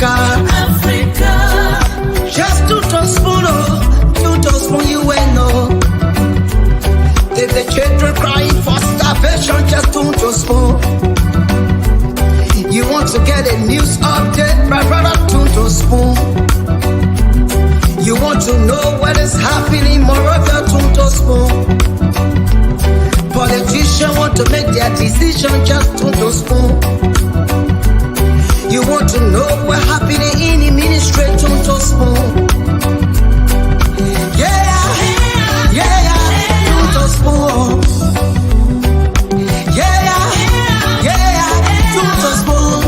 Africa. Just to spoon, to spoon you and no. If the children crying for starvation, just to spoon. You want to get a news update, my brother, to spoon. You want to know what is happening, Moravia, to spoon. Politicians want to make their decision, just to spoon. You want to know what's happening in the ministry, to spoon. Yeah, to spoon. Yeah, to spoon.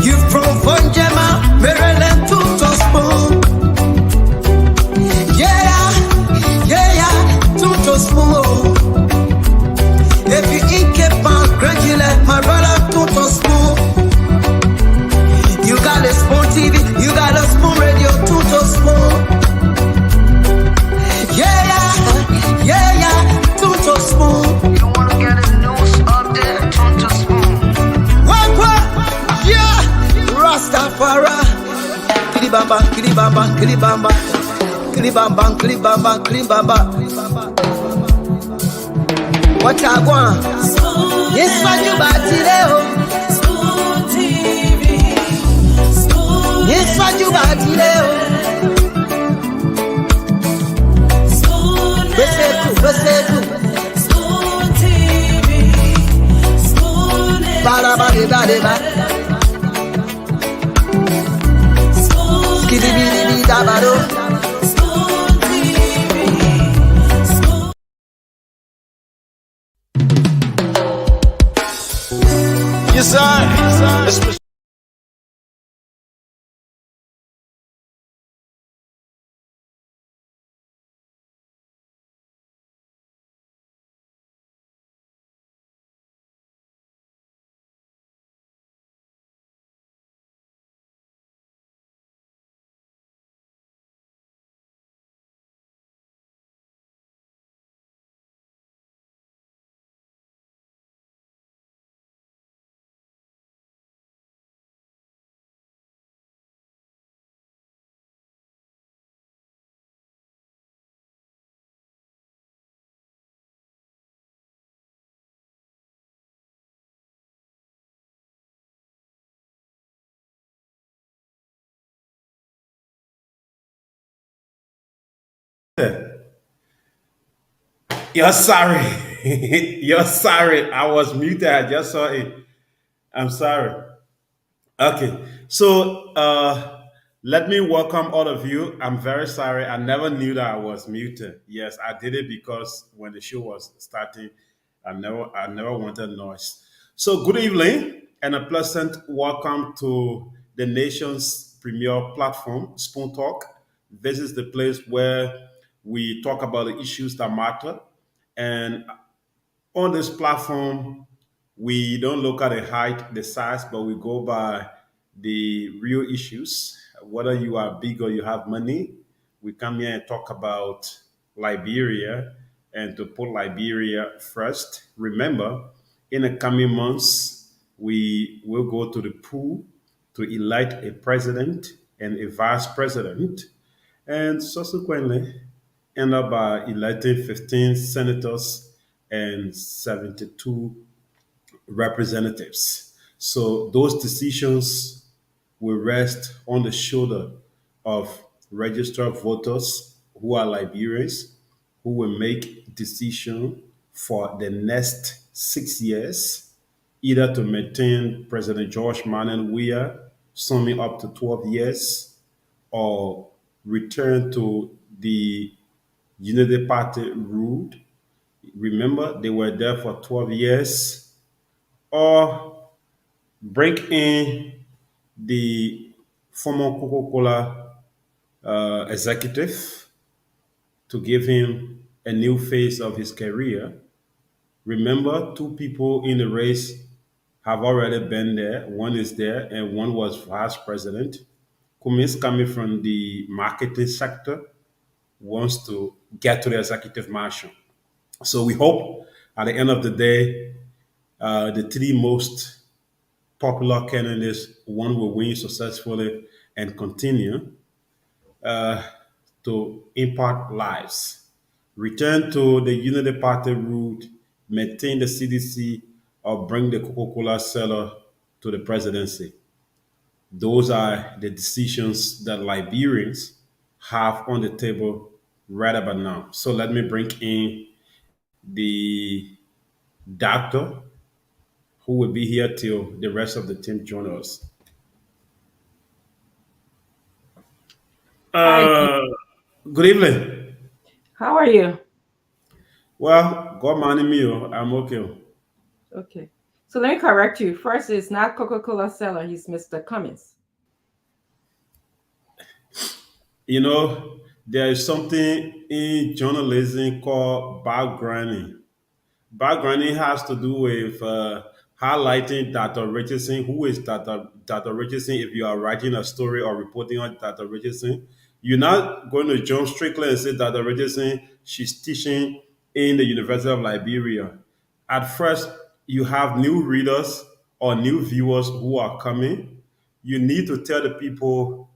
You from Vonjema, Maryland, to spoon. Yeah, to spoon. If you in Cape Town, gradually, my brother, to spoon. You got a spoon TV, you got a spoon radio, to spoon. Yeah, to spoon. You wanna get a news update, to spoon. What? Yeah, Rastafari. Kilibamba, kilibamba, kilibamba, kilibamba, kilibamba, kilibamba. What I want? Yes, what you about today? Yes, what you about today? Besetu. Bada. Skidibidi dabado. Yes, sir. You're sorry. You're sorry. I was muted. I just saw it. I'm sorry. Okay. So let me welcome all of you. I'm very sorry. I never knew that I was muted. Yes, I did it because when the show was starting, I never wanted noise. So good evening and a pleasant welcome to the nation's premier platform, Spoon Talk. This is the place where we talk about the issues that matter. And on this platform, we don't look at the height, the size, but we go by the real issues. Whether you are big or you have money, we come here and talk about Liberia and to put Liberia first. Remember, in the coming months, we will go to the pool to elect a president and a vice president, and subsequently end up by electing 15 senators and 72 representatives. So those decisions will rest on the shoulder of registered voters who are Liberians, who will make decision for the next 6 years, either to maintain President George Manuel Weah, summing up to 12 years, or return to the Unity Party ruled. Remember, they were there for 12 years, or bring in the former Coca Cola executive to give him a new phase of his career. Remember, two people in the race have already been there. One is there, and one was vice president. Kumi is coming from the marketing sector, wants to get to the executive mansion. So we hope at the end of the day, the three most popular candidates, one will win successfully and continue uh, to impact lives. Return to the Unity Party route, maintain the CDC, or bring the Coca Cola seller to the presidency. Those are the decisions that Liberians have on the table right about now. So let me bring in the doctor who will be here till the rest of the team join us. Hi, Uh, Good evening. how are you? Well, God morning me, oh, I'm okay. Okay. So let me correct you. First, it's not Coca-Cola seller, he's Mr. Cummins. You know, there is something in journalism called backgrounding. Backgrounding has to do with highlighting Dr. Richardson. Who is Dr. Richardson? If you are writing a story or reporting on Dr. Richardson, you're not going to jump strictly and say Dr. Richardson, she's teaching in the University of Liberia. At first, you have new readers or new viewers who are coming. You need to tell the people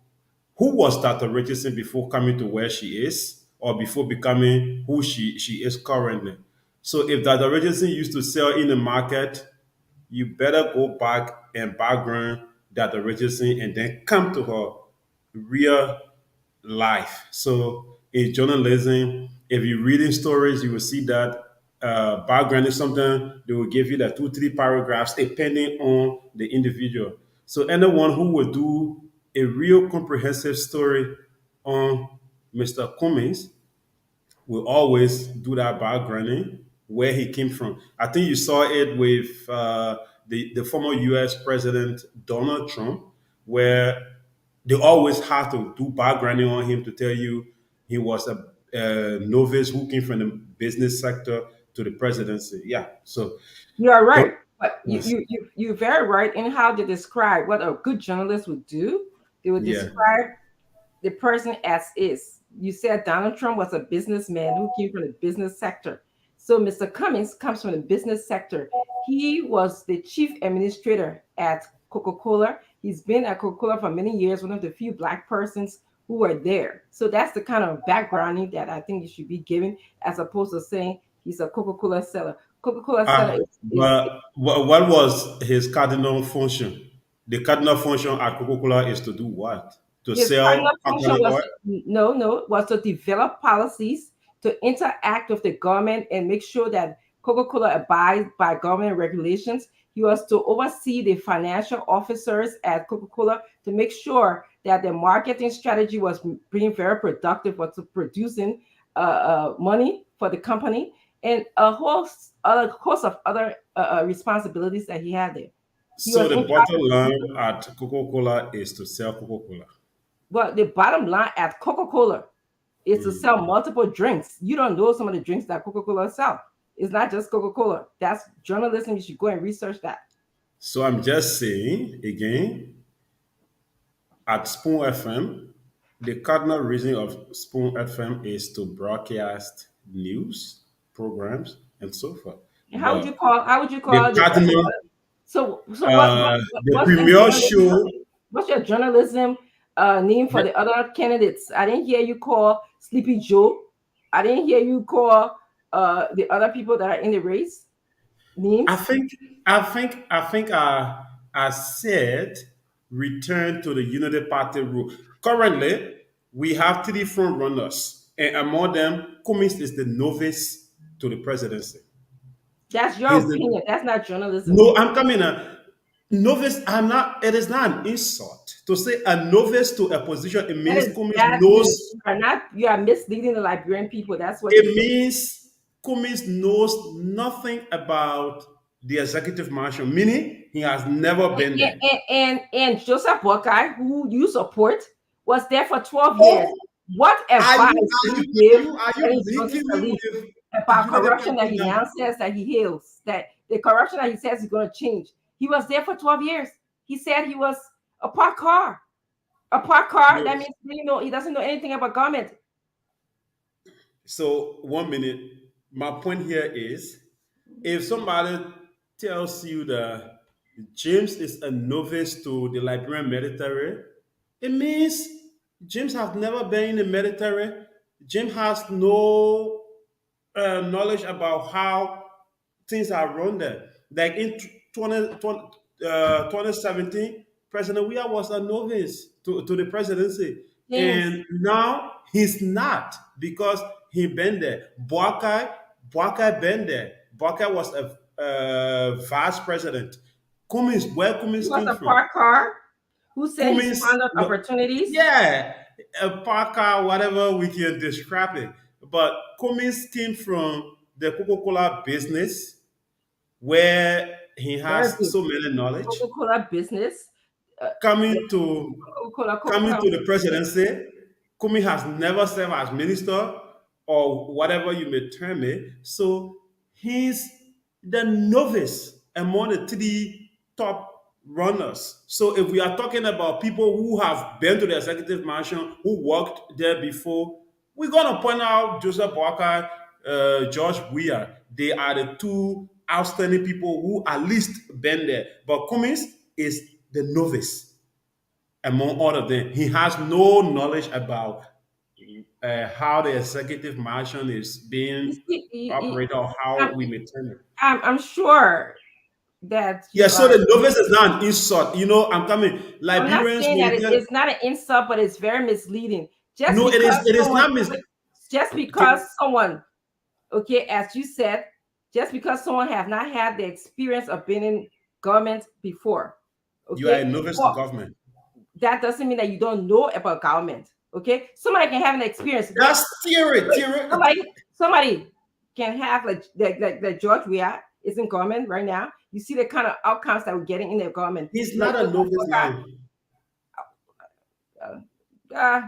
who was Dr. Richardson before coming to where she is or before becoming who she is currently. So if Dr. Richardson used to sell in the market, you better go back and background Dr. Richardson and then come to her real life. So in journalism, if you're reading stories, you will see that background is something they will give you the two, three paragraphs depending on the individual. So anyone who will do a real comprehensive story on Mr. Cummings will always do that backgrounding where he came from. I think you saw it with the former US President Donald Trump, where they always have to do backgrounding on him to tell you he was a novice who came from the business sector to the presidency. Yeah. So, You are don't, right. But yes. you're very right in how they describe what a good journalist would do. They would Yeah. describe the person as is. You said Donald Trump was a businessman who came from the business sector. So Mr. Cummings comes from the business sector. He was the chief administrator at Coca-Cola. He's been at Coca-Cola for many years, one of the few black persons who were there. So that's the kind of backgrounding that I think you should be giving, as opposed to saying he's a Coca-Cola seller. Coca-Cola seller is But what was his cardinal function? The cardinal function at Coca-Cola is to do what? To his cardinal sell function company was oil? was to develop policies to interact with the government and make sure that Coca-Cola abides by government regulations. He was to oversee the financial officers at Coca-Cola to make sure that the marketing strategy was being very productive, was producing money for the company, and a whole other host of other responsibilities that he had there. He So was the in charge bottom of line at Coca-Cola is to sell Coca-Cola. well, the bottom line at Coca-Cola is to Mhm. sell multiple drinks. You don't know some of the drinks that Coca-Cola sell. It's not just Coca-Cola. That's journalism. You should go and research that. So I'm just saying again, at Spoon FM, the cardinal reason of Spoon FM is to broadcast news, programs, and so forth. And But how would you the call the person? cardinal, So the premier show, what's your journalism name for the, the other candidates? I didn't hear you call Sleepy Joe. I didn't hear you call the other people that are in the race I names. think, I said return to the Unity Party rule. Currently, we have three front runners, and among them, Cummings is the novice to the presidency. That's your He's the opinion. That's not journalism. no. I'm coming. Novice. I'm not. It is not an insult to say a novice to a position. It That means is Cummings that knows. is you are misleading the Liberian people. That's what you're It doing. means Cummings knows nothing about the executive mansion. Meaning he has never been there. And Joseph Buckeye, who you support, was there for 12 years. Oh, What advice did he give are you when he wanted linking to me leave with the about Unity corruption that Party he now? now says that he heals, that the corruption that he says is going to change? He was there for 12 years. He said he was a parked car. A parked car, No. that means he doesn't know anything about government. So 1 minute. My point here is if somebody tells you that James is a novice to the Liberian military, it means James has never been in the military. James has no knowledge about how things are run there. Like in 2017, President Weah was a novice to the presidency. James, And now he's not because he been there. Boakai been there. Boakai was a vice president. Cummings, where he Cummings was came a from. Parker who said he Cummings, squandered opportunities. yeah, a Parker, whatever we can describe it. But Cummings came from the Coca-Cola business where he Very has good. so many knowledge. Coca-Cola business. The Coming to Coca-Cola, coming Coca-Cola. to the presidency, Kumi has never served as minister or whatever you may term it. So he's the novice among the three top runners. So if we are talking about people who have been to the executive mansion, who worked there before, we're gonna point out Joseph Boakai, George Weah. They are the two outstanding people who at least been there. But Cummings is the novice among all of them. He has no knowledge about how the executive mansion is You being see, operated or I'm, how we may term it. I'm sure that Yeah, you so are. the novice is not an insult. You know, I'm coming. I'm not Liberians, saying when that you get it's not an insult, but it's very misleading. Just no, because it is someone, not mis. just because someone, okay, as you said, just because someone have not had the experience of being in government before, You are a okay, novice to well, government. that doesn't mean that you don't know about government. Okay, somebody can have an experience. That's theory. Wait, Theory. somebody can have like George Weah is in government right now. You see the kind of outcomes that we're getting in the government. He's Like, not a novice now. uh, uh,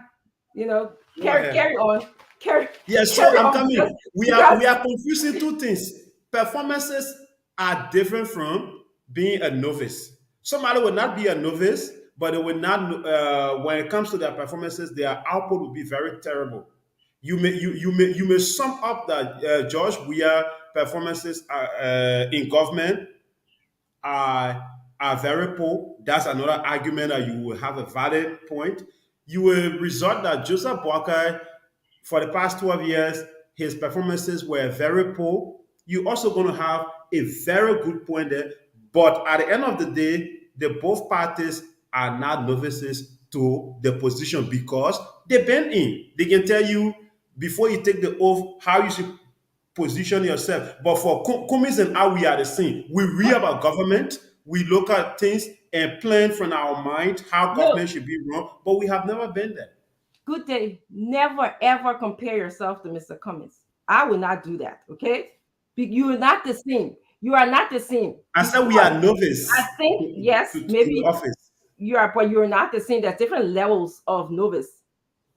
you know, Go ahead. carry on, carry Yeah, so carry I'm on coming. because, We are because we are confusing two things. Performances are different from being a novice. Somebody will not be a novice, but they will not. When it comes to their performances, their output will be very terrible. You may sum up that George Weah performances in government are very poor. That's another argument that you will have a valid point. You will result that Joseph Boakai for the past 12 years, his performances were very poor. You're also going to have a very good point there. But at the end of the day, the both parties are not novices to the position because they've been in. They can tell you before you take the oath how you should position yourself. But for Cummings and I, we are the same. We read about government, we look at things and plan from our mind how look, government should be run, but we have never been there. good day. Never ever compare yourself to Mr. Cummings. I will not do that. Okay, you are not the same. You are not the same. I said we are I novice think yes, to the maybe office. you are, but you're not the same. There's different levels of novice.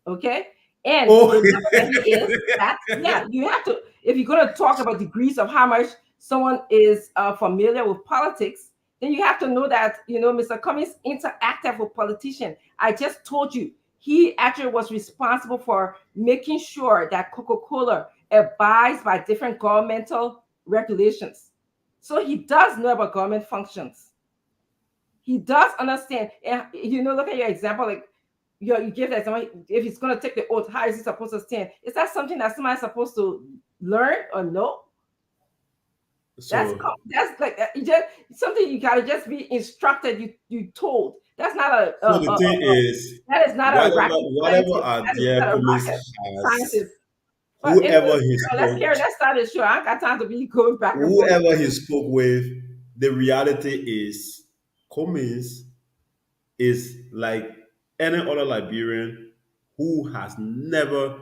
Okay. And Oh, the level that he is, that yeah, you have to, if you're going to talk about degrees of how much someone is familiar with politics, then you have to know that, Mr. Cummings interacted with politicians. I just told you, he actually was responsible for making sure that Coca-Cola abides by different governmental regulations. So he does know about government functions. He does understand. And, look at your example, like, you give that somebody, if he's going to take the oath, how is he supposed to stand? Is that something that somebody's supposed to learn or know? That's so that's like you just something you gotta just be instructed. You told. That's not so the thing is, that is not a rocket whatever scientist. That is idea not a Cummings rocket has, scientist. But whoever anyway, he let's spoke, carry. Let's start the show. I ain't got time to be going back and forth. whoever he spoke with, the reality is Cummings is like any other Liberian who has never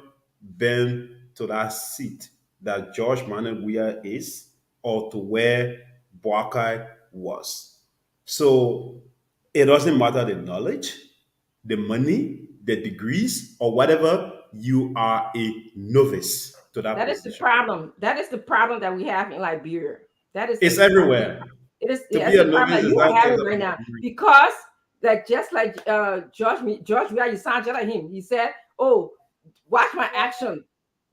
been to that seat that George Manuel Weah is or to where Boakai was. So it doesn't matter the knowledge, the money, the degrees, or whatever, you are a novice to that That is the position. problem. That is the problem that we have in Liberia. That is It's exactly. everywhere. It is, To yeah, be it's a the problem novice that is you are not having just right about now degree. because just like George Weah, you sound just like him. He said, "Oh, watch my action.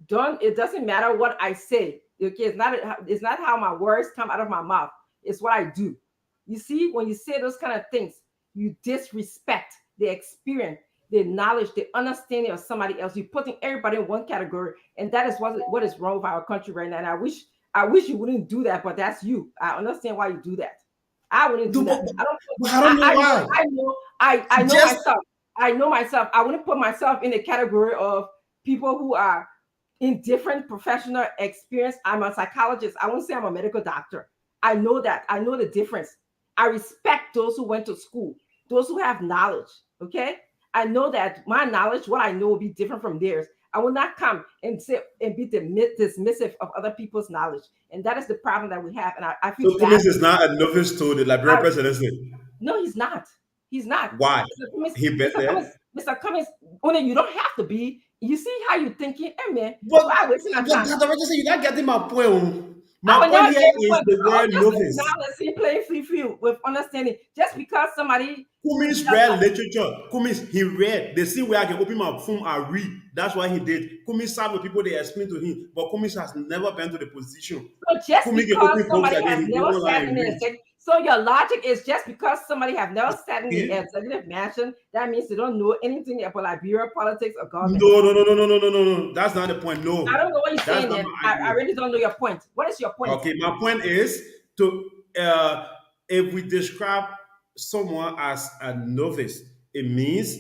Don't it doesn't matter what I say. Okay, it's not how my words come out of my mouth. It's what I do." You see, when you say those kind of things, you disrespect the experience, the knowledge, the understanding of somebody else. You're putting everybody in one category, and that is what is wrong with our country right now. And I wish you wouldn't do that, but that's you. I understand why you do that. I wouldn't do that. I don't know why. I know myself. I know myself. I wouldn't put myself in the category of people who are in different professional experience. I'm a psychologist. I won't say I'm a medical doctor. I know that. I know the difference. I respect those who went to school, those who have knowledge. Okay. I know that my knowledge, what I know, will be different from theirs. I will not come and say and be dismissive of other people's knowledge. And that is the problem that we have. And I feel so Cummings is not a novice to the Liberian presidency. No, he's not. He's not. Why? He been there. Mr. Cummings, only you don't have to be. You see how you're thinking, hey man. But you're not getting my point. My point here is the word novice. Now let's see playing free field with understanding. Just because somebody Cummings read literature. Cummings, he read. They see where I can open my phone and read. That's what he did. Cummings sat with people, they explained to him. But Cummings has never been to the position. So just Cummings because somebody has never sat in the so your logic is just because somebody have never sat in the executive mansion, that means they don't know anything about Liberia politics or government. No. That's not the point. No. I don't know what you're saying then. I really don't know your point. What is your point? Okay, my point is to if we describe someone as a novice, it means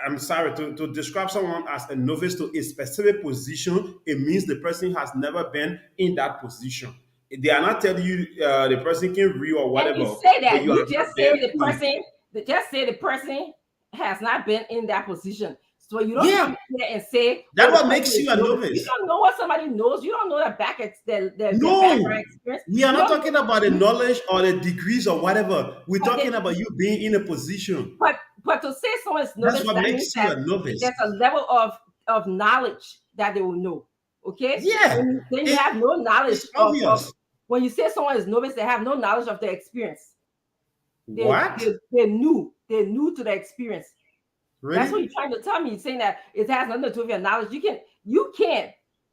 I'm sorry, to describe someone as a novice to a specific position, it means the person has never been in that position. They are not telling you the person can read or whatever. And you say that you just say the person has not been in that position. So you don't come here and say that's what makes you a novice. You don't know what somebody knows. You don't know the background experience. We are not talking about the knowledge or the degrees or whatever. We're talking about you being in a position. But to say someone is novice, that's what makes you a novice. There's a level of knowledge that they will know. Okay? Yeah. Then you have no knowledge of when you say someone is novice, they have no knowledge of the experience. They're new to the experience. Really? That's what you're trying to tell me. You're saying that it has nothing to do with your knowledge. You can't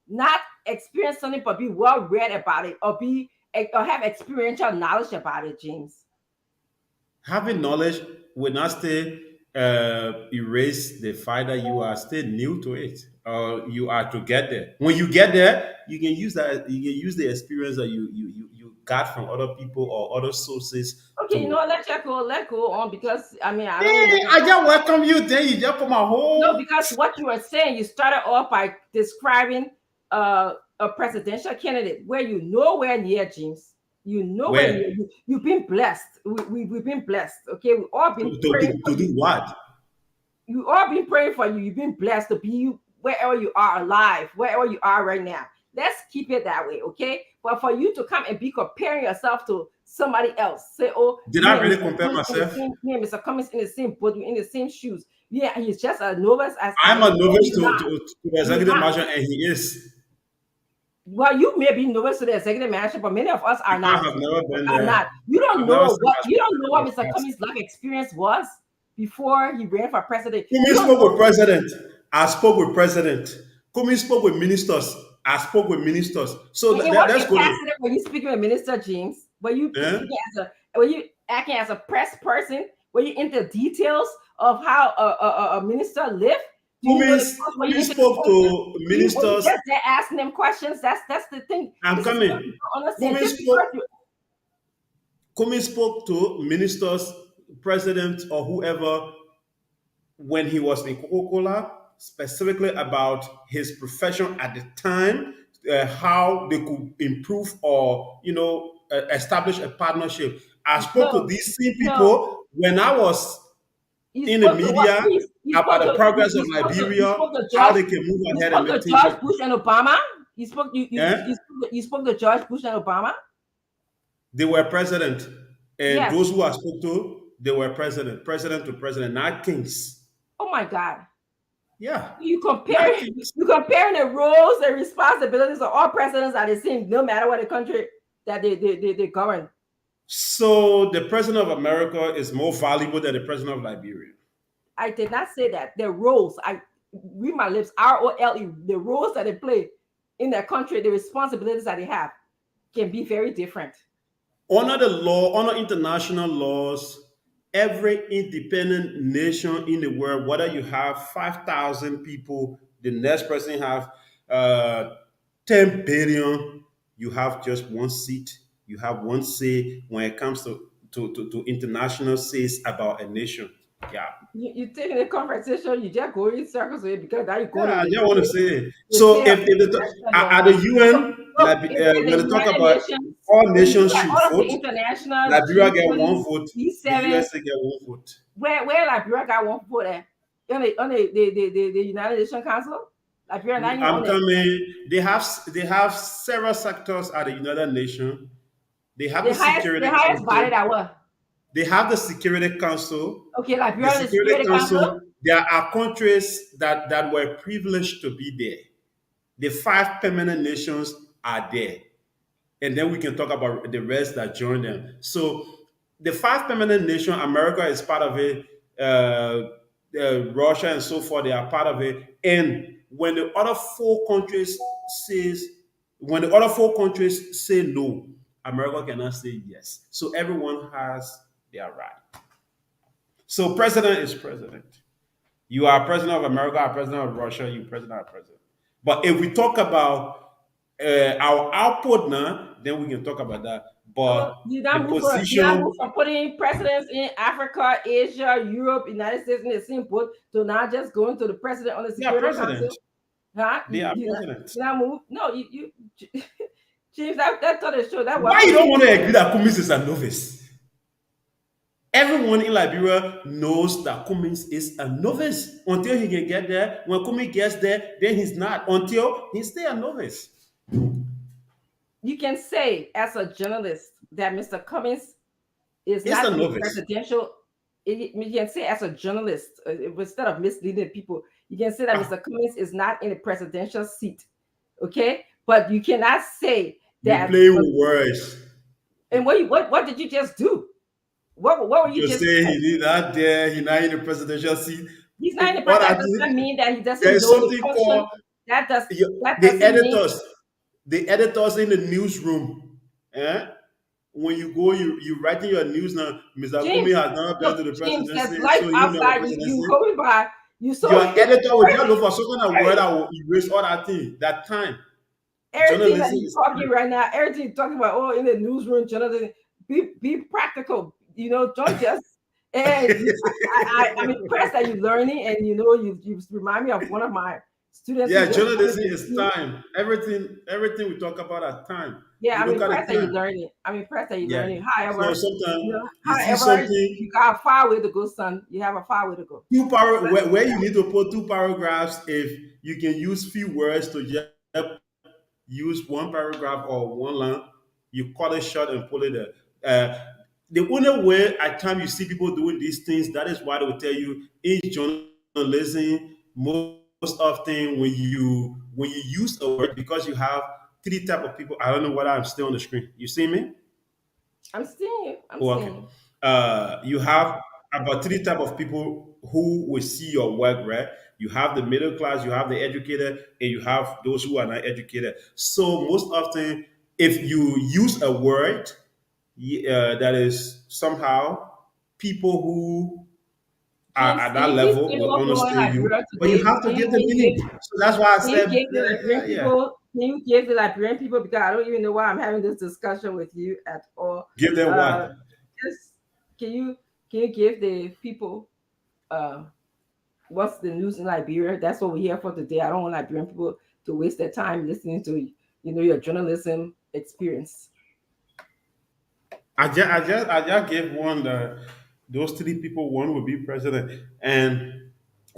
not experience something but be well read about it or have experiential knowledge about it, James. Having knowledge will not stay erase the fact that you are still new to it. You are to get there. When you get there, you can use that. You can use the experience that you got from other people or other sources. Okay, let go on because I just welcome you. Then you just put my whole. No, because what you were saying, you started off by describing a presidential candidate where you nowhere near, James. You know where you've been blessed. We've been blessed. Okay, we all been praying to do what? You all been praying for you. You've been blessed to be wherever you are alive, wherever you are right now. Let's keep it that way, okay? But for you to come and be comparing yourself to somebody else, say, "Oh, did I really compare myself?" Yeah, Mr. Cummings in the same boat, in the same shoes. Yeah, he's just a novice. I'm a novice to the executive mansion, and he is. Well, you may be novice to the executive mansion, but many of us are not. I have never been there. Not. You don't know what Mr. Cummings' life experience was before he ran for president. Cummings spoke with president. I spoke with president. Cummings spoke with ministers. I spoke with ministers. So that's good. When you speaking with Minister James, were you acting as a press person? Were you into details of how a minister lived? Cummings spoke to ministers. They're asking them questions. That's the thing. I'm coming. Cummings spoke to ministers, president, or whoever when he was in Coca-Cola, specifically about his profession at the time, how they could improve or establish a partnership. I spoke to these same people when I was in the media about the progress of Liberia, how they can move ahead and make things. George Bush and Obama. You spoke to George Bush and Obama. They were president, and those who I spoke to, they were president to president, not kings. Oh my God. Yeah. You comparing the roles and responsibilities of all presidents are the same, no matter what the country that they govern. So the president of America is more valuable than the president of Liberia. I did not say that. The roles, I read my lips, ROLE, the roles that they play in their country, the responsibilities that they have can be very different. Under the law, under international laws, every independent nation in the world, whether you have 5,000 people, the next person have uh, 10 billion, you have just one seat. You have one say when it comes to international says about a nation. Yeah. You taking the conversation, you just go in circles with it because now you're going Yeah, in I just want to say. the So say of if international at the law. So, UN, so if when the they talk United about Nations, all when you look nations at should all of the vote, international Liberia get one G20, vote, the G7, USA get one vote. where Liberia got one vote at? On the United Nations Council? Liberia not even I'm on it. coming. They have several sectors at the United Nations. They have The the highest the Security highest body Council. that what? They have the Security Council. Okay, The Liberia on the Security Security Council. Council. There are countries that were privileged to be there. The five permanent nations are there, and then we can talk about the rest that join them. So the five permanent nation, America is part of it, Russia and so forth, they are part of it. And when the other four countries says, when the other four countries say no, America cannot say yes. So everyone has their right. So president is president. You are president of America, I'm president of Russia, you president of president. But if we talk about our output now, then we can talk about that. So But the you not move position, from putting presidents in Africa, Asia, Europe, United States in the same boat to now just going to the president on the they are Security Council. president. Huh? They are You president. not move? No, you Chief, that's what it show. That Why what you don't want to agree that Cummings is a novice? Everyone in Liberia knows that Cummings is a novice until he can get there. When Cummings gets there, then he's not. Until he's still a novice. you can say as a journalist that Mr. Cummings is He's a not in the novice. presidential. You can say as a journalist, instead of misleading people, you can say that Mr. Cummings is not in the presidential seat. Okay, but you cannot say You that. play with words. And what did you just do? What were you You just say saying? he's not there, he's not in the presidential seat. He's not in the What I president. Does did, not mean that he there doesn't is know the something function. called That the doesn't mean. editors in the newsroom. Eh? When you go, you writing your news now. Mr. Kumi James, has not been to look, the James, there's presidency, life so you know the outside. You presidency. going by. You so Your editor will just look for some kind of word that will erase all that thing. That time, everything that journalism you're is talking right now, everything you're talking about, oh, in the newsroom, journalism, be practical. Don't just. And I'm impressed that you're learning, and you remind me of one of my students who yeah, just started journalism in is school. time. Everything we talk about at time. Yeah, You I'm look at impressed the that you're time. learning. I'm impressed that you're Yeah. learning. So However, sometimes you see something, you got a far way to go, son. You have a far way to go. where you need to put two paragraphs, if you can use few words to just use one paragraph or one line, you cut it short and pull it there. The only way at time you see people doing these things, that is why they will tell you in journalism, most often when you use a word, because you have three type of people. I don't know whether I'm still on the screen. You see me? I'm seeing you. I'm Oh, seeing okay. you. You have about three type of people who will see your work, right? You have the middle class, you have the educated, and you have those who are not educated. So most often, if you use a word that is somehow people who are James, at can that you please level give will what going on understand in you, Liberia but you today? have to give the meaning. So that's why I Can you said, give the Liberian yeah. people? Can you give the Liberian people? Because I don't even know why I'm having this discussion with you at all. Give them Uh, what? just can you give the people uh what's the news in Liberia? That's what we're here for today. I don't want Liberian people to waste their time listening to your journalism experience. I just gave one that those three people, one will be president. And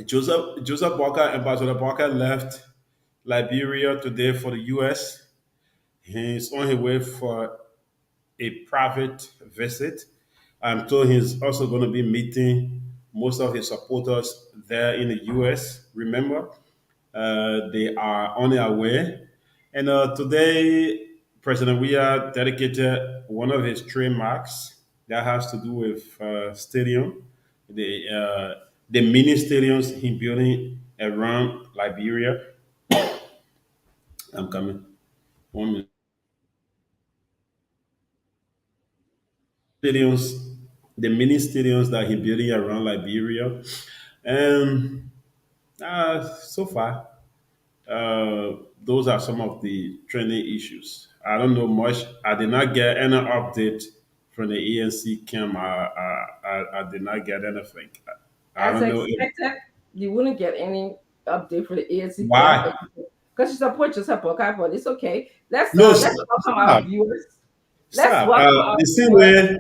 Joseph Barker, Ambassador Barker left Liberia today for the US. He's on his way for a private visit. I'm told he's also going to be meeting most of his supporters there in the US. Remember, they are on their way. And today, President Weah dedicated one of his trademarks that has to do with stadium, the mini stadiums he building around Liberia. I'm coming. 1 minute. stadiums, the mini stadiums that he building around Liberia. And so far, those are some of the trending issues. I don't know much. I did not get any update from the ANC camp. I did not get anything. I As don't know if, expected, you wouldn't get any update for the ANC camp why. because you support yourself, okay? But it's okay. No, Let's welcome our stop, viewers. Let's stop. welcome our The same viewers.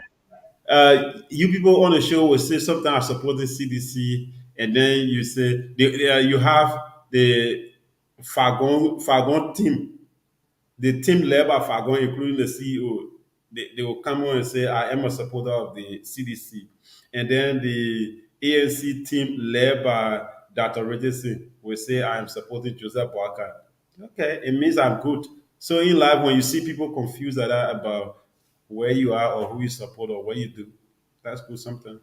way you people on the show will say something I support the CDC, and then you say you have the Fagon team, the team led by Fagon, including the CEO. They will come on and say, I am a supporter of the CDC. And then the ANC team led by Dr. Richardson will say, I am supporting Joseph Boakai. Okay, it means I'm good. So in life, when you see people confused like that about where you are or who you support or what you do, that's good something.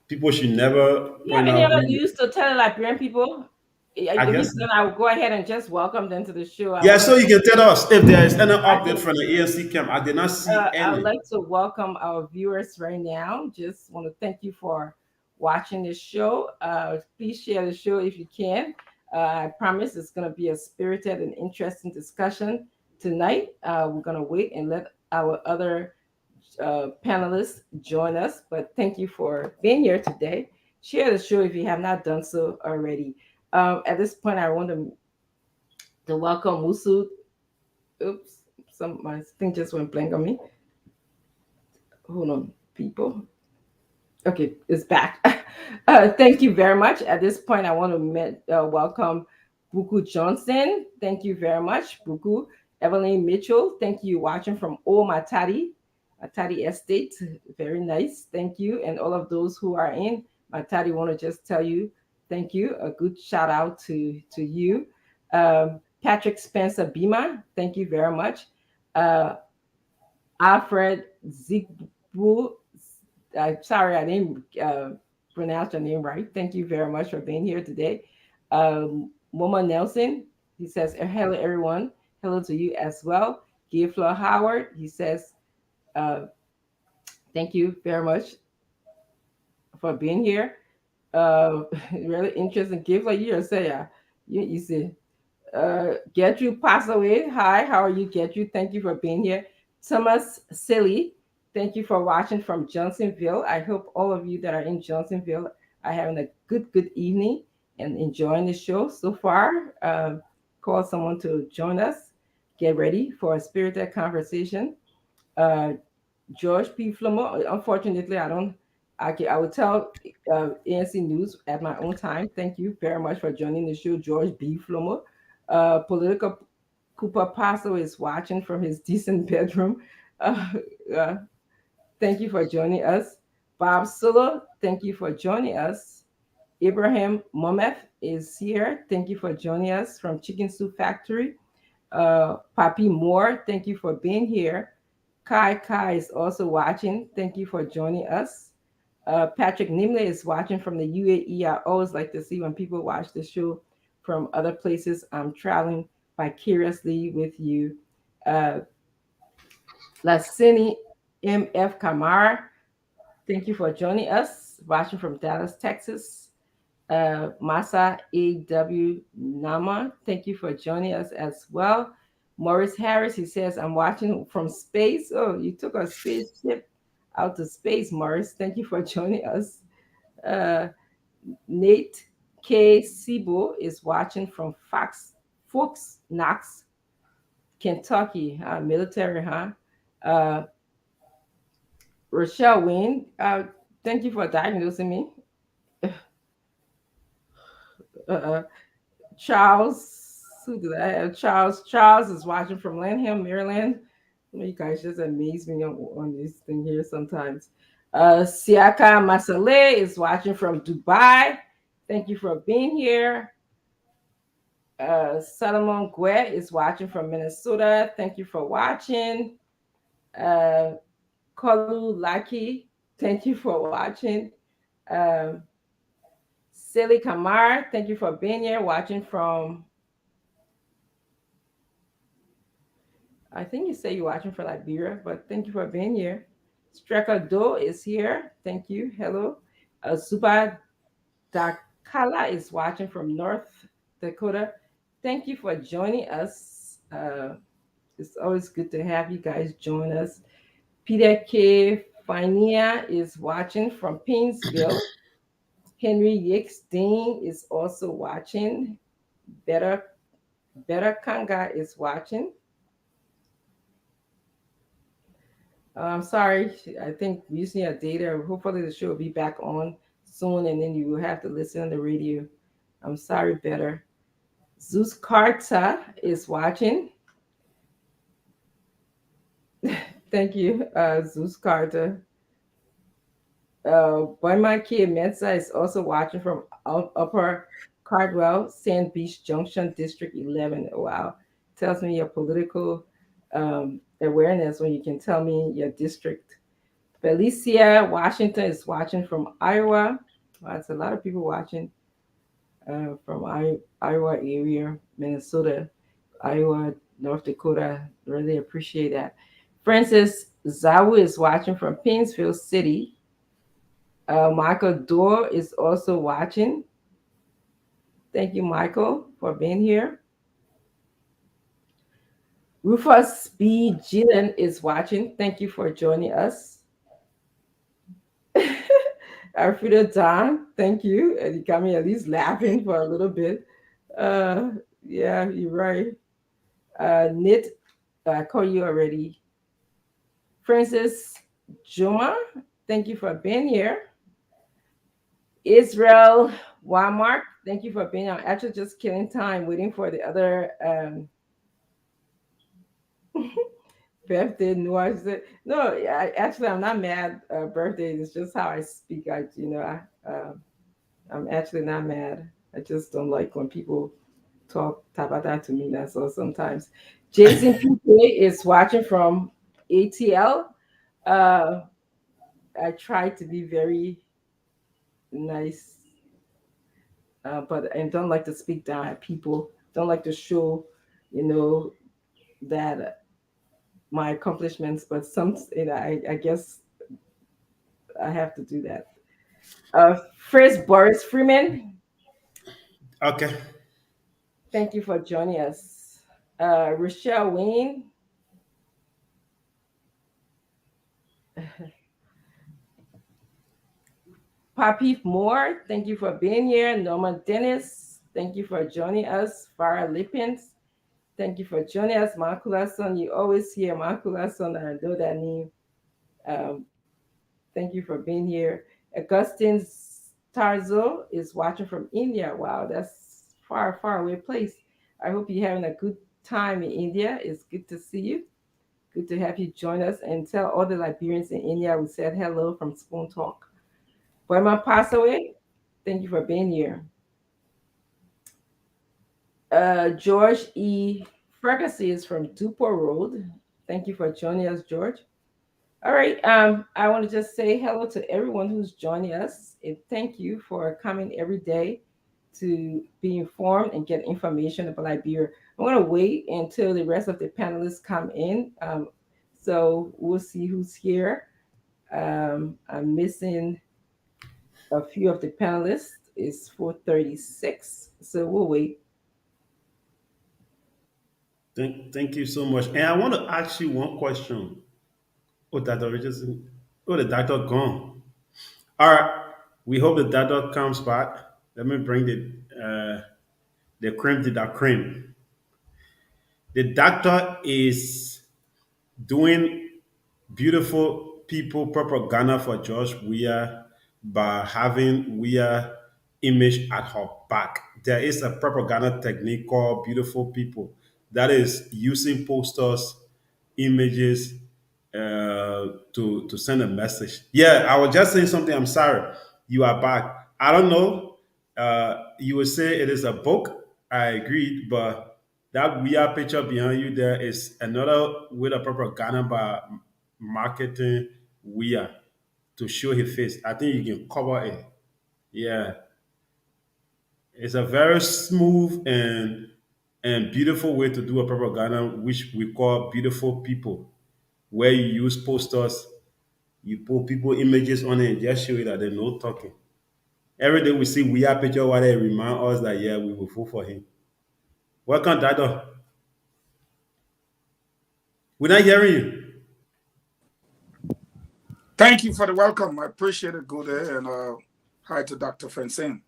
People should never You have point any out other who you, news to tell Liberian people? I If you guess. can, I will go ahead and just welcome them to the show. Yeah, so you can tell us if there is any I update can from the ANC camp. I did not see I would any. like to welcome our viewers right now. Just want to thank you for watching this show. Please share the show if you can. I promise it's going to be a spirited and interesting discussion tonight. We're going to wait and let our other panelists join us. But thank you for being here today. Share the show if you have not done so already. At this point, I want to welcome Musu. Oops, my thing just went blank on me. Hold on, people. Okay, it's back. Thank you very much. At this point, I want to welcome Buku Johnson. Thank you very much, Buku. Evelyn Mitchell, thank you. Watching from Matadi Estate. Very nice. Thank you. And all of those who are in Matadi, want to just tell you thank you. A good shout out to you. Patrick Spencer Bima, thank you very much. Alfred Zigbu, sorry, I didn't pronounce your name right. Thank you very much for being here today. Moma Nelson, he says, hello, everyone. Hello to you as well. Gayflow Howard, he says, thank you very much for being here. Really interesting. Gayflow, you say, you see, Gertrude Passaway. Hi, how are you, Gertrude? Thank you for being here. Thomas Silly, thank you for watching from Johnsonville. I hope all of you that are in Johnsonville are having a good evening and enjoying the show so far. Call someone to join us. Get ready for a spirited conversation. George P. Flomo, unfortunately, I will tell ANC News at my own time. Thank you very much for joining the show, George B. Flomo. Political Cooper Paso is watching from his decent bedroom. Thank you for joining us. Bob Solo, thank you for joining us. Ibrahim Mometh is here. Thank you for joining us from Chicken Soup Factory. Papi Moore, thank you for being here. Kai is also watching. Thank you for joining us. Patrick Nimley is watching from the UAE. I always like to see when people watch the show from other places. I'm traveling vicariously with you. Lasini MF Kamar, thank you for joining us, watching from Dallas, Texas. Masa AW Nama, thank you for joining us as well. Maurice Harris, he says, I'm watching from space. Oh, you took a spaceship out to space, Maurice. Thank you for joining us. Nate K. Sibo is watching from Fox Knox, Kentucky. Military, huh? Rochelle Wayne, thank you for diagnosing me. Charles, who did I have? Charles is watching from Lanham, Maryland. You guys just amaze me on this thing here sometimes. Siaka Masale is watching from Dubai. Thank you for being here. Solomon Guet is watching from Minnesota. Thank you for watching. Kolu Laki, thank you for watching. Silly Kamar, thank you for being here, watching from, I think you say you're watching from Liberia, but thank you for being here. Strekado is here. Thank you. Hello. Zuba Dakala is watching from North Dakota. Thank you for joining us. It's always good to have you guys join us. Peter K. Finia is watching from Painesville. Henry Yix Dean is also watching. Better Better Kanga is watching. I'm sorry, I think using your data. Hopefully, the show will be back on soon, and then you will have to listen on the radio. I'm sorry, Better. Zeus Carter is watching. Thank you, Zeus Carter. Boyman Mensa is also watching from Upper Cardwell, Sand Beach Junction, District 11. Wow. Tells me your political awareness when you can tell me your district. Felicia Washington is watching from Iowa. Wow, that's a lot of people watching from Iowa area, Minnesota, Iowa, North Dakota. Really appreciate that. Francis Zawu is watching from Painesville City. Michael Dorr is also watching. Thank you, Michael, for being here. Rufus B. Gillen is watching. Thank you for joining us. Alfredo Don, thank you. And you got me at least laughing for a little bit. Yeah, you're right. Nit, I call you already. Francis Juma, thank you for being here. Israel Walmart, thank you for being on. Actually, just killing time waiting for the other birthday. No, I said no. Actually, I'm not mad. Birthday is just how I speak. I'm actually not mad. I just don't like when people talk tabata to me. That's all. Sometimes Jason PK is watching from ATL. I try to be very nice, but I don't like to speak down at people. Don't like to show, that my accomplishments. But I guess I have to do that. First, Boris Freeman, Okay. thank you for joining us. Rochelle Wayne. Papi Moore, thank you for being here. Norma Dennis, thank you for joining us. Farah Lippins, thank you for joining us. Makula-son, you always hear Makula-son, I know that name. Thank you for being here. Augustine Tarzo is watching from India. Wow, that's far, far away place. I hope you're having a good time in India. It's good to see you. Good to have you join us and tell all the Liberians in India we said hello from Spoon Talk. Boyma Passaway, thank you for being here. George E. Ferguson is from Dupont Road. Thank you for joining us, George. All right. I want to just say hello to everyone who's joining us, and thank you for coming every day to be informed and get information about Liberia. I'm going to wait until the rest of the panelists come in. So we'll see who's here. I'm missing a few of the panelists. It's 4:36, so we'll wait. Thank you so much. And I want to ask you one question. Oh, Dr. Richardson. Oh, the doctor gone. All right. We hope the doctor comes back. Let me bring the cream to the cream. The doctor is doing beautiful people propaganda for George Weah by having Weah image at her back. There is a propaganda technique called beautiful people that is using posters, images to send a message. Yeah, I was just saying something. I'm sorry. You are back. I don't know. You would say it is a book. I agreed, but that weird picture behind you there is another way of propaganda by marketing weird to show his face. I think you can cover it. Yeah, it's a very smooth and beautiful way to do a propaganda, which we call beautiful people, where you use posters You put people images on it and just show you that there's no talking. Every day we see we have picture what they remind us that yeah, we will vote for him. Welcome, Dado. We're not hearing you. Thank you for the welcome. I appreciate it, good day, and hi to Dr. Francine.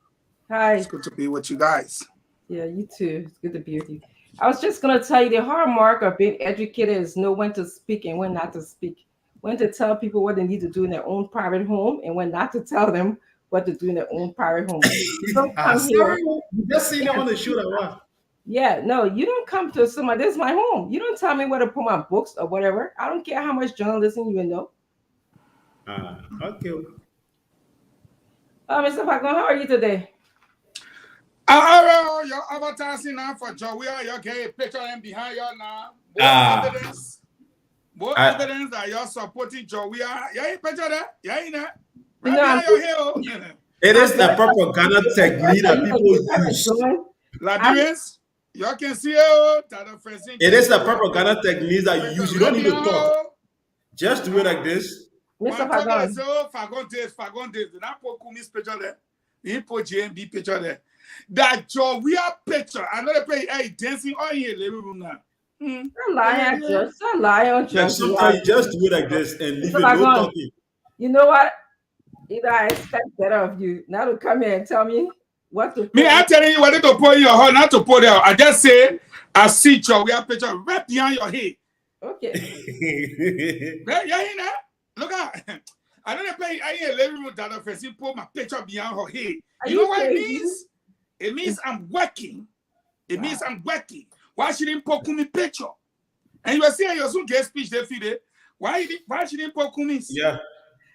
Hi. It's good to be with you guys. Yeah, you too. It's good to be with you. I was just gonna tell you the hard mark of being educated is know when to speak and when not to speak. When to tell people what they need to do in their own private home and when not to tell them what to do in their own private home. You don't come here. You just seen it on the show that one. Yeah, no, you don't come to somebody. This is my home. You don't tell me where to put my books or whatever. I don't care how much journalism you know. Okay. Mr. Falcon, how are you today? You're advertising now for Joey. You get a picture of him behind you now. What evidence that you're supporting Joey? You ain't picture that? You ain't that? It is the propaganda technique that people use. Liberians, you can see it. It is the propaganda technique that you use. You don't need to talk. Just do it like this. Mr. Fagon. Fagon days. Did not put Kumi's picture there. He put JMB picture there. That Joey picture. I know they play dancing all in your living room now. Don't lie, just don't lie on just. Sometimes you just do it like this and leave it no talking. You know what? Either I expect better of you now to come here and tell me what to put. Me, I'm telling you what to put in your heart, not to put there. I just say I see Joey picture right behind your head. Okay. Right, you ain't that? Look out. I know they play I ain't living room that person put my picture behind her head. You know what it means? It means I'm working. It means I'm working. Why she didn't put Kumi picture? And you were saying you soon get speech they feed it. Why she didn't put Kumi's? Yeah.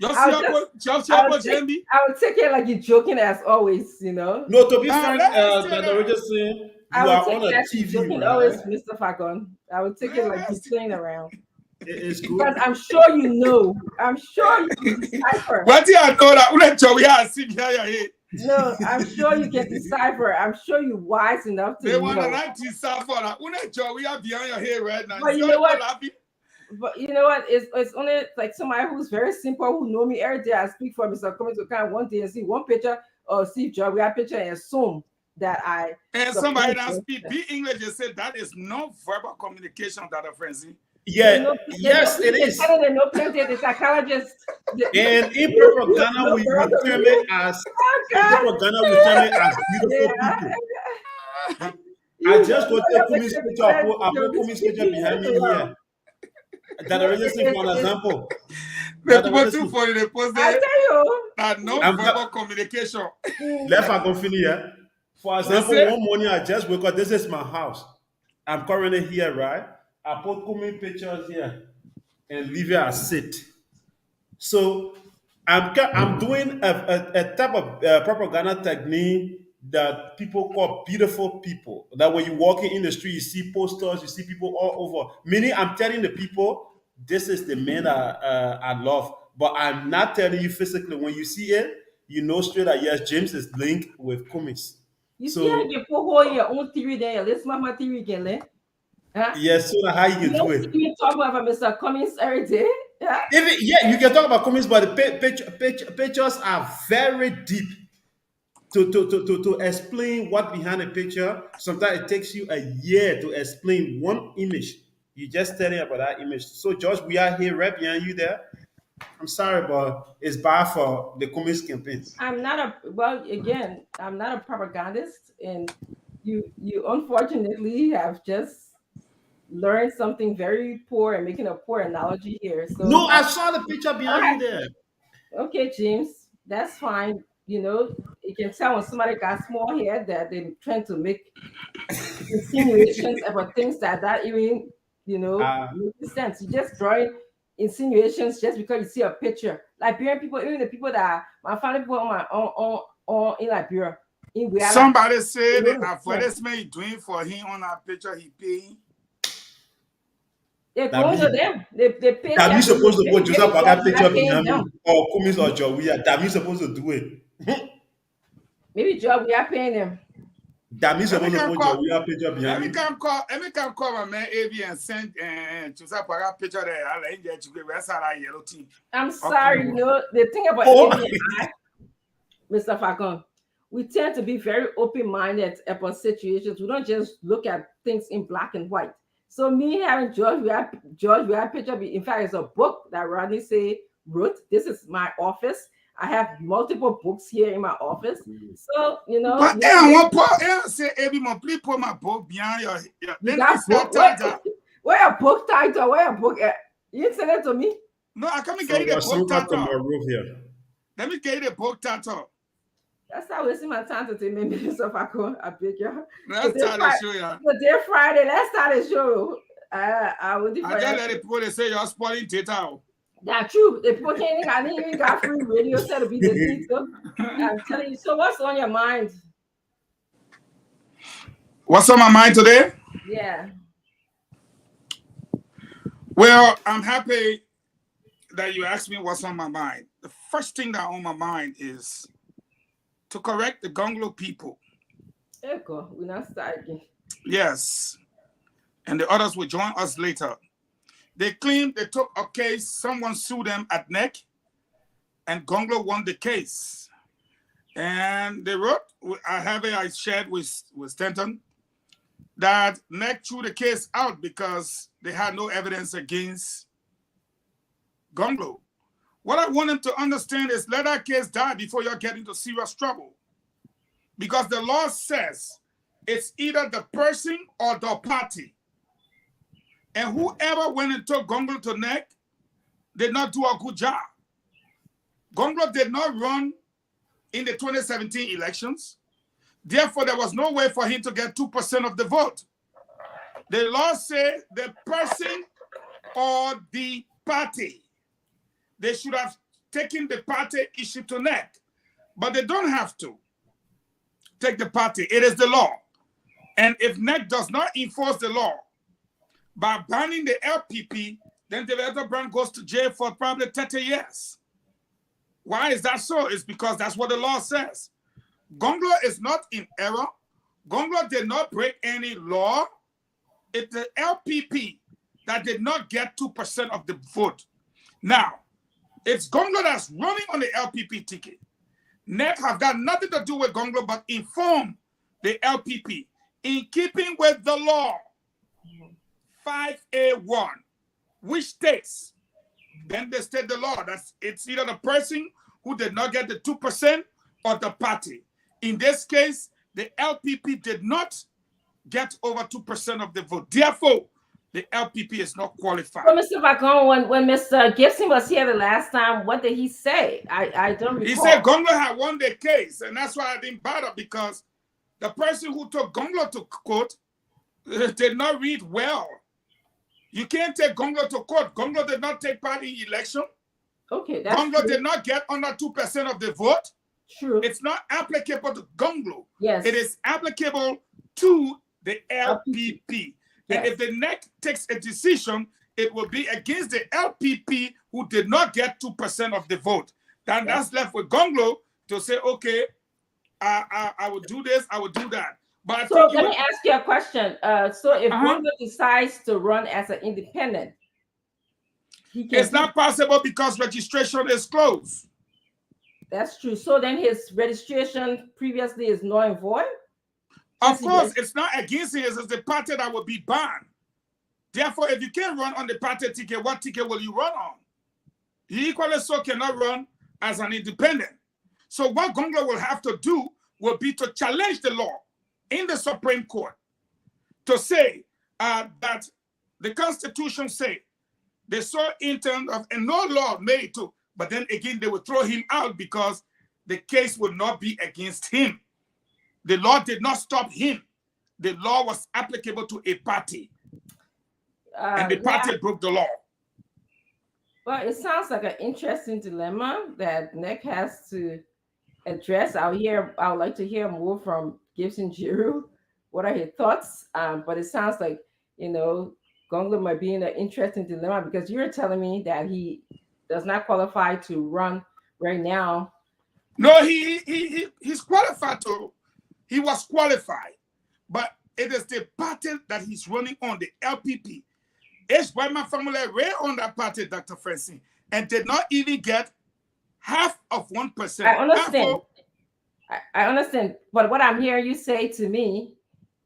I would take it like you're joking as always, you know. No, to be frank, Dr. Richardson, you are on a TV, right? Always, Mr. Fagon. I would take it like you're playing around. It's good. Because I'm sure you know. I'm sure you can decipher. What do you know that? No, I'm sure you can decipher. I'm sure you're wise enough to know. They want to decipher that. We are behind your head right now. But you know what? But you know what? It's only like somebody who's very simple, who know me every day. I speak for Mr. Coming to kind one day and see one picture or see Joe. We have picture and assume that I. And somebody that speak be English and say that is non-verbal communication, Dr. Francie. Yeah, yes, it is. No plenty the psychologist. And in propaganda, we term it as beautiful people. I just go take Kumi's picture. I put Kumi's picture behind me here. That already see for an example. The people too funny. They post there. That non-verbal communication. Left I go finish here. For example, one morning I just woke up. This is my house. I'm currently here, right? I put Kumi pictures here and leave it as sit. So I'm doing a type of propaganda technique that people call beautiful people. That when you walk in the street, you see posters, you see people all over. Meaning, I'm telling the people, this is the man I love. But I'm not telling you physically. When you see it, you know straight that yes, James is linked with Kumis. You see how you put hold in your own theory there. Let's my theory again, eh? Huh? Yes, so how you can do it. You talk about Mr. Cummings every day. Yeah, you can talk about Cummings, but the pictures are very deep to explain what behind a picture. Sometimes it takes you a year to explain one image. You just telling about that image. So, George, we are here right behind you there. I'm sorry, but it's bad for the Cummings campaign. I'm not a propagandist, and you unfortunately have just learn something very poor and making a poor analogy here. So no, I saw the picture behind you there. Okay, James, that's fine. You know, you can tell when somebody got small hair that they're trying to make insinuations about things that even, make sense. You just drawing insinuations just because you see a picture. Liberian people, even the people that my family people on in Liberia. Somebody said the advertisement he doing for him on that picture he paying. They're going to them. They pay. That means supposed to put Joseph Baga picture behind me or Kumis or Joe. That means supposed to do it. Maybe Joe, we are paying them. That means you're Let me going to come put your picture Let behind me you. come call my man AB and send to that picture there. I'll engage you with that yellow team. I'm sorry, you know, the thing about Oh. Amy and I, Mr. Falcon, we tend to be very open-minded about situations. We don't just look at things in black and white. So me having George, we have picture. In fact, it's a book that Rodney wrote. This is my office. I have multiple books here in my office. So, you know. But I want to say, AB, please put my book behind your you got book, where a book title? Where a book? You didn't send it to me? No, I come and get you the book title. Let me get you the book title. That's not wasting my time to take me so if I could. I beg you. Let's start the show, yeah. Today Friday, let's start the show. I will do. I just let the people they say you're spoiling data. That's true. The people can't even got free radio set to be the teacher. I'm telling you. So what's on your mind? What's on my mind today? Yeah. Well, I'm happy that you asked me what's on my mind. The first thing that's on my mind is to correct the Gonglo people. There you go. We're not starting. Yes. And the others will join us later. They claim they took a case, someone sued them at NEC, and Gonglo won the case. And they wrote, I shared with Stanton, that NEC threw the case out because they had no evidence against Gonglo. What I want them to understand is let that case die before you get into serious trouble. Because the law says it's either the person or the party. And whoever went and took Gonglo to NEC did not do a good job. Gonglo did not run in the 2017 elections. Therefore, there was no way for him to get 2% of the vote. The law says the person or the party. They should have taken the party issue to NEC. But they don't have to take the party. It is the law. And if NEC does not enforce the law, by banning the LPP, then the other brand goes to jail for probably 30 years. Why is that so? It's because that's what the law says. Gonglo is not in error. Gonglo did not break any law. It's the LPP that did not get 2% of the vote. Now, it's Gonglo that's running on the LPP ticket. NEC have got nothing to do with Gonglo but inform the LPP in keeping with the law. 5A1, which states, then they state the law, that it's either the person who did not get the 2% or the party. In this case, the LPP did not get over 2% of the vote. Therefore, the LPP is not qualified. Well, Mr. Falcon, when Mr. Gibson was here the last time, what did he say? I don't recall. He said Gonglo had won the case, and that's why I didn't bother, because the person who took Gonglo to court did not read well. You can't take Gonglo to court. Gonglo did not take part in election. Okay, that's Gonglo true. did not get under 2% of the vote. True. It's not applicable to Gonglo. Yes. It is applicable to the LPP. Yes. And if the NEC takes a decision, it will be against the LPP who did not get 2% of the vote. Then that's left with Gonglo to say, okay, I will do this, I will do that. But so let me ask you a question. So if Gonglo decides to run as an independent, it's not possible because registration is closed. That's true. So then his registration previously is null and void? Of course, it's not against it, it's the party that will be banned. Therefore, if you can't run on the party ticket, what ticket will you run on? You equally so cannot run as an independent. So what Gonglo will have to do will be to challenge the law in the Supreme Court to say that the Constitution say they saw intent of and no law made to, but then again they will throw him out because the case will not be against him. The law did not stop him. The law was applicable to a party, and the party broke the law. Well, it sounds like an interesting dilemma that NEC has to address. I would like to hear more from Gibson Giroux. What are his thoughts? But it sounds like, Gonglo might be in an interesting dilemma because you're telling me that he does not qualify to run right now. No, he's qualified to. He was qualified. but it is the party that he's running on, the LPP. It's why my family were on that party, Dr. Francine, and did not even get half of 1%. I understand. I understand. But what I'm hearing you say to me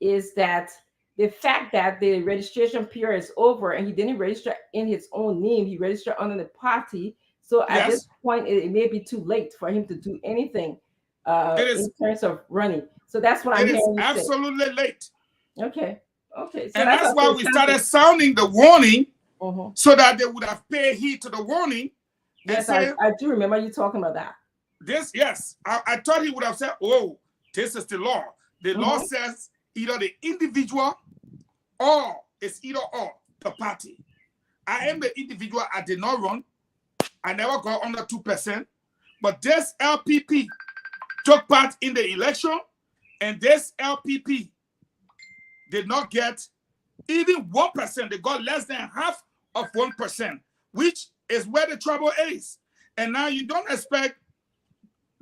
is that the fact that the registration period is over and he didn't register in his own name, he registered under the party. So at this point, it may be too late for him to do anything in terms of running. So that's what I'm hearing you say. It is absolutely late. Okay. Okay. So and that's why we started sounding the warning so that they would have paid heed to the warning. Yes, I do remember you talking about that. I thought he would have said, oh, this is the law. The law says either the individual or it's either or the party. I am the individual. I did not run. I never got under 2%. But this LPP took part in the election, and this LPP did not get even 1%. They got less than half of 1%, which is where the trouble is. And now you don't expect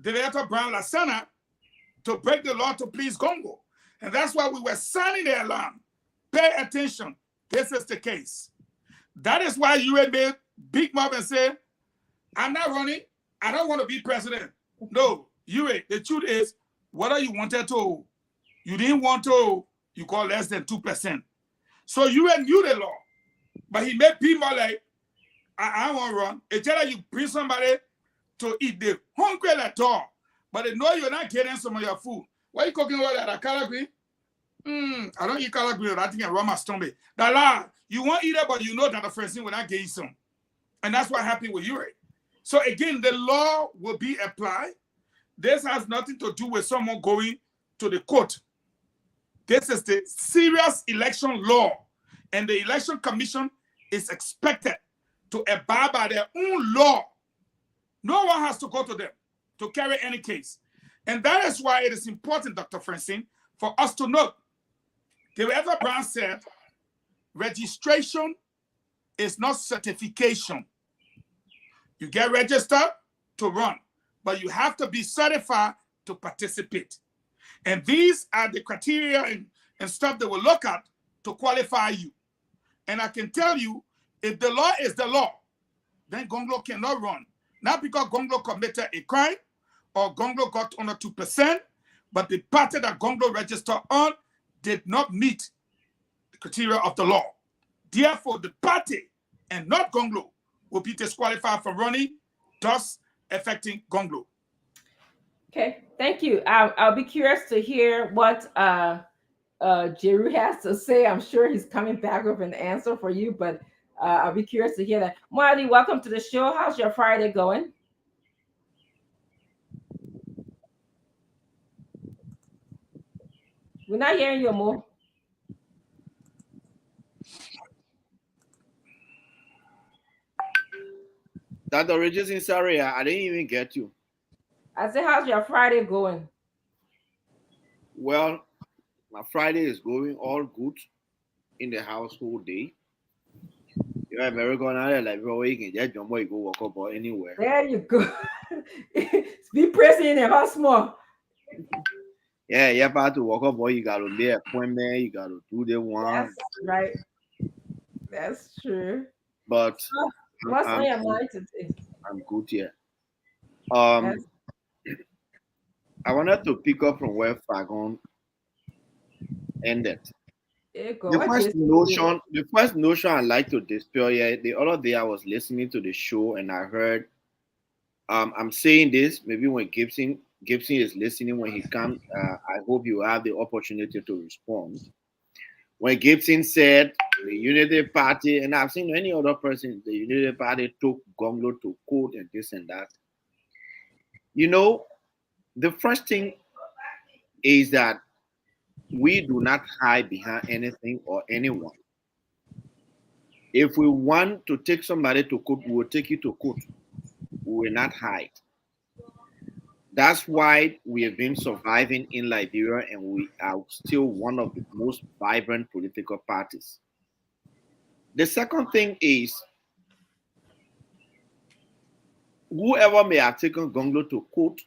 Director Brown Lasana to break the law to please Congo. And that's why we were sounding the alarm. Pay attention. This is the case. That is why you made big mouth and say, I'm not running. I don't want to be president. No, the truth is, whether you wanted to, you didn't want to, you got less than 2%. So you knew the law. But he made people like, I won't run. It's just like you bring somebody to eat. They're hungry at all. But they know you're not getting some of your food. Why are you cooking all that? A collard green? I don't eat collard green. I think I run my stomach. That lie. You won't eat it, but you know that the first thing will not get you some. And that's what happened with Uri. So again, the law will be applied. This has nothing to do with someone going to the court. This is the serious election law. And the Election Commission is expected to abide by their own law. No one has to go to them to carry any case. And that is why it is important, Dr. Francine, for us to know. Director Brown said, registration is not certification. You get registered to run, but you have to be certified to participate. And these are the criteria and stuff that will look at to qualify you. And I can tell you, if the law is the law, then Gonglo cannot run. Not because Gonglo committed a crime or Gonglo got under 2%, but the party that Gonglo registered on did not meet the criteria of the law. Therefore, the party and not Gonglo will be disqualified from running, thus affecting Gonglo. Okay, thank you. I'll be curious to hear what Jeru has to say. I'm sure he's coming back with an answer for you, but I'll be curious to hear that. Marty, welcome to the show. How's your Friday going? We're not hearing you, Mo. Dr. Richardson, sorry, I didn't even get you. I said, how's your Friday going? Well, my Friday is going all good in the household day. You're American, like you can just jump or you go walk up or anywhere. There you go. Be present in the house more. Yeah, you have to walk up or you got to make an appointment, you got to do the one. That's right. That's true. But what's on your mind today? I'm good here. I wanted to pick up from where Fagon ended. The first notion I'd like to dispel here, the other day I was listening to the show and I heard, I'm saying this, maybe when Gibson is listening, when he comes, I hope you have the opportunity to respond. When Gibson said the Unity Party, and I've seen any other person, the Unity Party took Gonglo to court and this and that. You know, the first thing is that we do not hide behind anything or anyone. If we want to take somebody to court, we will take you to court. We will not hide. That's why we have been surviving in Liberia and we are still one of the most vibrant political parties. The second thing is, whoever may have taken Gonglo to court,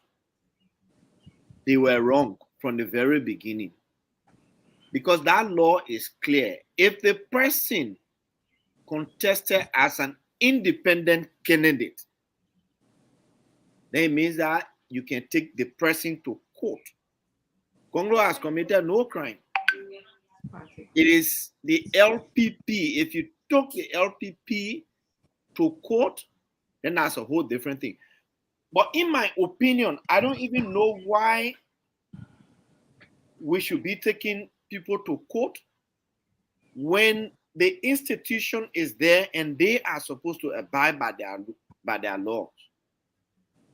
they were wrong from the very beginning. because that law is clear. If the person contested as an independent candidate, then it means that you can take the person to court. Congo has committed no crime. It is the LPP. If you took the LPP to court, then that's a whole different thing. But in my opinion, I don't even know why we should be taking people to court when the institution is there and they are supposed to abide by their laws.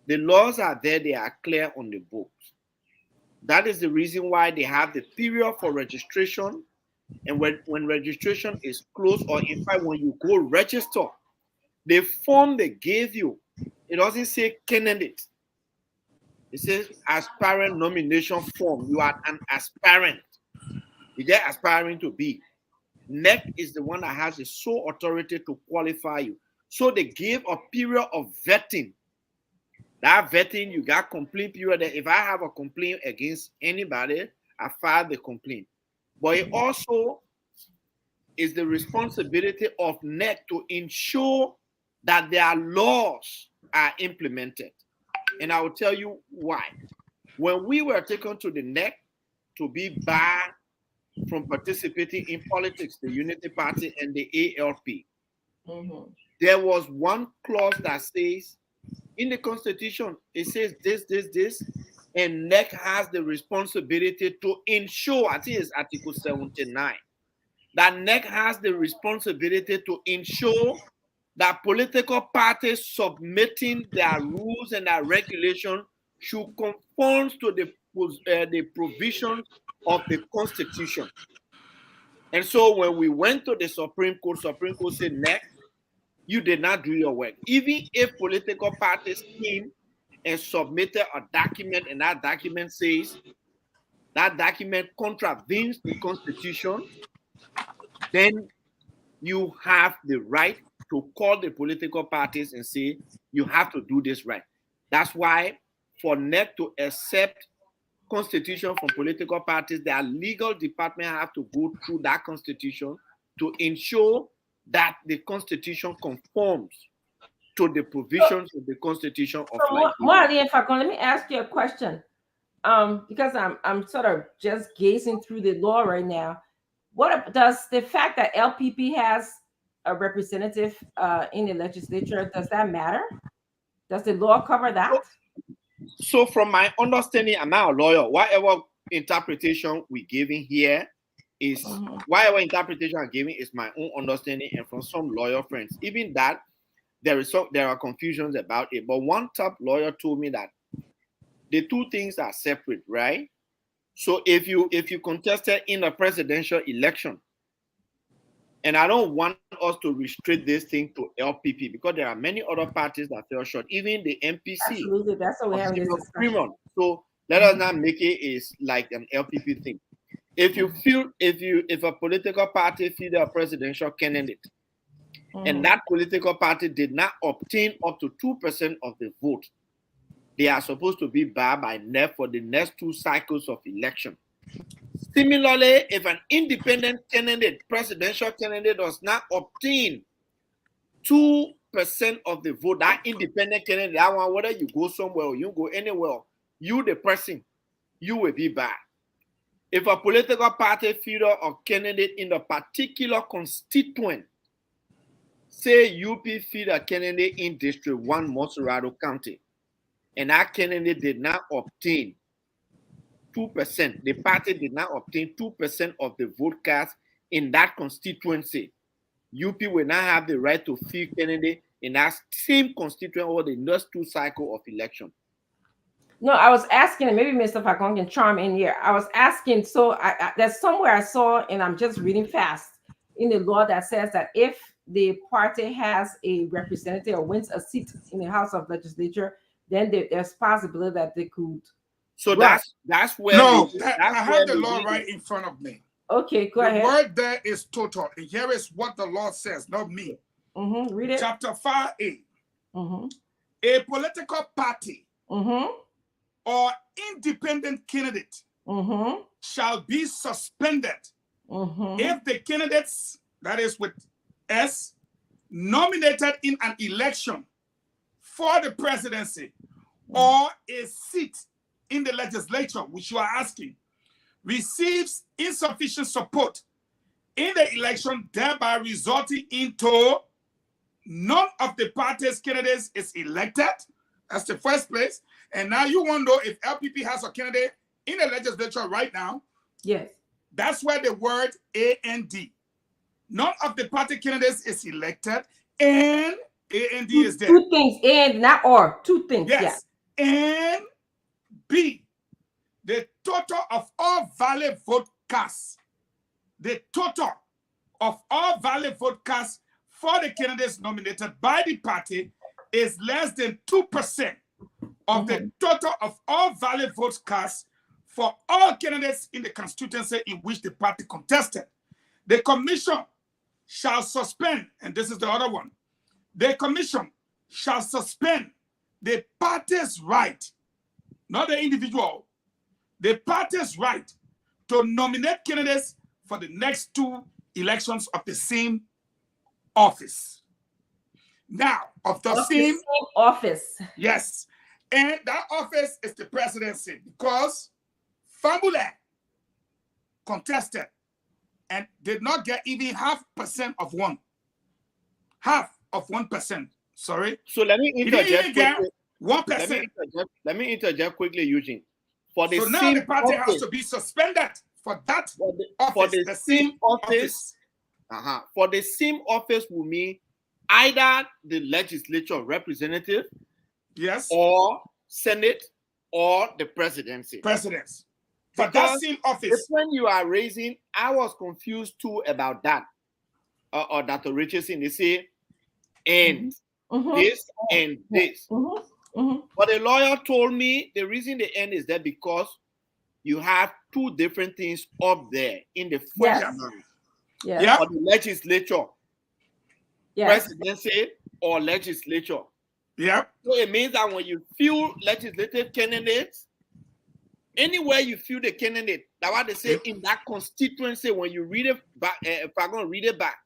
The laws are there, they are clear on the books. That is the reason why they have the period for registration. And when registration is closed, or in fact, when you go register, the form they gave you, it doesn't say candidate. It says aspirant nomination form. You are an aspirant. You get aspiring to be. NEC is the one that has the sole authority to qualify you. So they gave a period of vetting. That vetting, you got complaint period. If I have a complaint against anybody, I file the complaint. But it also is the responsibility of NEC to ensure that their laws are implemented. And I will tell you why. When we were taken to the NEC to be barred from participating in politics, the Unity Party and the ALP, there was one clause that says, in the Constitution, it says this, and NEC has the responsibility to ensure, I think it's Article 79, that NEC has the responsibility to ensure that political parties submitting their rules and their regulations should conform to the provisions of the Constitution. And so when we went to the Supreme Court said, NEC, you did not do your work. Even if political parties came and submitted a document, and that document says that document contravenes the Constitution, then you have the right to call the political parties and say, you have to do this right. That's why for NEC to accept constitution from political parties, their legal department have to go through that constitution to ensure that the constitution conforms to the provisions of the Constitution of Liberia. Marley, if I can, let me ask you a question. Because I'm sort of just gazing through the law right now. What does the fact that LPP has a representative in the legislature, does that matter? Does the law cover that? So from my understanding, I'm not a lawyer. Whatever interpretation we're giving here is whatever interpretation I'm giving is my own understanding and from some lawyer friends. Even that, there are confusions about it. But one top lawyer told me that the two things are separate, right? So if you contested in a presidential election, and I don't want us to restrict this thing to LPP because there are many other parties that fell short, even the MPC. Absolutely, that's what we have this discussion. So let us not make it like an LPP thing. If a political party feel a presidential candidate, and that political party did not obtain up to 2% of the vote, they are supposed to be barred by NEC for the next 2 cycles of election. Similarly, if an independent candidate, presidential candidate, does not obtain 2% of the vote, that independent candidate, that one, whether you go somewhere or you go anywhere, you the person, you will be barred. If a political party feel a candidate in a particular constituent, say UP feel a candidate in District 1, Montserrado County, and that candidate did not obtain 2%, the party did not obtain 2% of the vote cast in that constituency, UP will not have the right to field candidate in that same constituency over the next 2 cycles of election. No, I was asking, and maybe Mr. Fakong can chime in here. I was asking, so there's somewhere I saw, and I'm just reading fast, in the law that says that if the party has a representative or wins a seat in the House of Legislature, then there's possibility that they could. So that's where. No, I have the law right in front of me. Okay, go ahead. The word there is total. And here is what the law says, not me. Read it. Chapter 5A. A political party or independent candidate shall be suspended if the candidates, that is with S, nominated in an election for the presidency or a seat in the legislature, which you are asking, receives insufficient support in the election, thereby resulting into none of the party's candidates is elected. That's the first place. And now you want to know if LPP has a candidate in the legislature right now. Yes. That's where the word AND. None of the party candidates is elected, and AND is there. Two things, and not or. Two things. Yes. Yeah. And B, the total of all valid vote casts. The total of all valid vote casts for the candidates nominated by the party is less than 2% of the total of all valid votes cast for all candidates in the constituency in which the party contested. The commission shall suspend, and this is the other one, the commission shall suspend the party's right, not the individual, the party's right to nominate candidates for the next 2 elections of the same office. Now, of the same office. Yes. And that office is the presidency, because Famulé contested and did not get even 0.5% of one. 0.5%. Sorry. So let me interject. 1%. Let me interject quickly, Eugene. For the so now the party has to be suspended for that office. For the same office. For the same office will mean either the legislature representative, yes, or Senate, or the presidency. Presidents. For that same office. When you are raising, I was confused too about that. Or Dr. Richardson, they say, and this and this. But the lawyer told me the reason the end is there because you have 2 different things up there in the first round. Yeah. For the legislature, presidency or legislature. Yeah. So it means that when you fill legislative candidates, anywhere you fill the candidate, that's what they say in that constituency. When you read it back, if I'm going to read it back,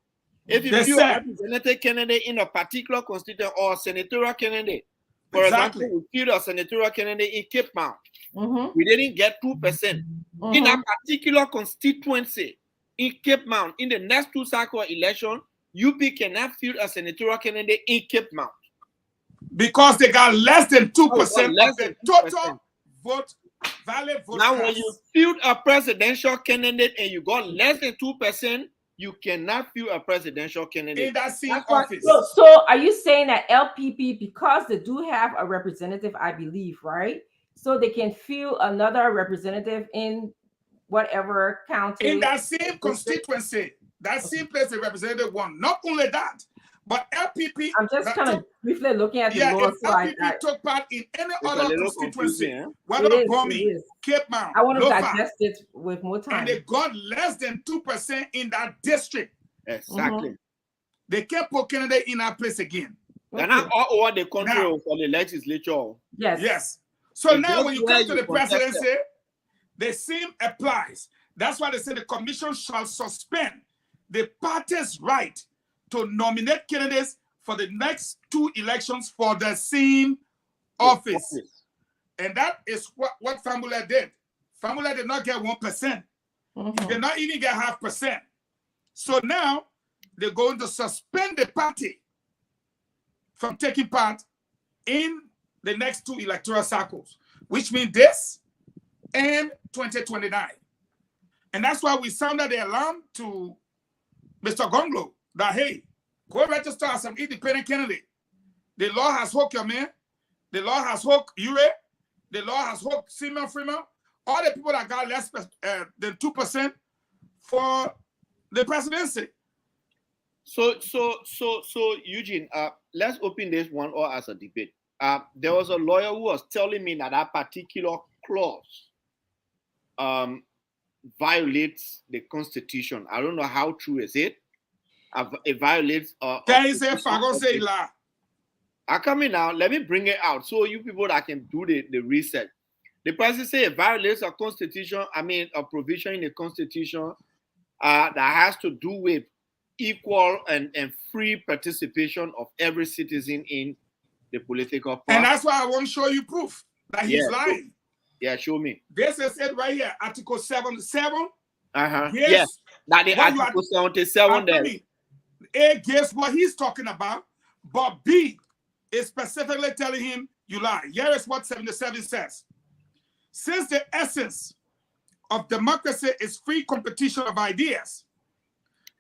if you fill a representative candidate in a particular constituency or a senatorial candidate, for example, we filled a senatorial candidate in Cape Mount, we didn't get 2%. In a particular constituency in Cape Mount, in the next 2 cycle election, UP cannot fill a senatorial candidate in Cape Mount. Because they got less than 2% of the total vote, valid vote. Now, when you fill a presidential candidate and you got less than 2%, you cannot fill a presidential candidate in that same office. So are you saying that LPP, because they do have a representative, I believe, right? So they can fill another representative in whatever county. In that same constituency, that same place the representative won. Not only that, but LPP. I'm just kind of briefly looking at the law. If LPP took part in any other constituency, whether Bomi, Cape Mount, I want to digest it with more time. And they got less than 2% in that district. Exactly. They can't put candidate in that place again. They're not all over the country for the legislature. Yes. Yes. So now when you come to the presidency, the same applies. That's why they say the commission shall suspend the party's right to nominate candidates for the next 2 elections for the same office. And that is what Famulé did. Famulé did not get 1%. He did not even get 0.5%. So now they're going to suspend the party from taking part in the next 2 electoral cycles, which means this and 2029. And that's why we sounded the alarm to Mr. Gonglo that, hey, go register as an independent candidate. The law has hooked your man. The law has hooked Ure. The law has hooked Simon Freeman. All the people that got less than 2% for the presidency. So Eugene, let's open this one or as a debate. There was a lawyer who was telling me that particular clause violates the Constitution. I don't know how true is it. It violates. Can you say Fago say la? I come in now. Let me bring it out so you people that can do the research. The person say it violates a constitution, I mean a provision in the constitution that has to do with equal and free participation of every citizen in the political process. And that's why I want to show you proof that he's lying. Yeah, show me. This is it right here, Article 77. Yes, that the Article 77 there. A gives what he's talking about, but B is specifically telling him you lie. Here is what 77 says. Since the essence of democracy is free competition of ideas,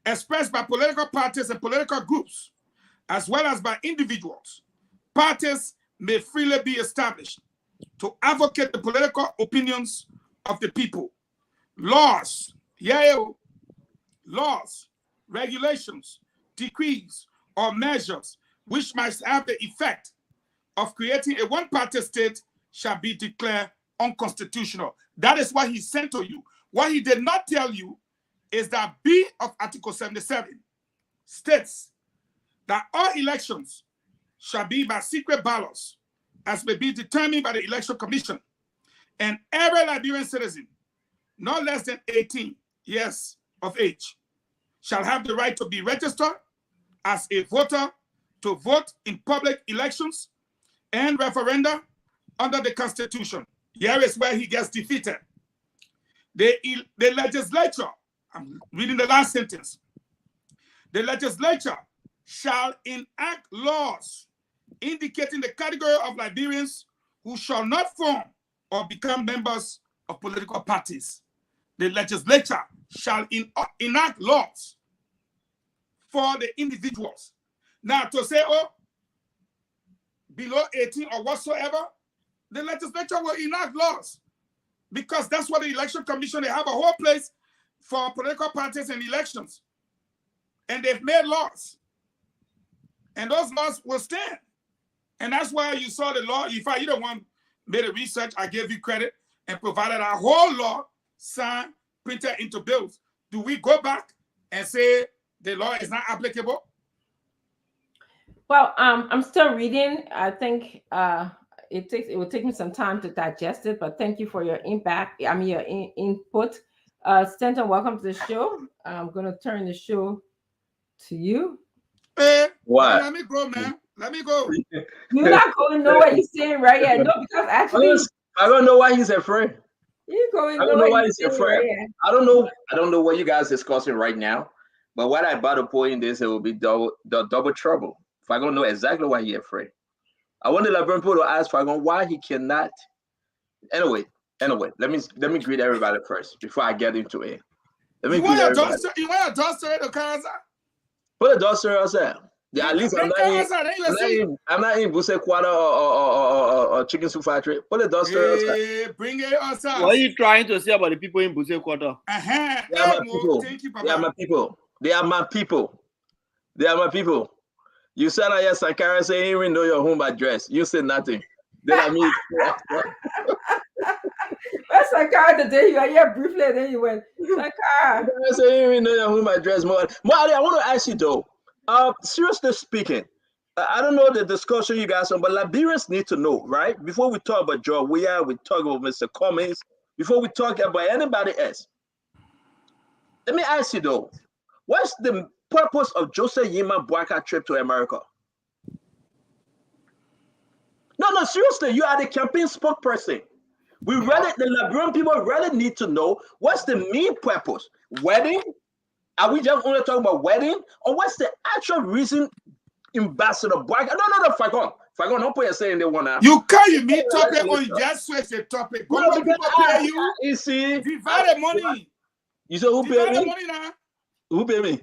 expressed by political parties and political groups, as well as by individuals, parties may freely be established to advocate the political opinions of the people. Laws, laws, regulations, decrees, or measures which might have the effect of creating a one-party state shall be declared unconstitutional. That is what he sent to you. What he did not tell you is that B of Article 77 states that all elections shall be by secret ballots as may be determined by the Election Commission, and every Liberian citizen not less than 18 years of age shall have the right to be registered as a voter to vote in public elections and referenda under the Constitution. Here is where he gets defeated. The legislature, I'm reading the last sentence. The legislature shall enact laws indicating the category of Liberians who shall not form or become members of political parties. The legislature shall enact laws for the individuals. Now, to say, oh, below 18 or whatsoever, the legislature will enact laws because that's what the Election Commission, they have a whole place for political parties and elections. And they've made laws. And those laws will stand. And that's why you saw the law. In fact, you don't want made a research, I gave you credit and provided a whole law signed, printed into bills. Do we go back and say the law is not applicable? Well, I'm still reading. I think it will take me some time to digest it, but thank you for your your input. Stanton, welcome to the show. I'm gonna turn the show to you. Hey, what? Let me go, man. Let me go. You're not going nowhere. You're saying right here. No, because actually I don't know why he's afraid. You're going I don't know nowhere. why he's afraid. Right, I don't know what you guys are discussing right now. But what I about to point in this, it will be double trouble. If I don't know exactly why he's afraid. I want the Liberian people to ask Fagon why he cannot. Anyway, let me greet everybody first before I get into it. Let me greet everybody. You want a duster to Kaza? Put a duster outside. Yeah, at least I'm not in Buse Quarter or Chicken Soup Factory. Put a duster outside. Bring it outside. What are you trying to say about the people in Buse Quarter? They are my people. Thank you, Papa. They are my people. They are my people. They are my people. You said I yes, Sankara say he even know your home address. You said nothing. Then I mean that's Sankara the day you were here briefly, and then you went, Sankara. I say he even know your home address more. Molly, I want to ask you though. Seriously speaking, I don't know the discussion you guys on, but Liberians need to know, right? Before we talk about Joe Weah, we talk about Mr. Cummings, before we talk about anybody else. Let me ask you though, what's the purpose of Joseph Yima Boaka trip to America? No, seriously, you are the campaign spokesperson. The Liberian people really need to know what's the main purpose. Wedding? Are we just only talking about wedding? Or what's the actual reason Ambassador Boaka? No, Fagon, don't put yourself in the one now. You can't meet topic on just switch the topic. Go on, people pay you. You see? Divide the money. You say who pay me? The money now. Who pay me?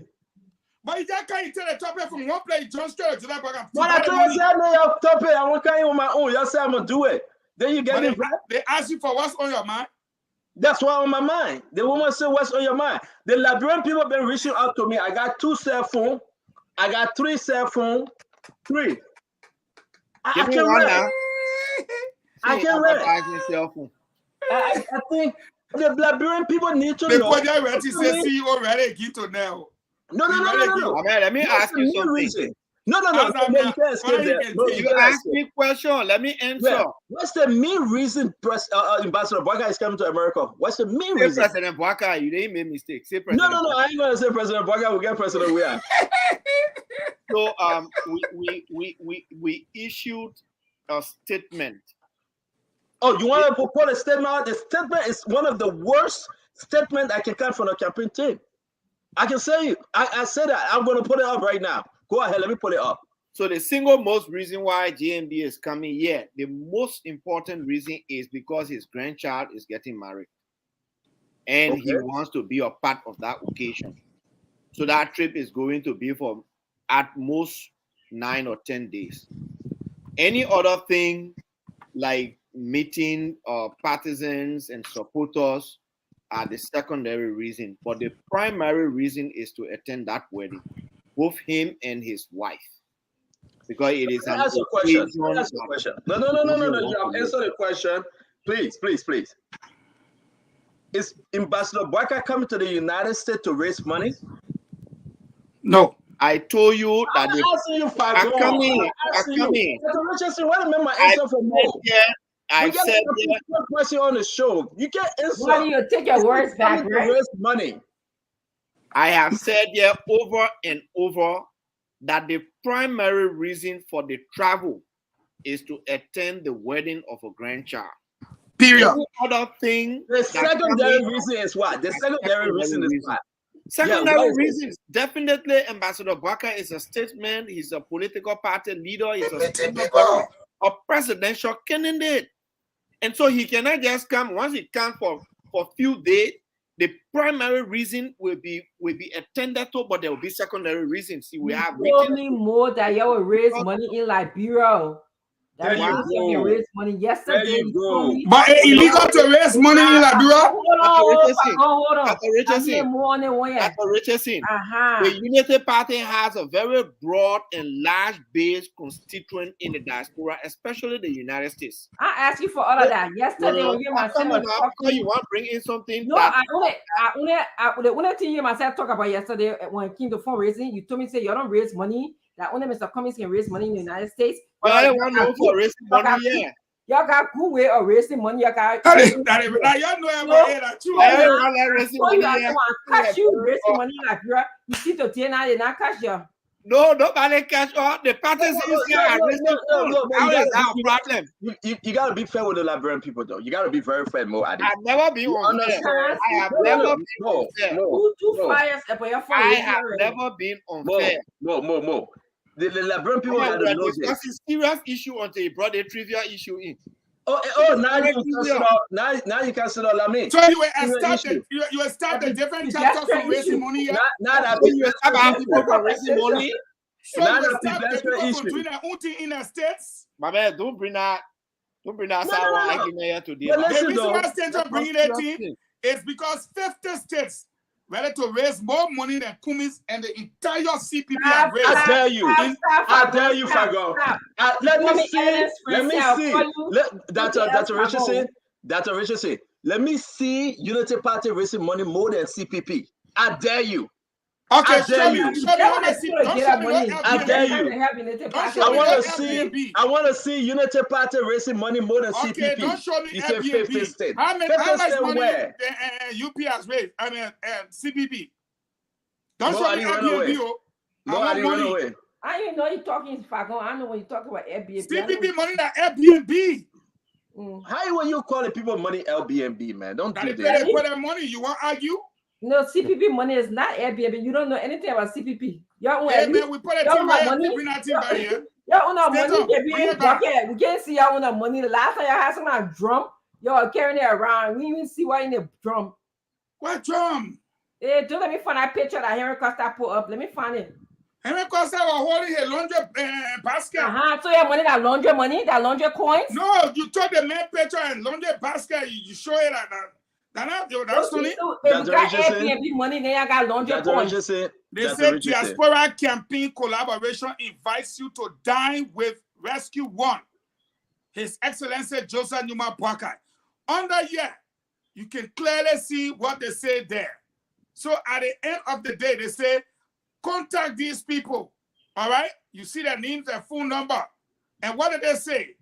But you just can't tell the topic from one place, John Stewart to that program. But I told you your topic. I want to carry on my own. You say I'm gonna do it. Then you get it. They ask you for what's on your mind. That's what's on my mind. The woman said, "What's on your mind?" The Liberian people have been reaching out to me. I got 2 cell phones. I got 3 cell phones. 3. I can read. I can read. I think the Liberian people need to know. Before they ready to say, see you already get to now. No. Let me ask you something. No. How's that No, you now? can't escape Why you there. can No, take- you You can't ask escape. me a question. Let me answer. Yeah. What's the main reason Ambassador Boyka is coming to America? What's the main Say reason? President Boyka, you didn't make mistake. Say President. No. I ain't gonna say President Boyka will get President we are. So we issued a statement. Oh, you want to put a statement out? The statement is one of the worst statements I can come from a campaign team. I can say it. I said that. I'm going to put it up right now. Go ahead. Let me put it up. So the single most reason why JMB is coming here, the most important reason is because his grandchild is getting married. And he wants to be a part of that occasion. So that trip is going to be for at most 9 or 10 days. Any other thing like meeting partisans and supporters are the secondary reason. But the primary reason is to attend that wedding, both him and his wife. Because it is an Ask a question. occasion. Ask a question. No. You answer the question. Please. Is Ambassador Boyka coming to the United States to raise money? No. I told you that I'm asking you, Fago. are coming. I'm Are asking you. coming. Dr. Richardson, what remember my answer for more? I We got said a question on the show. You can't answer. Why do you take your words back, Coming to right? raise money. I have said here over and over that the primary reason for the travel is to attend the wedding of a grandchild. Period. Any other thing. The secondary reason is what? The secondary reason is what? Secondary reasons. Definitely, Ambassador Boyka is a statesman. He's a political party leader. He's a presidential candidate. And so he cannot just come. Once he comes for a few days, the primary reason will be attended to, but there will be secondary reasons. See, we have told me more that you will raise money in Liberia. There you you go. raise money yesterday. There you go. told me- But it's illegal to raise money in Liberia. Hold on. Dr. Richardson, I need more on the way. Dr. Richardson, Uh-huh. the Unity Party has a very broad and large base constituent in the diaspora, especially the United States. I asked you for all of that yesterday when you and Come myself on now, because you want to bring in something No, that the only thing you and myself talk about yesterday when it came to fundraising, you told me say you don't raise money, that only Mr. Cummings can raise money in the United States. I don't want to know for raising money here. Y'all got good way of raising money. Y'all got Now y'all know about it. That's true. I don't want to raising so you money have here. to catch you raising money in Liberia. You see to now they not catch you. No, nobody catch all the parties is here are raising funds. How is that a problem? You gotta be fair with the Liberian people, though. You gotta be very fair, Mo. I've never been unfair. I have never been unfair. Who do flyers for your I have never been unfair. Mo. The Liberian people had to know this. That's a serious issue until you brought a trivial issue in. Now you can sit on Lamin. So you will start a different chapter from raising money here. Now that You start people from raising money. So Now you will that's the start the best people issue. from doing their own thing in the states. My man, don't bring that sour argument here today. But The listen, reason though. why states are bringing that in is because 50 states ready to raise more money than Cummings and the entire CPP have raised. I dare you. I dare you, Fago. Let me see. Dr. Richardson, let me see Unity Party raising money more than CPP. I dare you. Okay, I dare you. show me what I see. Don't show me what I dare you. Don't show I me want what to see. Airbnb. I want to see Unity Party raising money more than CPP. Okay, don't show me You say 50 Airbnb. states. How 50 much states money where? UP has raised? I mean, CPP. Don't No, show I me didn't run away. Airbnb. Oh. No, I I want didn't run money. away. I didn't know you talking Fago. I know when you talk about Airbnb. CPP money than Airbnb. How will you call the people money LBNB, man? Don't That do they that. pay for their money. You want to argue? No, CPP money is not Airbnb. You don't know anything about CPP. Y'all Hey, own man, we put a y'all team own right here. money. Bring that team right here. Y'all own our Stand money. up. If Bring you it ain't back. bucket, we can't see y'all own our money. The last time y'all had some kind of drum, y'all carrying it around. We even see why in the drum. What drum? Hey, don't let me find that picture that Henry Costa put up. Let me find it. Henry Costa was holding a laundry basket. So your money, that laundry coins. No, you took the main picture and laundry basket. You show it at that. That's funny. So if you got Airbnb money, then you got laundry coins. They say Diaspora Campaign Collaboration invites you to dine with Rescue One, His Excellency Joseph Numa Boakai. Under here, you can clearly see what they say there. So at the end of the day, they say, contact these people, all right? You see their names and phone number. And what did they say?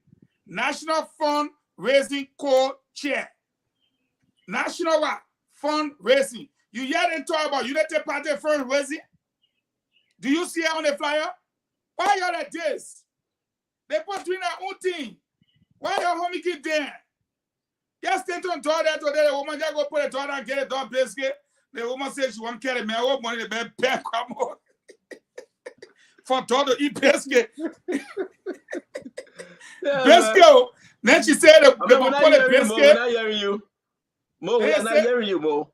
National Fundraising Co-Chair. National what? Fundraising. You hear them talk about United Party fundraising? Do you see it on the flyer? Why y'all like this? They put doing their own thing. Why your homie keep there? Just stay on door there today. The woman just go put a door down, get a dog biscuit. The woman says she won't carry me. I want money to be back. Come on. For door to eat biscuit. Biscuit. Then she said they will put a biscuit. We're not hearing you. Mo, we're not hearing you, Mo.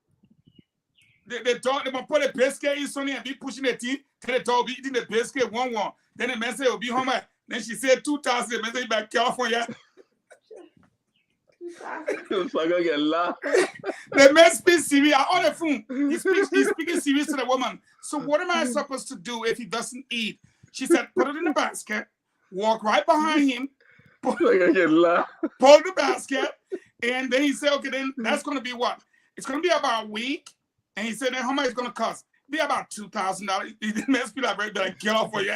They thought they will put a biscuit in Sonny and be pushing the teeth. Then they thought be eating the biscuit one. Then the man said will be home. Then she said 2,000. The man said back California. The man speaks serious on the phone. He's speaking serious to the woman. So what am I supposed to do if he doesn't eat? She said, put it in the basket, walk right behind him, pull the basket, and then he said, okay, then that's going to be what? It's going to be about a week. And he said, then how much it's going to cost? Be about $2,000. The man speaks like girl for you.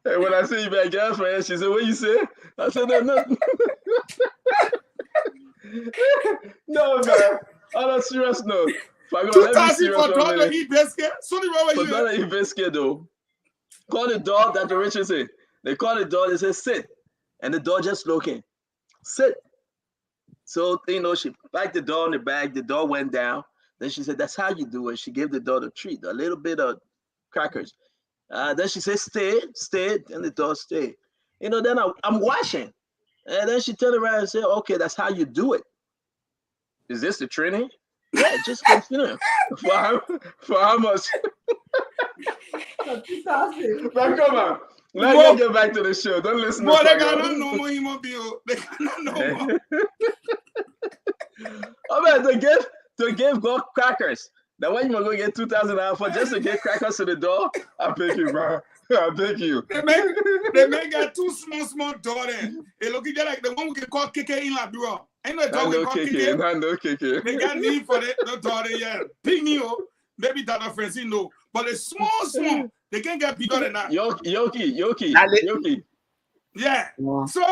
Hey, when I say you my girlfriend, she said, what you say? I said, no. No, man. On a serious note. 2,000 for dog to eat biscuit? So for dog to eat biscuit, though. Call the dog that the Richard say. They call the dog, they say, sit. And the dog just looking. Sit. So, she packed the dog in the bag. The dog went down. Then she said, that's how you do it. She gave the dog a treat, a little bit of crackers. Then she said, stay, and the dog stayed. Then I'm washing. And then she turned around and said, okay, that's how you do it. Is this the training? Yeah, just continue. For how much? 2,000. But come on. Let's get back to the show. Don't listen to they got no more human being. They got no more. Oh, man, to give God crackers. Now, when you going to get $2,000 for just to get crackers to the door? I beg you, bro. I beg you. They may get two small door there. They looking just like the one we can call KK in Labura. Ain't no dog we call KK. No KK. They got need for the door there, yeah. Pygmy, maybe Dr. Francine, no. But the small, they can't get bigger than that. Yoki. Yeah. So,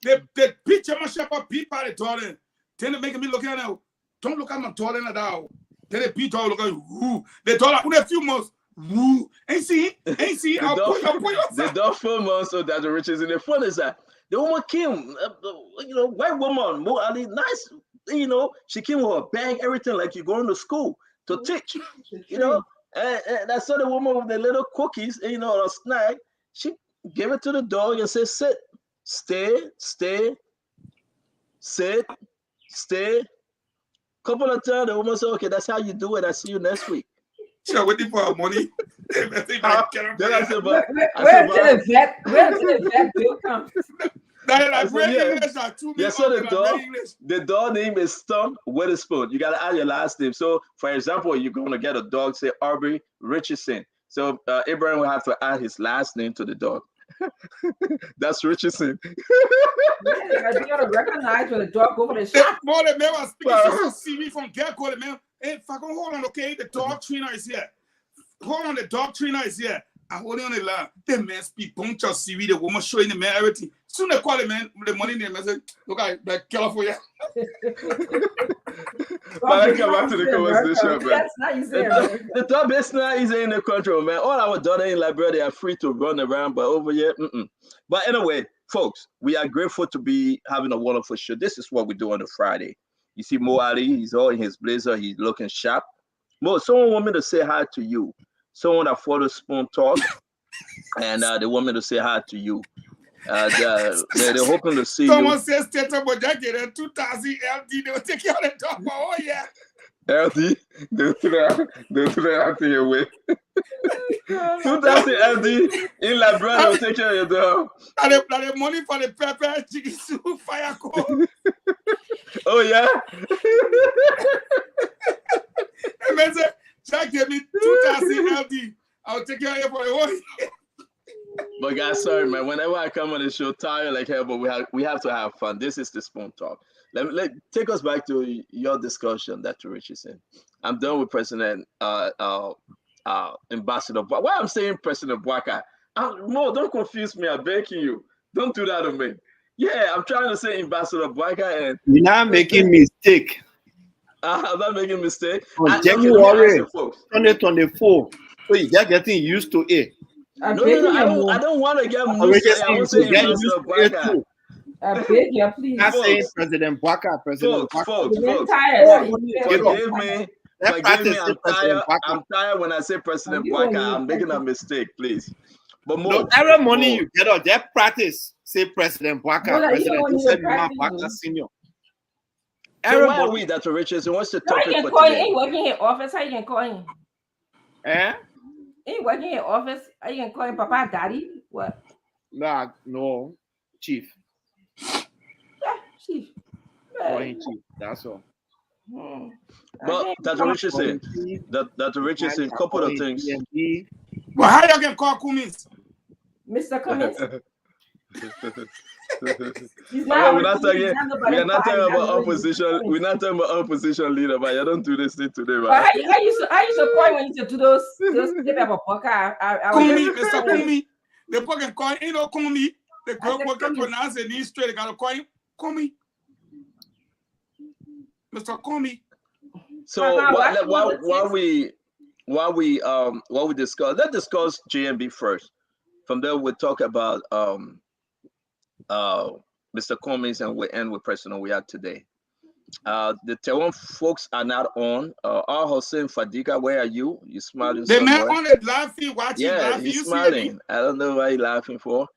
they picture my shepherd peep at the door there. Then they make me look at it. Don't look at my door there now. Then they beat all look at you. They told her, a few months. Woo. Ain't see. The dog 4 months so that the riches in the front is that the woman came, white woman, Mo Ali, nice, she came with a bag, everything like you're going to school to teach, and I saw the woman with the little cookies, a snack. She gave it to the dog and said, sit, stay, sit, stay. Couple of times, the woman said, okay, that's how you do it. I see you next week. She's waiting for her money. Then I said, where did the vet bill come? So the dog name is Stump Witherspoon. You got to add your last name. So, for example, you're going to get a dog, say Aubrey Richardson. So, Abraham will have to add his last name to the dog. That's Richardson. You gotta recognize when the dog over the shop. More than man was speaking CV from Gecko. The man, hey, fucking hold on, okay? The dog trainer is here. Hold on, the dog trainer is here. I hold on the line. The man speak bunch of CV. The woman showing the man everything. Soon they call the man the money in the man say, look at that California. But I come back to the conversation, man. That's not easy. The top is not easy in the country, man. All our daughters in Liberia, they are free to run around, but over here, But anyway, folks, we are grateful to be having a wonderful show. This is what we do on a Friday. You see Mo Ali, he's all in his blazer, he's looking sharp. Mo, someone want me to say hi to you. Someone that follows Spoon Talk, and they want me to say hi to you. They're hoping to see Someone says Teta Bojaki and 2,000 LD, they will take you on the top. Oh, yeah. LD, they'll have to your way. 2,000 LD in Labrador, they'll take care of your dog. And the money for the pepper, chicken soup, fire coal. Oh, yeah? And man said, Jack gave me 2,000 LD. I'll take care of you for a whole year. But guys, sorry, man. Whenever I come on the show, tired like hell, but we have to have fun. This is the Spoon Talk. Let take us back to your discussion, Dr. Richardson. I'm done with President Ambassador. But why I'm saying President Bwaka? Mo, don't confuse me. I'm begging you. Don't do that to me. Yeah, I'm trying to say Ambassador Bwaka, and You're not making mistake. I'm not making a mistake. January 2024. So you just getting used to it. No, I don't want to get used to it. I want to say Ambassador Bwaka. I beg you, please. Not saying President Bwaka, President Bwaka. Folks, forgive me. I'm tired when I say President Bwaka. I'm making a mistake, please. But more, every morning you get out, that practice say President Bwaka, President Bwaka Senior. So why are we, Dr. Richardson? What's the topic for today? Ain't working in office. How you can call him? Ain't working in office. How you can call him Papa, Daddy? What? Nah, no, Chief. Yeah, Chief. Chief. That's all. But Dr. Richardson, a couple of things. Well, how you can call Cummins? Mr. Cummins. We're not talking about opposition. We're not talking about opposition leader, but you don't do this thing today, right? I used to call when you do those type of podcast. Kumi, Mr. Kumi. The fucking call ain't no Kumi. The girl can pronounce it straight. They gotta call him Kumi. Mr. Kumi. So while we discuss, let's discuss JMB first. From there, we'll talk about Mr. Cummins, and we end with President we are today. The Tehran folks are not on. Al Hussein Fadiga, where are you? You smiling? The man on it laughing, watching, laughing. He's smiling. I don't know why you're laughing for.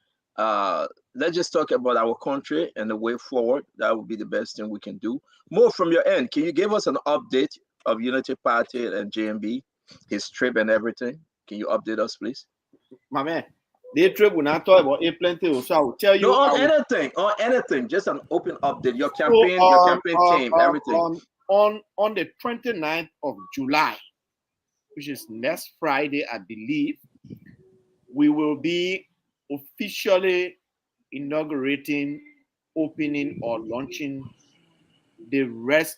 Let's just talk about our country and the way forward. That would be the best thing we can do. More from your end. Can you give us an update of Unity Party and JMB, his trip and everything? Can you update us, please? My man. Day trip will not talk about plenty, so I will tell you. No, on anything, just an open update. Your campaign, team, everything. On the 29th of July, which is next Friday, I believe, we will be officially inaugurating, opening, or launching the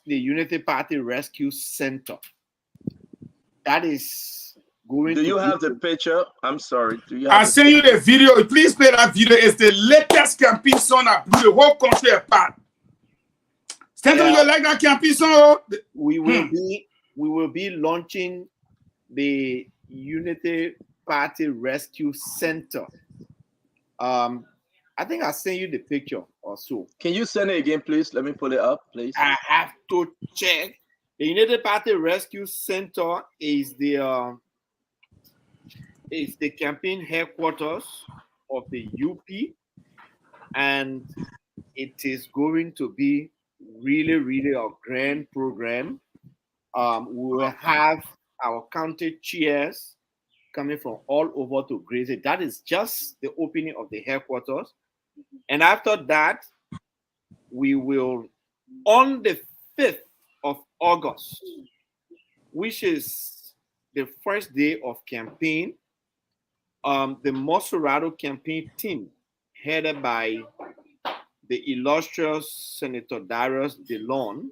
Unity Party Rescue Center. That is. Do you have the picture? I'm sorry. I'll send you the video. Please play that video. It's the latest campaign song that blew the whole country apart. Stanton, you like that campaign song? We will be launching the Unity Party Rescue Center. I think I'll send you the picture or so. Can you send it again, please? Let me pull it up, please. I have to check. The Unity Party Rescue Center is the campaign headquarters of the UP, and it is going to be really, really a grand program. We will have our county chairs coming from all over to grace it. That is just the opening of the headquarters. And after that, we will, on the 5th of August, which is the first day of campaign, the Moserado campaign team, headed by the illustrious Senator Darius DeLon,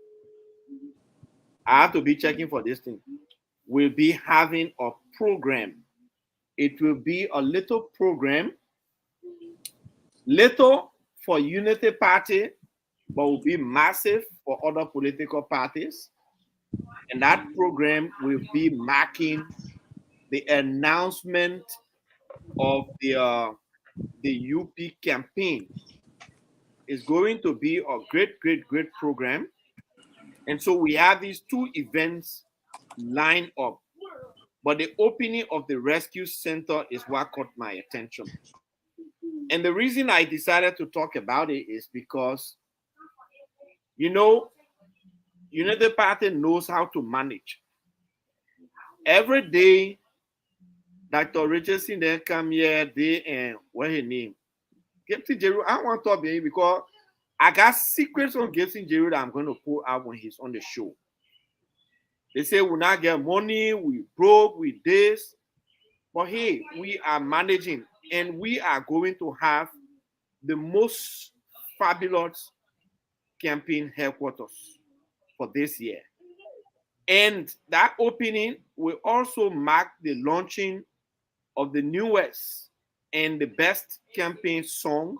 I have to be checking for this thing, will be having a program. It will be a little program, little for Unity Party, but will be massive for other political parties. And that program will be marking the announcement of the UP campaign. Is going to be a great program. And so we have these two events lined up. But the opening of the rescue center is what caught my attention. And the reason I decided to talk about it is because, you know, Unity Party knows how to manage. Every day, Dr. Richardson then come here, what's his name? Gibson Jeru, I want to talk about him because I got secrets on Gibson Jeru that I'm going to pull out when he's on the show. They say we not get money, we broke, we this. But hey, we are managing, and we are going to have the most fabulous campaign headquarters for this year. And that opening will also mark the launching of the newest and the best campaign song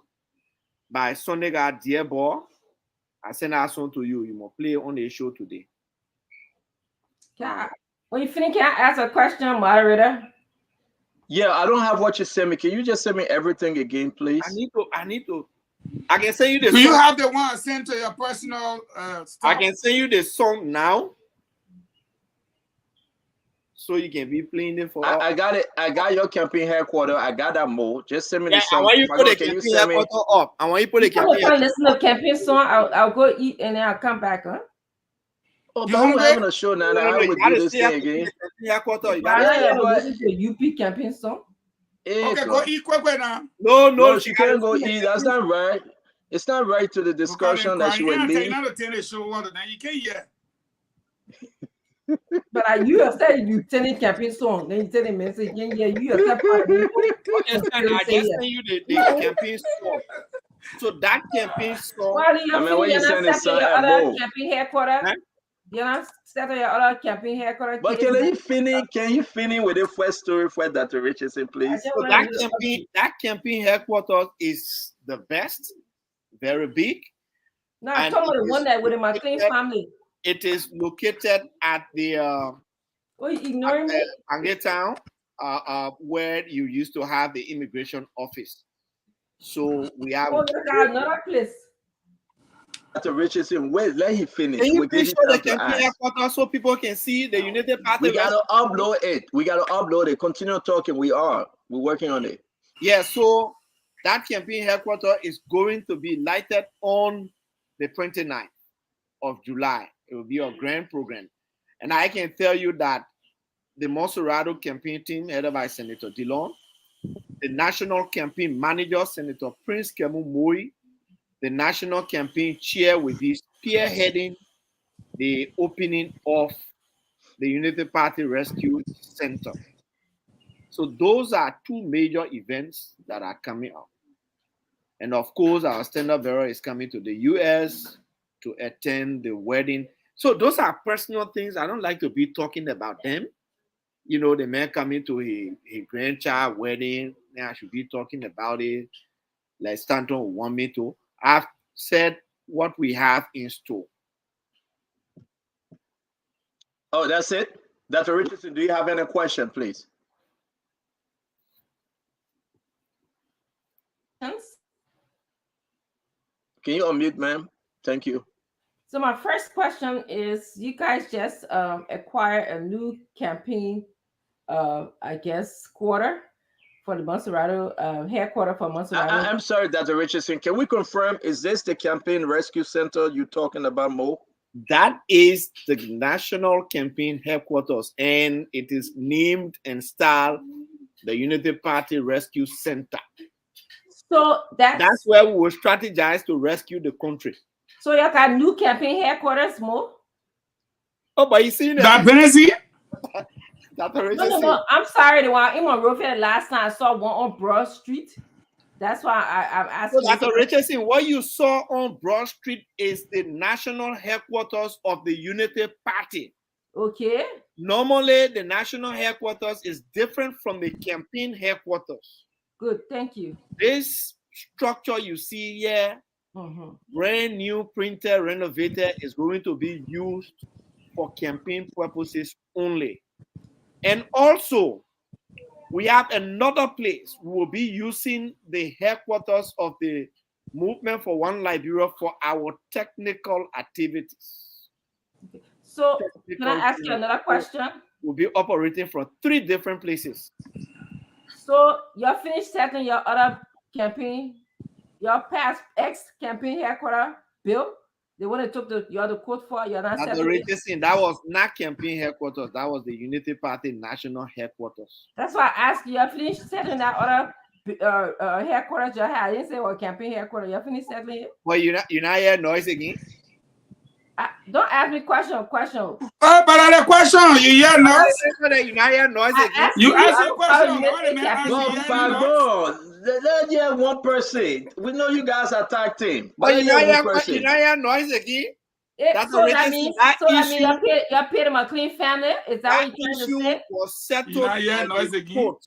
by Sonega Diebo. I send that song to you. You must play on the show today. When you finish, can I ask a question, moderator? Yeah, I don't have what you sent me. Can you just send me everything again, please? I need to. I can send you the Do song. you have the one sent to your personal stuff? I can send you the song now, so you can be playing it for. I got it. I got your campaign headquarters. I got that mode. Just send me the song. I want you to put the campaign headquarters up. I want you to put the campaign. I'm listen to campaign song. I'll go eat and then I'll come back, huh? Oh, but we're having a show now. I would do this thing again. Listen to the UP campaign song. Okay, go eat quick now. No, she can't go eat. That's not right. It's not right to the discussion that she will leave. You can't hear. But you have said you telling campaign song, then you tell the message. Yeah, you have said part of it. I just send you the campaign song. So that campaign song. What you saying is campaign headquarters. Huh? You're not set on your other campaign headquarters. But can you finish with the first story for Dr. Richardson, please? So that campaign headquarters is the best, very big. No, I'm talking about the one that with the McLean family. It is located at the ignoring me? Angetown, where you used to have the immigration office. So we have another place. Dr. Richardson, wait, let him finish. Can you please show the campaign headquarters so people can see the United Party? We gotta upload it. Continue talking. We're working on it. Yeah, so that campaign headquarters is going to be lighted on the 29th of July. It will be a grand program. And I can tell you that the Monserrado campaign team, headed by Senator Dillon, the national campaign manager, Senator Prince Kemu Moi, the national campaign chair will be spearheading the opening of the United Party Rescue Center. So those are two major events that are coming up. And of course, our standard bearer is coming to the US to attend the wedding. So those are personal things. I don't like to be talking about them. You know, the man coming to his grandchild wedding, I should be talking about it. Like Stanton want me to. I've said what we have in store. Oh, that's it? Dr. Richardson, do you have any question, please? Can you unmute, ma'am? Thank you. So my first question is, you guys just acquired a new campaign, I guess, quarter for the Monserrado, headquarters for Monserrado. I'm sorry, Dr. Richardson. Can we confirm, is this the Campaign Rescue Center you're talking about, Mo? That is the national campaign headquarters, and it is named and styled the Unity Party Rescue Center. So that's where we will strategize to rescue the country. So you got new campaign headquarters, Mo? Oh, but you see that Benzie? No. I'm sorry. The one in Monrovia last time I saw one on Broad Street. That's why I'm asking. So Dr. Richardson, what you saw on Broad Street is the national headquarters of the Unity Party. Okay. Normally, the national headquarters is different from the campaign headquarters. Good, thank you. This structure you see here, brand new, printed, renovated, is going to be used for campaign purposes only. And also, we have another place. We will be using the headquarters of the Movement for One Liberia for our technical activities. Okay. So, can I ask you another question? We'll be operating from 3 different places. So, you finished setting your other campaign, your past ex-campaign headquarters bill? The one that took your other quote for, you're not setting. That was not campaign headquarters. That was the Unity Party national headquarters. That's why I asked you. You finished setting that other headquarters you had. I didn't say what campaign headquarters. You finished settling it. Well, you're not hear noise again. Don't ask me question. But the question you hear noise. You not hear noise again. You ask a question. No, let's hear one person. We know you guys are tag team. But you not hear noise again. So that means you're paid them a clean family. Is that what you're trying to say? Was settled Not yet, by noise the again. court.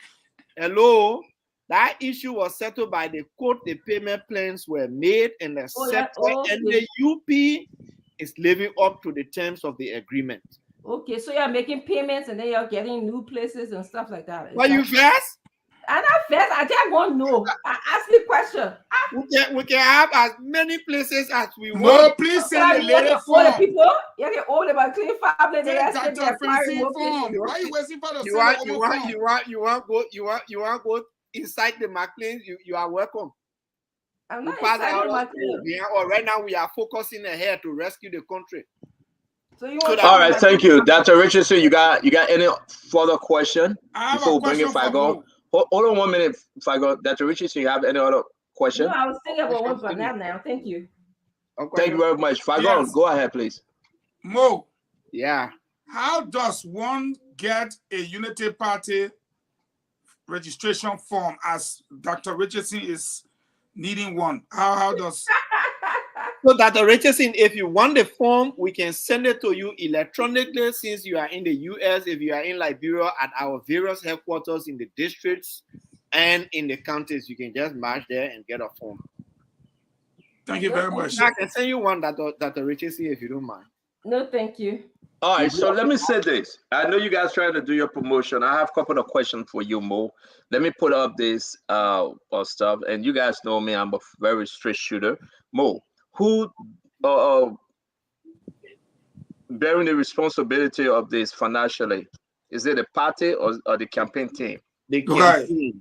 Hello, that issue was settled by the court. The payment plans were made and accepted, and the UP is living up to the terms of the agreement. Okay, so you're making payments and then you're getting new places and stuff like that. Why you fast? I'm not fast. I just want to know. Ask me a question. We can have as many places as we want. No, please send the letter form. The people, you get all about clean family. They are Dr. Francine form. Why you wasting for the you want go inside the McLean? You are welcome. I'm not inside the McLean. Right now we are focusing ahead to rescue the country. So all right, thank you, Dr. Richardson. You got any further question before we bring in Fagon? Hold on 1 minute, Fagon. Dr. Richardson, you have any other question? No, I was thinking about one for now. Thank you. Thank you very much, Fagon. Yes. Go ahead, please. Mo. Yeah. How does one get a Unity Party registration form as Dr. Richardson is needing one? How does? So Dr. Richardson, if you want the form, we can send it to you electronically since you are in the US. If you are in Liberia at our various headquarters in the districts and in the counties, you can just march there and get a form. Thank you very much. I can send you one, Dr. Richardson, if you don't mind. No, thank you. All right, so let me say this. I know you guys trying to do your promotion. I have a couple of questions for you, Mo. Let me put up this stuff. And you guys know me, I'm a very straight shooter. Mo, who bearing the responsibility of this financially? Is it the party or the campaign team? The campaign.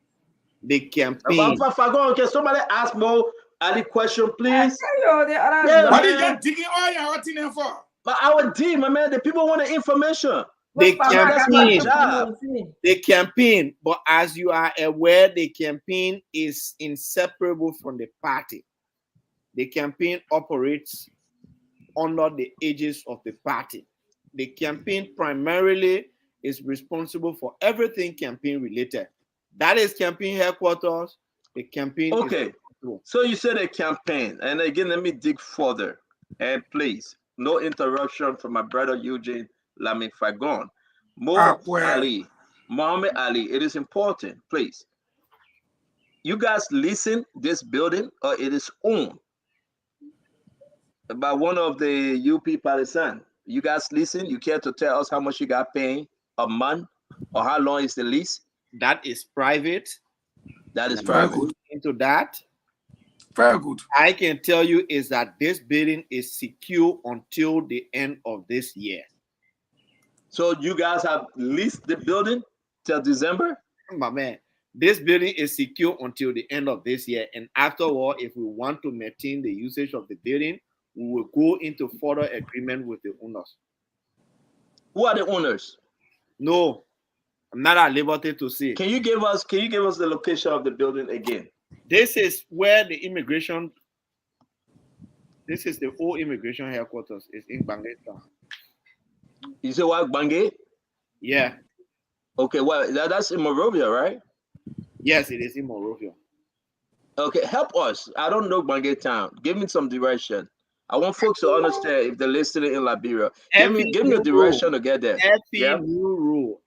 The campaign. Can somebody ask Mo Ali question, please? What are you digging all your hot in there for? But our team, my man, the people want the information. The campaign, but as you are aware, the campaign is inseparable from the party. The campaign operates under the aegis of the party. The campaign primarily is responsible for everything campaign related. That is campaign headquarters. The campaign. Okay. So you said a campaign, and again, let me dig further. And please, no interruption from my brother Eugene Lamin Fagon. Muhammad Ali, it is important, please. You guys listen this building, or it is owned by one of the UP Palisan. You guys listen, you care to tell us how much you got paying a month, or how long is the lease? That is private. That is private. Into that. Very good. I can tell you is that this building is secure until the end of this year. So you guys have leased the building till December? My man, this building is secure until the end of this year. And afterward, if we want to maintain the usage of the building, we will go into further agreement with the owners. Who are the owners? No, I'm not at liberty to say. Can you give us the location of the building again? This is where the immigration. This is the old immigration headquarters. It's in Bangladesh town. You say what, Bangladesh? Yeah. Okay, well, that's in Monrovia, right? Yes, it is in Monrovia. Okay, help us. I don't know Bangladesh town. Give me some direction. I want folks to understand if they're listening in Liberia. Give me a direction to get there. New rule.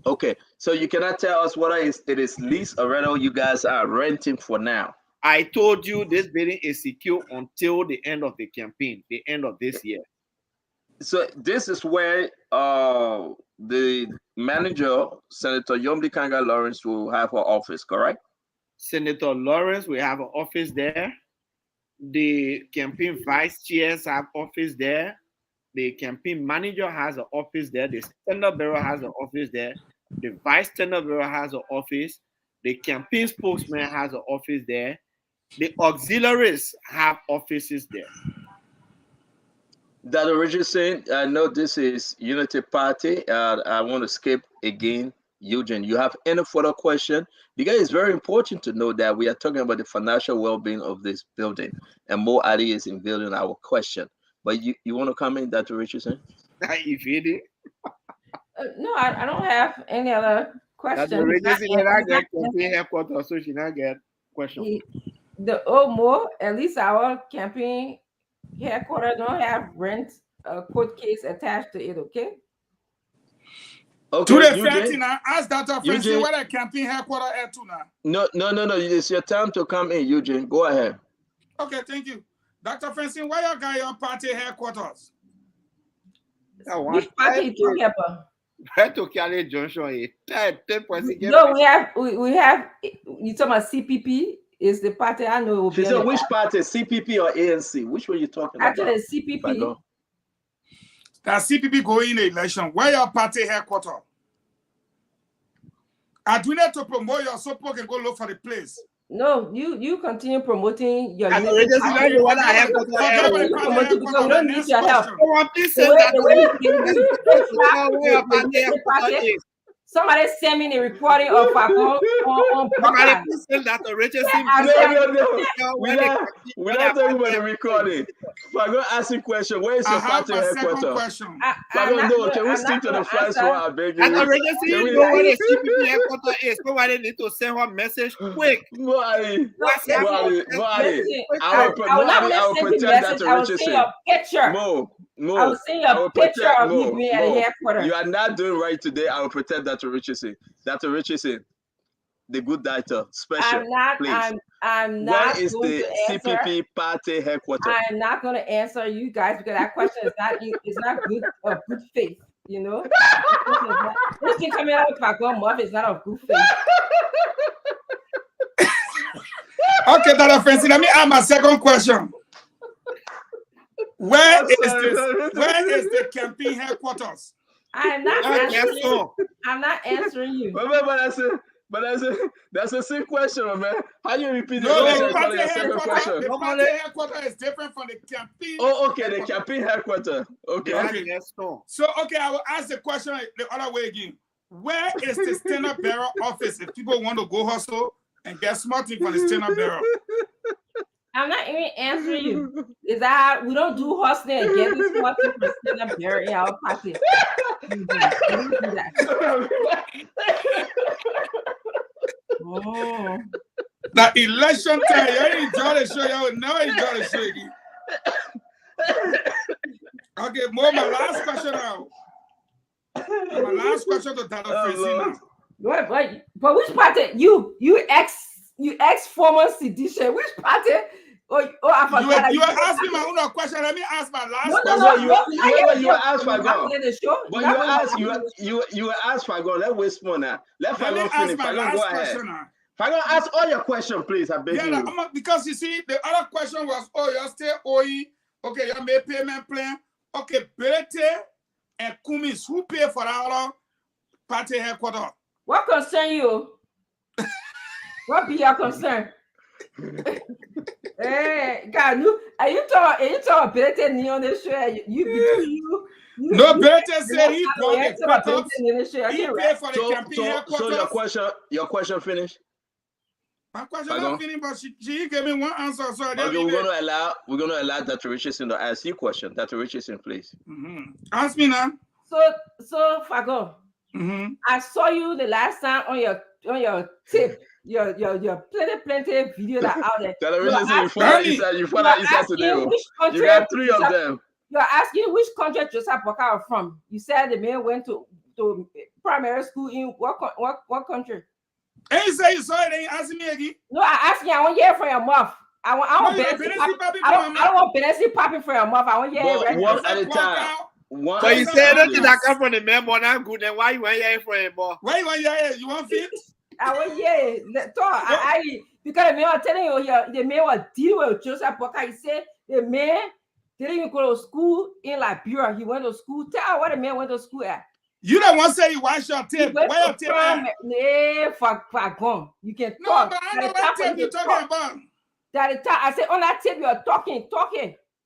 Okay, so you cannot tell us whether it is lease or rental you guys are renting for now. I told you this building is secure until the end of the campaign, the end of this year. So this is where the manager, Senator Yomdi Kanga Lawrence, will have her office, correct? Senator Lawrence will have an office there. The campaign vice chairs have office there. The campaign manager has an office there. The standard bearer has an office there. The vice standard bearer has an office. The campaign spokesman has an office there. The auxiliaries have offices there. Dr. Richardson, I know this is Unity Party. I want to skip again. Eugene, you have any further question? Because it's very important to know that we are talking about the financial well-being of this building, and Mo Ali is in building our question. But you want to comment, Dr. Richardson? If you did. No, I don't have any other questions. Dr. Richardson, I get campaign headquarters, so she not get question. the Omo, at least our campaign headquarters don't have rent court case attached to it, okay? To the Okay, fair Eugene. now, ask Dr. Francine Eugene. where the campaign headquarters at to now. No. It's your time to come in, Eugene. Go ahead. Okay, thank you. Dr. Francine, where you got your party headquarters? Which party you talking about? Where to Cali Junction? 10%. No, we have you talking about CPP is the party I know. She said which party, CPP or ANC? Which one you talking Actually, about? CPP. That CPP going in the election. Where your party headquarters? I do need to promote your support and go look for the place. No, you continue promoting your. And already see you want to have We don't need your help. Somebody send me the recording of Fagon on Somebody please send that to Richardson. No. We're not talking about the recording. Fagon asking question. Where is your party headquarters? Fagon, no, can we stick to the first one? I beg you. And already see you know where the CPP headquarters is. Nobody need to send her message quick. I will protect that to Richardson. Mo, I will send you a picture of you being at the headquarters. You are not doing right today. I will protect that to Richardson. Dr. Richardson, the good doctor, special. I'm not. Where is the CPP party headquarters? I'm not going to answer you guys because that question is not good of good faith. You know, this thing coming out of Fagon mouth is not of good faith. Okay, Dr. Francine, let me ask my second question. Where is the campaign headquarters? I'm not answering you. I'm not answering you. But that's a simple question, man. How you repeat the party headquarters is different from the campaign. Oh, okay, the campaign headquarters. Okay. So, I will ask the question the other way again. Where is the standard bearer office if people want to go hustle and get smarting from the standard bearer? I'm not even answering you. Is that we don't do hustling and get this smarting from the standard bearer in our party. We don't do that. Oh. The election time, you enjoy the show. You never enjoy the show. Okay, my last question now. My last question to Dr. Francine. But which party? You ex former sedition. Which party? I forgot. You are asking my own question. Let me ask my last question. You asked Fagon. But you asked Fagon. Let's waste more now. Let Fagon finish. Fagon, go ahead. Fagon, ask all your questions, please. I beg you. Because you see, the other question was, you're still OE. Okay, you made payment plan. Okay, Berete and Kumis, who pay for our party headquarters? What concern you? What be your concern? Hey, God, are you talking Berete on the show? No, Berete said he bought the pickups. He paid for the campaign headquarters. So your question finished? My question not finished, but she gave me one answer. So we're gonna allow Dr. Richardson to ask you a question. Dr. Richardson, please. Ask me now. So Fagon, I saw you the last time on your tip. Your plenty video that out there. Dr. Richardson, you follow inside today. You got 3 of them. You're asking which country Joseph Boakai from. You said the man went to primary school in what country? And you say you saw it, and you asking me again? No, I asked you. I want to hear from your mouth. I don't want Benesi popping from your mouth. I want to hear one at a time. So you said that come from the man, but not good. Then why you want to hear from him, boy? Why you want to hear? You want fit? I want to hear. Because the man was telling you, the man was dealing with Joseph Boakai. He said the man didn't even go to school in Liberia. He went to school. Tell what the man went to school at. You don't want to say you watch your tape. Why your tape? Fagon. You can talk. No, but I know what tape you're talking about. I said on that tape you're talking.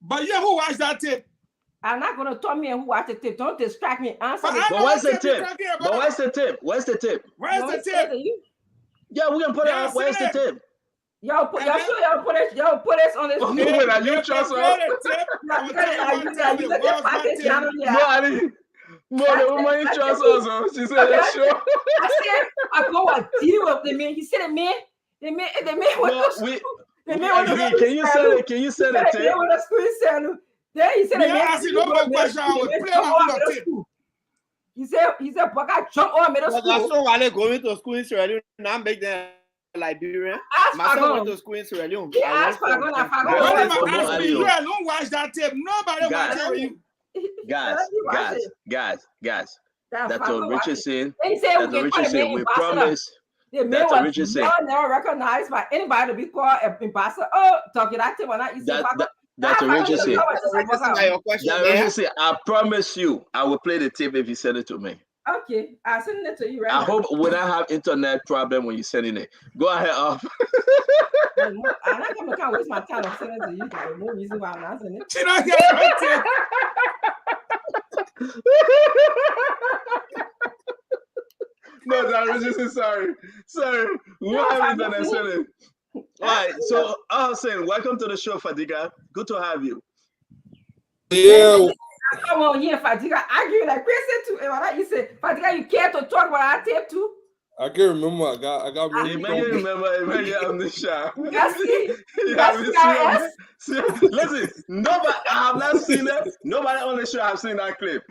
But you who watched that tape? I'm not gonna tell me who watched the tape. Don't distract me. Answer me. But where's the tape? Where's the tape? Where's the tape? Yeah, we can put it up. Where's the tape? Y'all put it on this. Wait, you trust her? No, the woman in trust also. She said, "Yeah, sure." I said, "I go and deal with the man." He said, "The man went to school. Can you send it? Then he said, Me ask you no more question. I will play my tape. He said, "But I jump on middle school." That's why they going to school in Sierra Leone. Now make them Liberian. My son went to school in Sierra Leone. He asked Fagon. You don't watch that tape. Nobody watch you. Guys. That's what Richardson. We promise. The man was never recognized by anybody to be called an ambassador. Oh, talking that thing when I used to. That's what Richardson. I promise you, I will play the tape if you send it to me. Okay, I'll send it to you right now. I hope we don't have internet problem when you're sending it. Go ahead, off. I'm not going to waste my time on sending it to you. There's no reason why I'm not sending it. You don't get it. No, that Richardson, sorry. What have you done? Send it. All right, so Hussein, welcome to the show, Fadiga. Good to have you. Yeah. Come on here, Fadiga. Argue like crazy too. And you say, Fadiga, you care to talk about our tape too? I can't remember. I got many problems. I'm the shy. Listen, nobody. I have not seen it. Nobody on the show have seen that clip.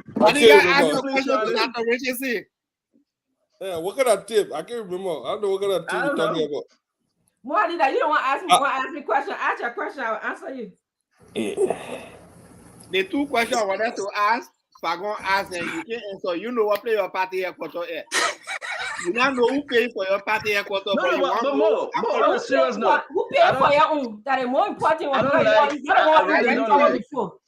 Yeah, what kind of tip? I can't remember. I don't know what kind of tip you're talking about. More than that, you don't want to ask me. You want to ask me a question? Ask your question. I will answer you. The two questions I wanted to ask, Fagon asked and you can't answer. You know what play your party headquarters is. You don't know who pays for your party headquarters. No, more on a serious note. Who pays for your own? That is more important. You don't want to before.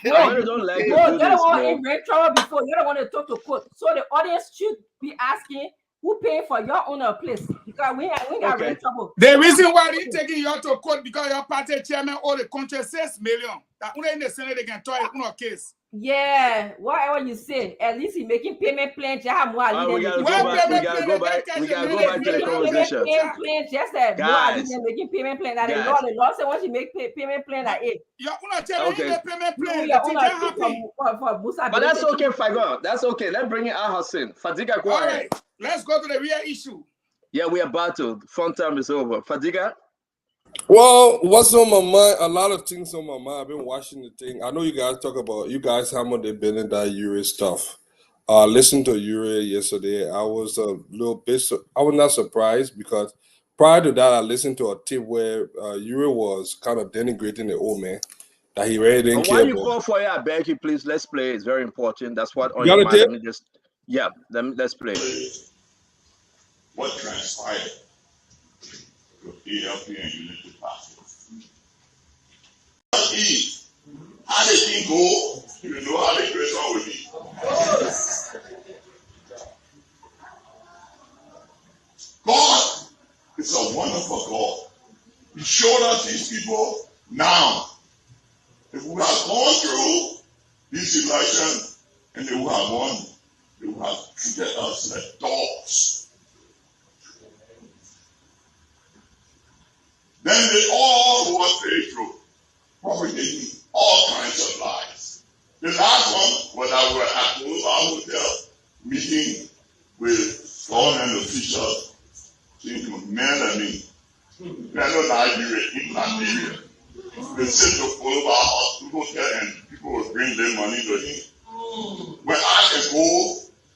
You don't want to trouble before. You don't want to talk to court. So the audience should be asking who pay for your own place because we got in trouble. The reason why they taking you to court because your party chairman owe the country 6 million. That only in the Senate they can try a case. Yeah, whatever you say, at least he making payment plans. We gotta go back to the conversation. Just that making payment plan. That the law said once you make payment plan like it. Payment plan. But that's okay, Fagon. That's okay. Let's bring it out, Hussein. Fadiga, go ahead. Let's go to the real issue. Yeah, we are battled. Fun time is over. Fadiga. Well, what's on my mind? A lot of things on my mind. I've been watching the thing. I know you guys talk about, you guys hammered the $1 billion Uri stuff. Listened to Uri yesterday. I was a little bit, I was not surprised because prior to that, I listened to a tip where Uri was kind of denigrating the old man that he really didn't care about. Why you call for it, I beg you, please, let's play. It's very important. That's what on your mind. Let's play. What transpired? ELP and Unity Party. How did he go? You know how the question will be. God is a wonderful God. He showed us these people now. If we have gone through this election and they would have won, they would have treated us like dogs. Then they all were faithful, propagating all kinds of lies. The last one was that we were at Boulevard Hotel meeting with government officials, men and me. They're not Nigeria, in Nigeria. They sit to Boulevard Hotel and people will bring their money to him. When I can go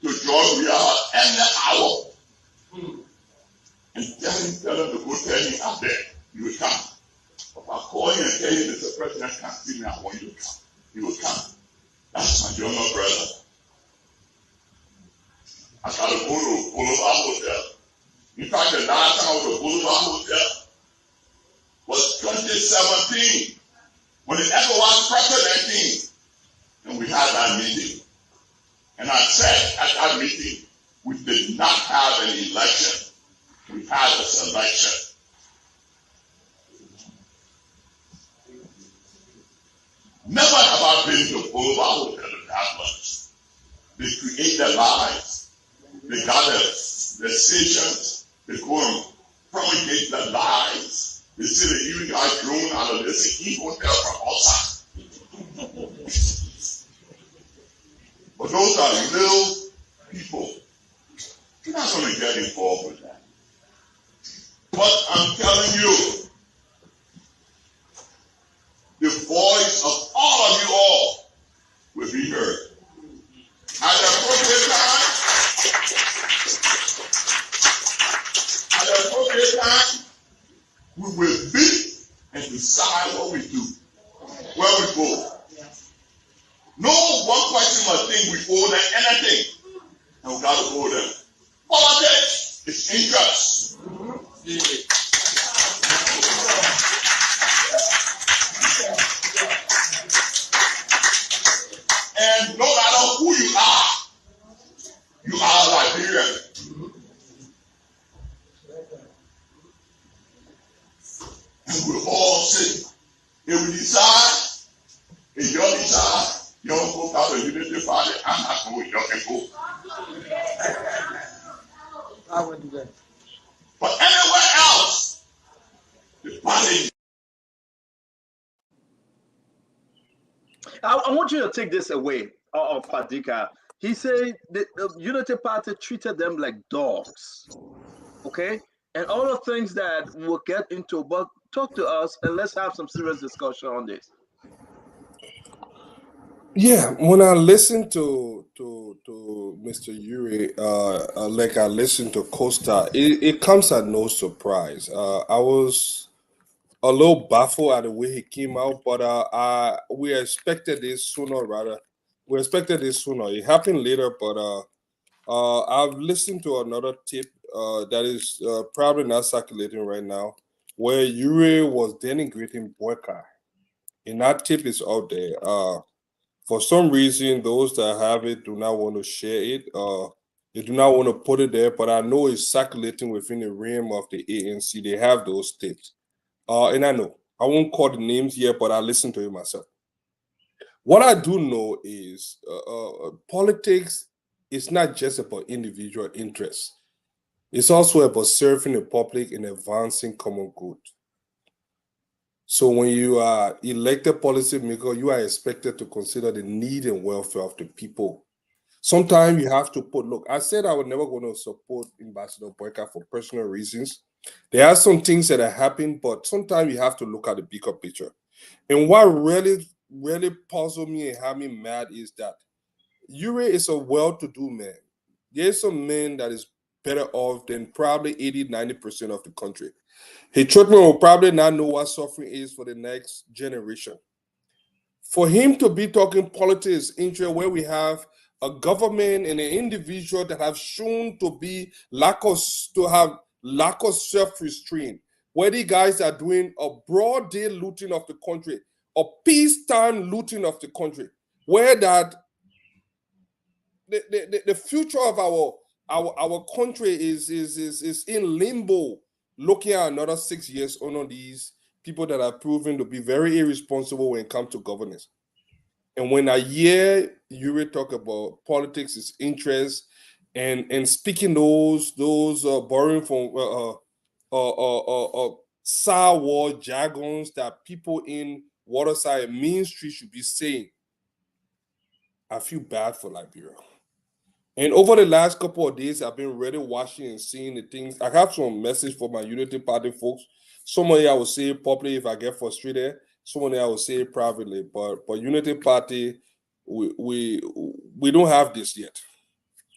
to Georgia every hour and tell him to go tell him I'm there. You will come. If I call you and tell you that the president can't see me, I want you to come. You will come. That's my younger brother. I got to go to Boulevard Hotel. In fact, the last time I was at Boulevard Hotel was 2017 when the ECOWAS president and we had that meeting. And I said at that meeting, we did not have an election. We had a selection. Never have I been to Boulevard Hotel to have lunch. They create their lives. They got their decisions. They go and promulgate their lives. They see the even guy grown out of this hotel from outside. But those are real people. You're not going to get involved with that. But I'm telling you, we will meet and decide what we do, where we go. No one person must think we owe them anything, and we got to owe them. Politics is interest. And no matter who you are Liberian. And we all sit. If we decide, if you decide, you don't go out the Unity Party, I'm not going, you can go. I would do that. But anywhere else, the party. I want you to take this away of Padika. He said the Unity Party treated them like dogs. Okay? And all the things that we'll get into, but talk to us and let's have some serious discussion on this. Yeah, when I listen to Mr. Yuri, like I listened to Costa, it comes at no surprise. I was a little baffled at the way he came out, but we expected this sooner. Rather, we expected this sooner. It happened later, but I've listened to another tip that is probably not circulating right now, where Yuri was denigrating Boyka, and that tip is out there. For some reason, those that have it do not want to share it. They do not want to put it there, but I know it's circulating within the realm of the ANC. They have those tips. And I know. I won't call the names yet, but I listened to it myself. What I do know is politics is not just about individual interests. It's also about serving the public and advancing common good. So when you are elected policymaker, you are expected to consider the need and welfare of the people. Sometimes you have to look, I said I was never going to support Ambassador Boyka for personal reasons. There are some things that are happening, but sometimes you have to look at the bigger picture. And what really puzzled me and had me mad is that Yuri is a well-to-do man. There's some man that is better off than probably 80-90% of the country. His children will probably not know what suffering is for the next generation. For him to be talking politics, interest, where we have a government and an individual that have shown to have lack of self-restraint, where the guys are doing a broad day looting of the country, a peacetime looting of the country, where that the future of our country is in limbo, looking at another 6 years on these people that are proven to be very irresponsible when it comes to governance. And when I hear Yuri talk about politics, his interests, and speaking those borrowing from sour jargons that people in Waterside Main Street should be saying, I feel bad for Liberia. And over the last couple of days, I've been really watching and seeing the things. I have some message for my Unity Party folks. Some of you I will say it publicly if I get frustrated. Some of you I will say it privately. But Unity Party, we don't have this yet.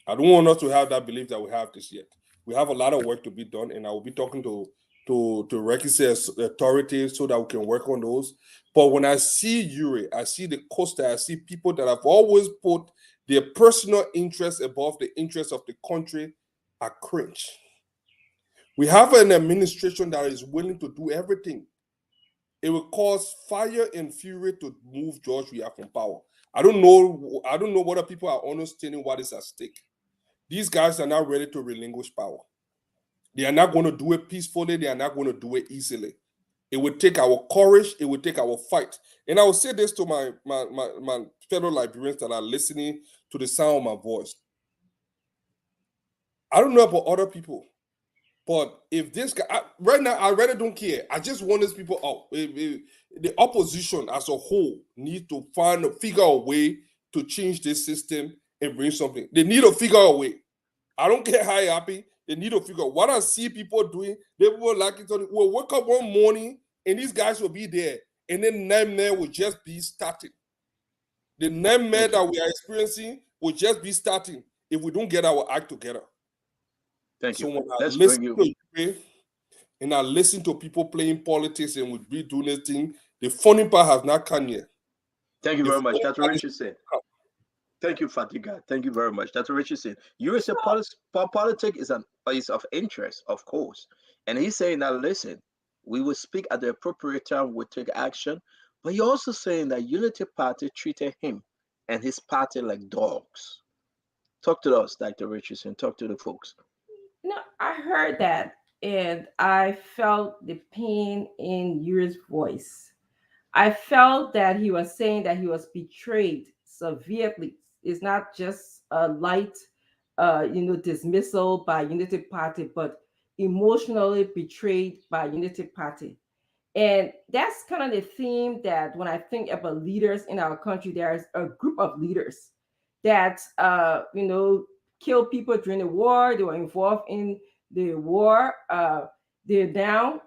I don't want us to have that belief that we have this yet. We have a lot of work to be done, and I will be talking to requisite authorities so that we can work on those. But when I see Yuri, I see the Costa, I see people that have always put their personal interests above the interests of the country, I cringe. We have an administration that is willing to do everything. It will cause fire and fury to move George Weah from power. I don't know whether people are understanding what is at stake. These guys are not ready to relinquish power. They are not going to do it peacefully. They are not going to do it easily. It will take our courage. It will take our fight. And I will say this to my fellow Liberians that are listening to the sound of my voice. I don't know about other people, but if this guy, right now, I really don't care. I just want these people out. The opposition as a whole needs to figure a way to change this system and bring something. They need to figure a way. I don't care how happy. They need to figure out what I see people doing. They will like it. We'll wake up one morning and these guys will be there. And then nightmare will just be starting. The nightmare that we are experiencing will just be starting if we don't get our act together. Thank you. So when I listen to Yuri, and I listen to people playing politics and would be doing this thing. The funny part has not come yet. Thank you The very much, funny Dr. part is- Richardson. Thank you, Fatiga. Thank you very much, Dr. Richardson. You say politics is of interest, of course, and he's saying that listen, we will speak at the appropriate time. We'll take action, but you're also saying that Unity Party treated him and his party like dogs. Talk to us, Dr. Richardson. Talk to the folks. No, I heard that and I felt the pain in Yuri's voice. I felt that he was saying that he was betrayed severely. It's not just a light, dismissal by Unity Party, but emotionally betrayed by Unity Party. And that's kind of the theme that when I think about leaders in our country, there's a group of leaders that, killed people during the war. They were involved in the war. They're now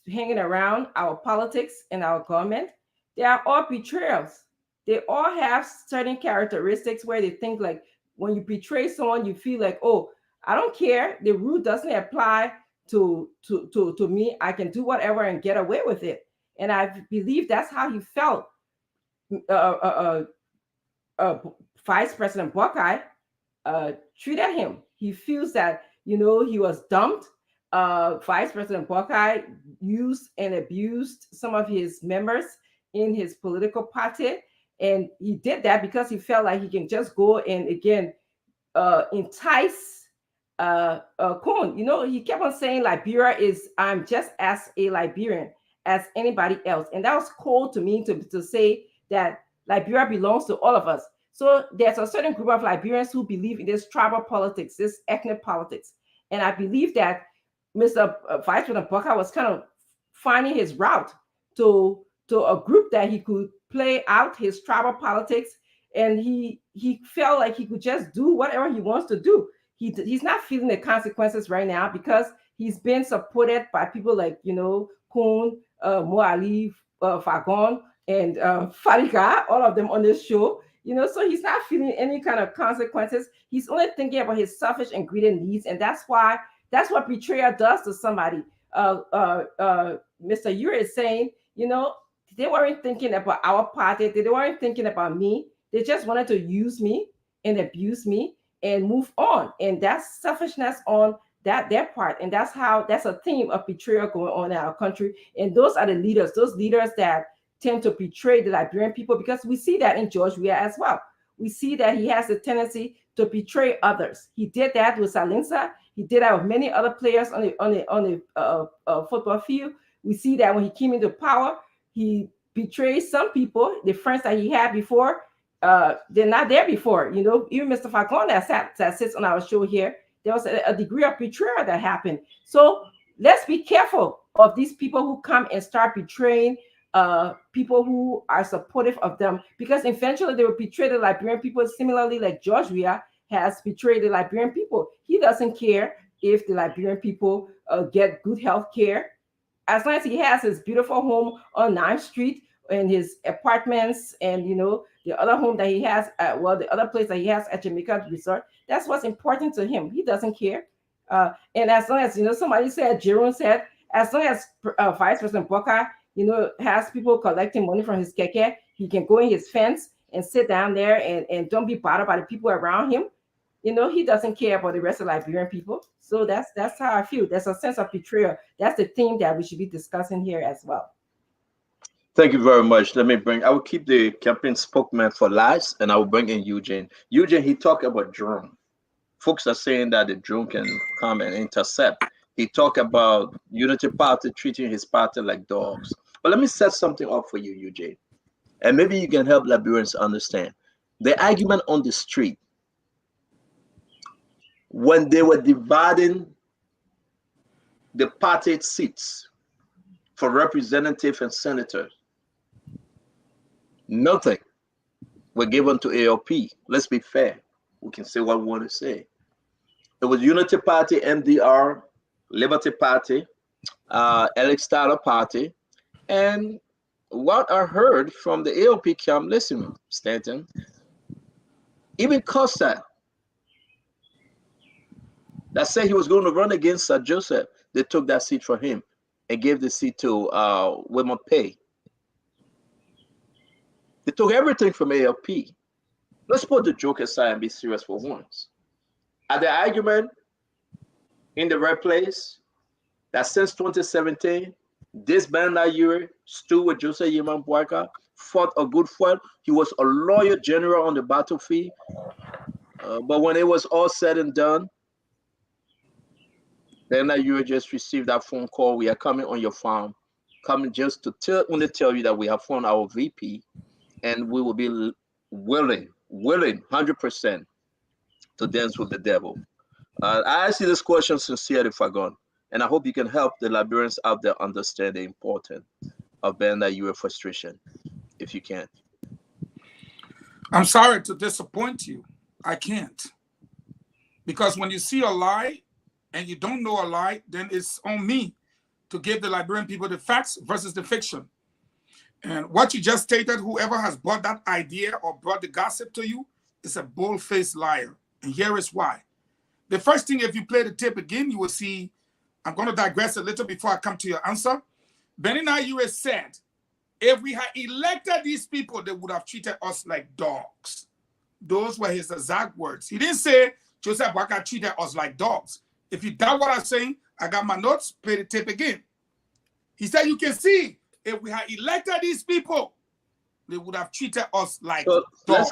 hanging around our politics and our government. They are all betrayals. They all have certain characteristics where they think like when you betray someone, you feel like, oh, I don't care. The rule doesn't apply to me. I can do whatever and get away with it. And I believe that's how he felt. Vice President Buckeye treated him. He feels that, he was dumped. Vice President Buckeye used and abused some of his members in his political party. And he did that because he felt like he can just go and again entice Coon. He kept on saying Liberia is, I'm just as a Liberian as anybody else. And that was cold to me to say that Liberia belongs to all of us. So there's a certain group of Liberians who believe in this tribal politics, this ethnic politics. And I believe that Mr. Vice President Buckeye was kind of finding his route to a group that he could play out his tribal politics. And he felt like he could just do whatever he wants to do. He's not feeling the consequences right now because he's been supported by people like, Coon, Moali, Fagon, and Fariga, all of them on this show. So he's not feeling any kind of consequences. He's only thinking about his selfish and greedy needs. And that's what betrayal does to somebody. Mr. Yuri is saying, they weren't thinking about our party. They weren't thinking about me. They just wanted to use me and abuse me and move on. And that's selfishness on their part. And that's a theme of betrayal going on in our country. And those are those leaders that tend to betray the Liberian people, because we see that in George Weah as well. We see that he has a tendency to betray others. He did that with Salinsa. He did that with many other players on the football field. We see that when he came into power, he betrayed some people. The friends that he had before, they're not there before. Even Mr. Falcon that sits on our show here, there was a degree of betrayal that happened. So let's be careful of these people who come and start betraying people who are supportive of them, because eventually they will betray the Liberian people, similarly like George Weah has betrayed the Liberian people. He doesn't care if the Liberian people get good health care. As long as he has his beautiful home on 9th Street and his apartments and, the other home that he has, the other place that he has at Jamaica Resort, that's what's important to him. He doesn't care. And as long as, somebody said, Jerome said, as long as Vice President Buckeye, has people collecting money from his keke, he can go in his fence and sit down there and don't be bothered by the people around him. He doesn't care about the rest of Liberian people. So that's how I feel. There's a sense of betrayal. That's the theme that we should be discussing here as well. Thank you very much. I will keep the campaign spokesman for last, and I will bring in Eugene. Eugene, he talked about drone. Folks are saying that the drone can come and intercept. He talked about Unity Party treating his party like dogs. But let me set something up for you, Eugene, and maybe you can help Liberians understand. The argument on the street, when they were dividing the party seats for representative and senators, nothing were given to ALP. Let's be fair. We can say what we want to say. It was Unity Party, MDR, Liberty Party, Alex Tyler Party, and what I heard from the ALP camp, listen, Stanton, even Costa, that said he was going to run against Sir Joseph, they took that seat for him and gave the seat to Wilmot Pay. They took everything from ALP. Let's put the joke aside and be serious for once. Are the argument in the right place that since 2017, this Bernard Ure stood with Joseph Yeman Boakai, fought a good fight. He was a loyal general on the battlefield. But when it was all said and done, Bernard Ure just received that phone call. We are coming on your farm, coming just to tell you that we have found our VP, and we will be willing 100% to dance with the devil. I ask you this question sincerely, Fagon, and I hope you can help the Liberians out there understand the importance of Bernard Ure frustration, if you can. I'm sorry to disappoint you. I can't. Because when you see a lie and you don't know a lie, then it's on me to give the Liberian people the facts versus the fiction. And what you just stated, whoever has brought that idea or brought the gossip to you is a bold-faced liar. And here is why. The first thing, if you play the tape again, you will see, I'm going to digress a little before I come to your answer. Bernard Ure said, if we had elected these people, they would have treated us like dogs. Those were his exact words. He didn't say Joseph Boakai treated us like dogs. If you doubt what I'm saying, I got my notes, play the tape again. He said, you can see, if we had elected these people, they would have treated us like dogs. Let's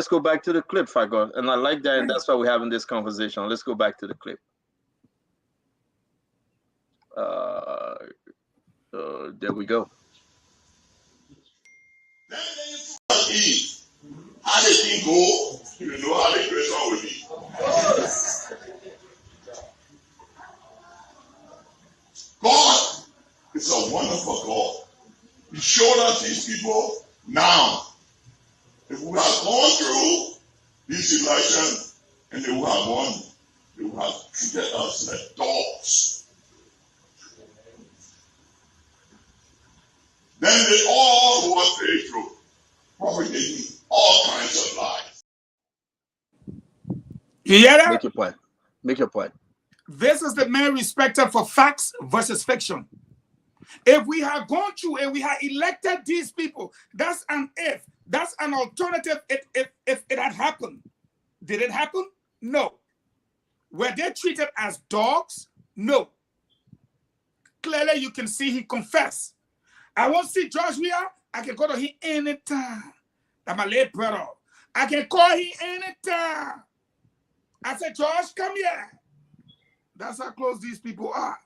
go back to the clip, Fagon. And I like that, and that's why we're having this conversation. Let's go back to the clip. There we go. How the thing go, you know how the question will be. God is a wonderful God. He showed us these people now. If we have gone through this election and they would have won, they would have treated us like dogs. Then they all were faithful, propagating all kinds of lies. You hear that? Make your point. Make your point. This is the man respected for facts versus fiction. If we had gone through and we had elected these people, that's an if. That's an alternative if it had happened. Did it happen? No. Were they treated as dogs? No. Clearly, you can see he confessed. I won't see George Weah. I can go to him anytime. That's my late brother. I can call him anytime. I said, George, come here. That's how close these people are.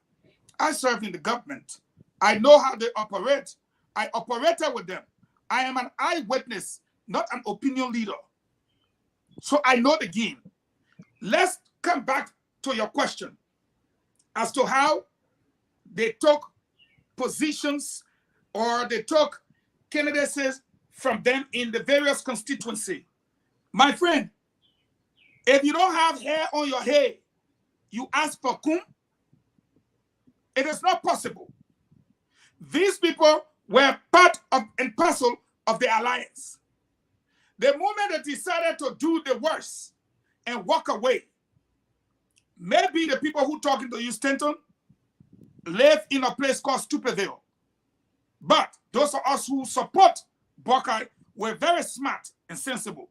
I serve in the government. I know how they operate. I operated with them. I am an eyewitness, not an opinion leader. So I know the game. Let's come back to your question as to how they took positions or they took candidacies from them in the various constituency. My friend, if you don't have hair on your head, you ask for cum, it is not possible. These people were part of and parcel of the alliance. The moment they decided to do the worst and walk away, maybe the people who talking to you, Stanton, live in a place called Stupidville. But those of us who support Boakai were very smart and sensible.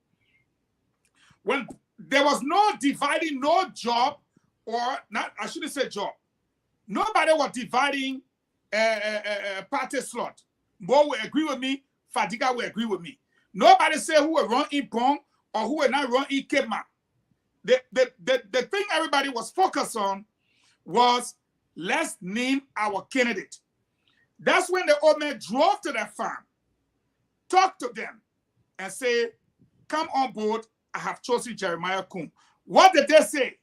When there was no dividing, no job, or not, I shouldn't say job. Nobody was dividing party slot. Mo will agree with me. Fadiga will agree with me. Nobody say who will run in Pong or who will not run in Kema. The thing everybody was focused on was let's name our candidate. That's when the old man drove to their farm, talked to them, and say, come on board, I have chosen Jeremiah Kum. What did they say?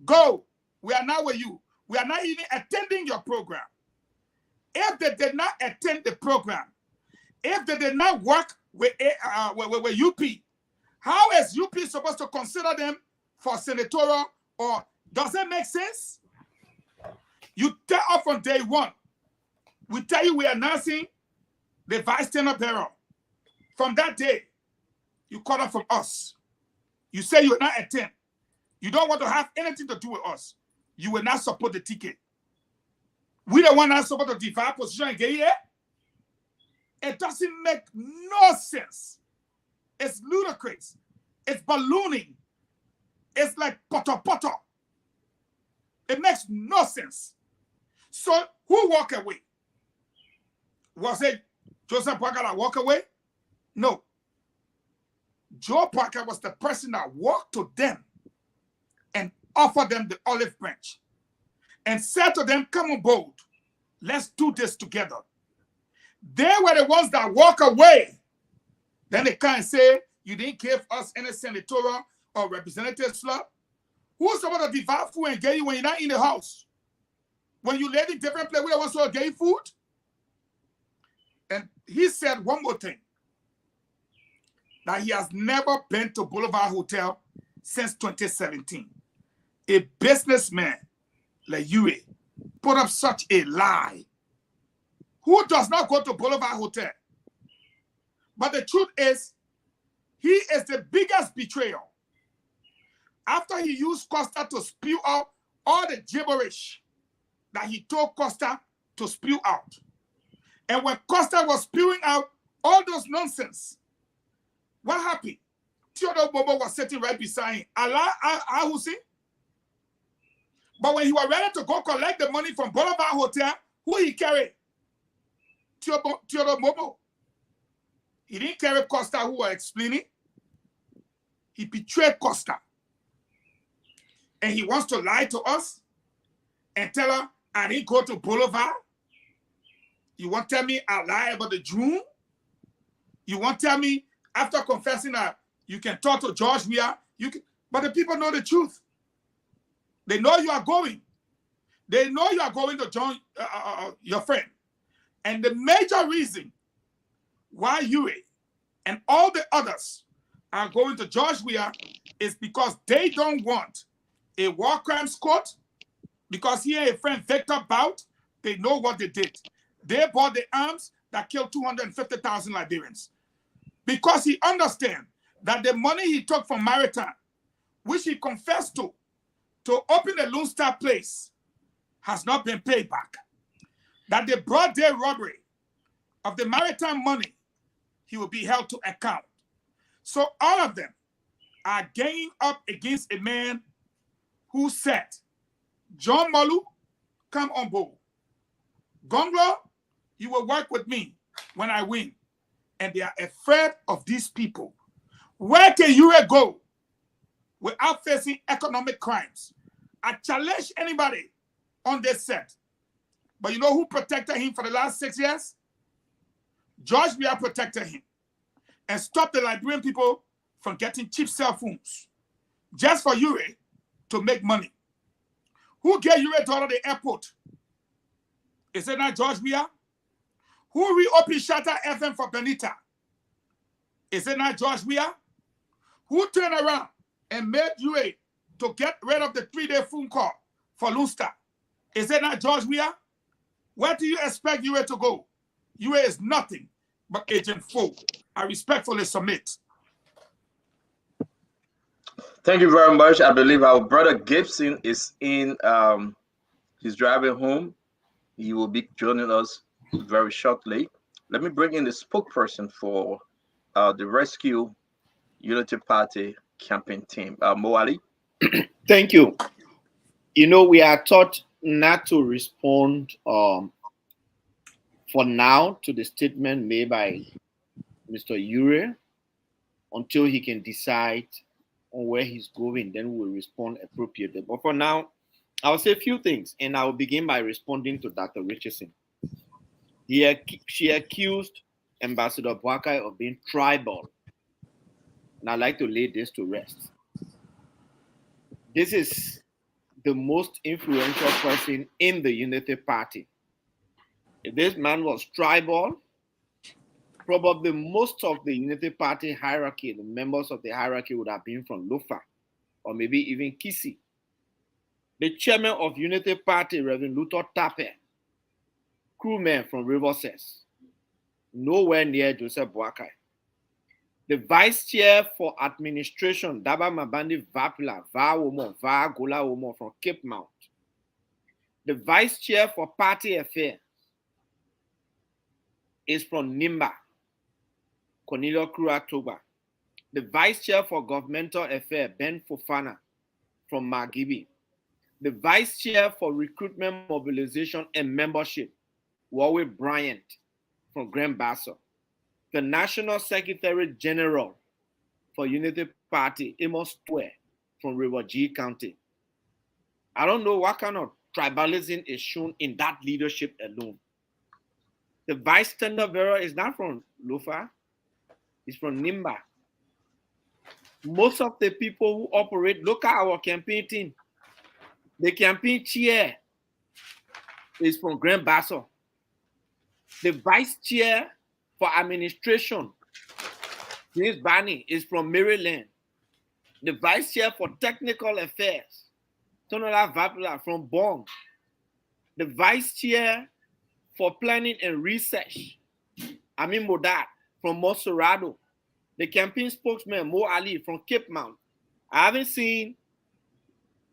Go, we are now with you. We are not even attending your program. If they did not attend the program, if they did not work with UP, how is UP supposed to consider them for senatorial, or does it make sense? You tell us from day one. We tell you we are announcing the vice tenor bearer. From that day, you call up from us. You say you will not attend. You don't want to have anything to do with us. You will not support the ticket. We the one that's supposed to divide position and get here. It doesn't make no sense. It's ludicrous. It's ballooning. It's like poto. It makes no sense. So who walked away? Was it Joseph Parker that walked away? No. Joe Parker was the person that walked to them and offered them the olive branch and said to them, come on board. Let's do this together. They were the ones that walk away. Then they can't say, you didn't give us any senatorial or representative slot. Who's supposed to divide food and get you when you're not in the house? When you live in different places, we don't want to get you food. And he said one more thing. That he has never been to Boulevard Hotel since 2017. A businessman like you put up such a lie. Who does not go to Boulevard Hotel? But the truth is, he is the biggest betrayer. After he used Costa to spew out all the gibberish that he told Costa to spew out. And when Costa was spewing out all those nonsense, what happened? Theodore Bobo was sitting right beside him. Allah Hussein. But when he was ready to go collect the money from Boulevard Hotel, who he carried? Theodore Bobo. He didn't carry Costa, who was explaining. He betrayed Costa. And he wants to lie to us and tell her, I didn't go to Boulevard. You want to tell me I lie about the June? You want to tell me after confessing that you can talk to George Weah, but the people know the truth. They know you are going. They know you are going to join your friend. And the major reason why you and all the others are going to George Weah is because they don't want a war crimes court, because he and a friend Victor Bout, they know what they did. They bought the arms that killed 250,000 Liberians. Because he understands that the money he took from Maritime, which he confessed to open the Lone Star place, has not been paid back. That the broad day robbery of the Maritime money, he will be held to account. So all of them are ganging up against a man who said, John Molu, come on board. Gonglo, you will work with me when I win. And they are afraid of these people. Where can Ure go without facing economic crimes? I challenge anybody on this set. But you know who protected him for the last 6 years? George Weah protected him and stopped the Liberian people from getting cheap cell phones just for Ure to make money. Who gave Ure to out of the airport? Is it not George Weah? Who reopened Shatter FM for Benita? Is it not George Weah? Who turned around and made Ure to get rid of the 3-day phone call for Lone Star? Is it not George Weah? Where do you expect Ure to go? Ure is nothing but Agent Foe. I respectfully submit. Thank you very much. I believe our brother Gibson is in. He's driving home. He will be joining us very shortly. Let me bring in the spokesperson for the Rescue Unity Party campaign team, Mo Ali. Thank you. You know, we are taught not to respond for now to the statement made by Mr. Ure until he can decide on where he's going. Then we'll respond appropriately. But for now, I'll say a few things, and I'll begin by responding to Dr. Richardson. She accused Ambassador Boakai of being tribal, and I'd like to lay this to rest. This is the most influential person in the Unity Party. If this man was tribal, probably most of the Unity Party hierarchy, the members of the hierarchy would have been from Lofa, or maybe even Kisi. The chairman of Unity Party, Reverend Luther Tape, crewman from Riverses, nowhere near Joseph Boakai. The vice chair for administration, Daba Mabandi Vapila, Va Womo, Va Gola Womo from Cape Mount, The vice chair for party affairs is from NIMBA, Cornelio Cruz-Toba. The vice chair for governmental affairs, Ben Fofana, from Margibi. The vice chair for recruitment, mobilization, and membership, Warwick Bryant, from Grand Bassa. The national secretary general for Unity Party, Amos Twe, from River G County. I don't know what kind of tribalism is shown in that leadership alone. The vice tender bearer is not from Lofa, it's from Nimba. Most of the people who operate, look at our campaign team. The campaign chair is from Grand Bassa. The vice chair for administration, James Barney, is from Maryland. The vice chair for technical affairs, Tonola Vapula, from Bonn. The vice chair for planning and research, Amin Modat, from Monserrado. The campaign spokesman, Mo Ali, from Cape Mount. I haven't seen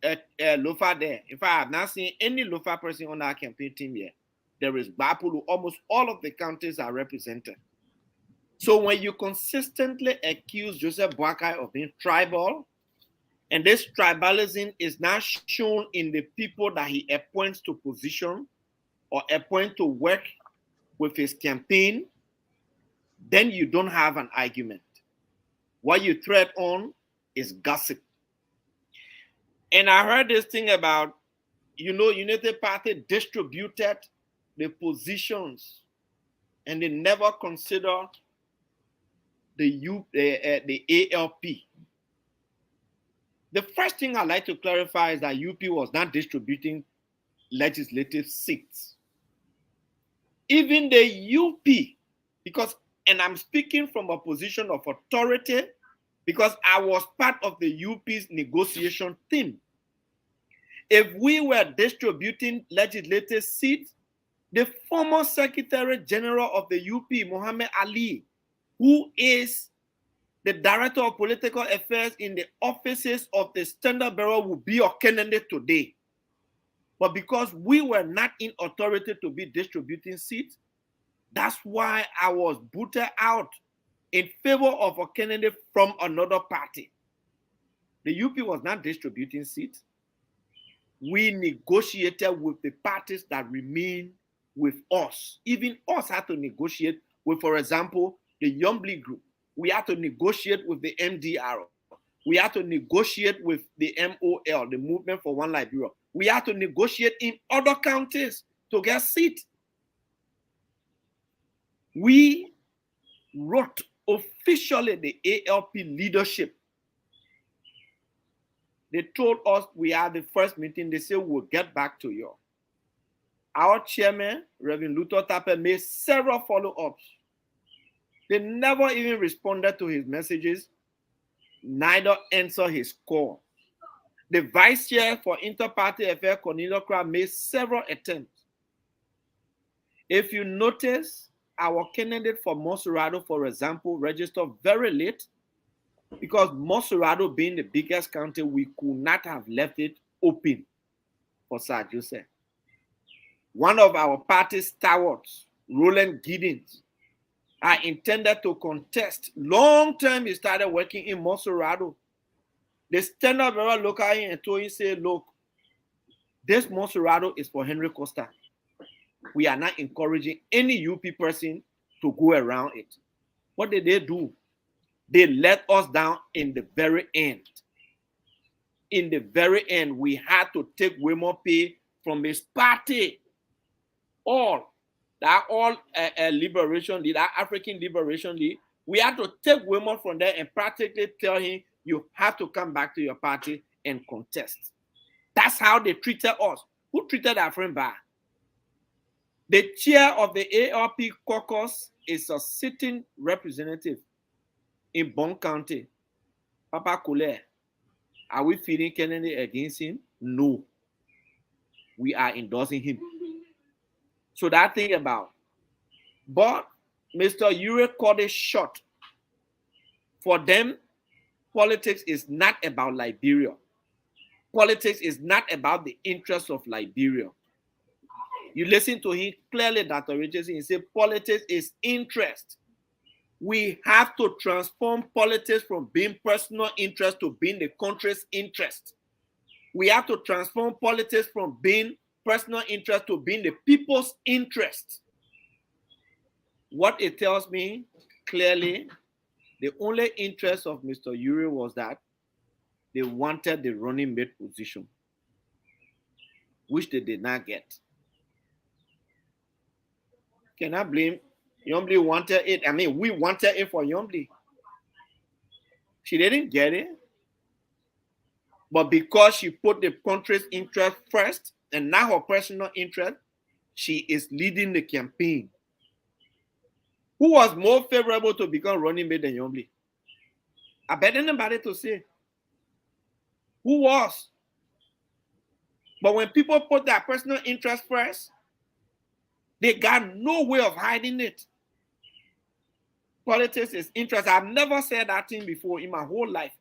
a Lofa there. In fact, I have not seen any Lofa person on our campaign team yet. There is Bapulu. Almost all of the counties are represented. So when you consistently accuse Joseph Boakai of being tribal, and this tribalism is now shown in the people that he appoints to position or appoint to work with his campaign, then you don't have an argument. What you thread on is gossip. And I heard this thing about, Unity Party distributed the positions and they never consider the ALP. The first thing I'd like to clarify is that UP was not distributing legislative seats. Even the UP, and I'm speaking from a position of authority because I was part of the UP's negotiation team. If we were distributing legislative seats, the former Secretary General of the UP, Mohammed Ali, who is the Director of Political Affairs in the offices of the Standard Bearer, would be our candidate today. But because we were not in authority to be distributing seats, that's why I was booted out in favor of a candidate from another party. The UP was not distributing seats. We negotiated with the parties that remain with us. Even us had to negotiate with, for example, the Yombly Group. We had to negotiate with the MDR. We had to negotiate with the MOL, the Movement for One Liberia. We had to negotiate in other counties to get seats. We wrote officially the ALP leadership. They told us we had the first meeting. They said, we'll get back to you. Our chairman, Reverend Luther Tapper, made several follow-ups. They never even responded to his messages, neither answered his call. The vice chair for Inter-Party Affairs, Cornelio Cruz, made several attempts. If you notice, our candidate for Monserrado, for example, registered very late because Monserrado being the biggest county, we could not have left it open for Sir Joseph. One of our party's stalwarts, Roland Giddens, are intended to contest. Long time he started working in Monserrado. The Standard Bearer looked at him and told him, say, look, this Monserrado is for Henry Costa. We are not encouraging any UP person to go around it. What did they do? They let us down in the very end. In the very end, we had to take Wemo Pay from his party. Liberation League, that African Liberation League, we had to take Wemo from there and practically tell him, you have to come back to your party and contest. That's how they treated us. Who treated our friend bad? The chair of the ALP caucus is a sitting representative in Bonn County, Papa Colette. Are we feeding Kennedy against him? No. We are endorsing him. So that thing about. But Mr. Ure called it short. For them, politics is not about Liberia. Politics is not about the interests of Liberia. You listen to him clearly, Dr. Richardson. He said politics is interest. We have to transform politics from being personal interest to being the country's interest. We have to transform politics from being personal interest to being the people's interest. What it tells me clearly, the only interest of Mr. Uri was that they wanted the running mate position, which they did not get. Can I blame Yombly wanted it? I mean, we wanted it for Yombly. She didn't get it. But because she put the country's interest first and not her personal interest, she is leading the campaign. Who was more favorable to become running mate than Yombly? I bet anybody to say. Who was? But when people put their personal interest first, they got no way of hiding it. Politics is interest. I've never said that thing before in my whole life.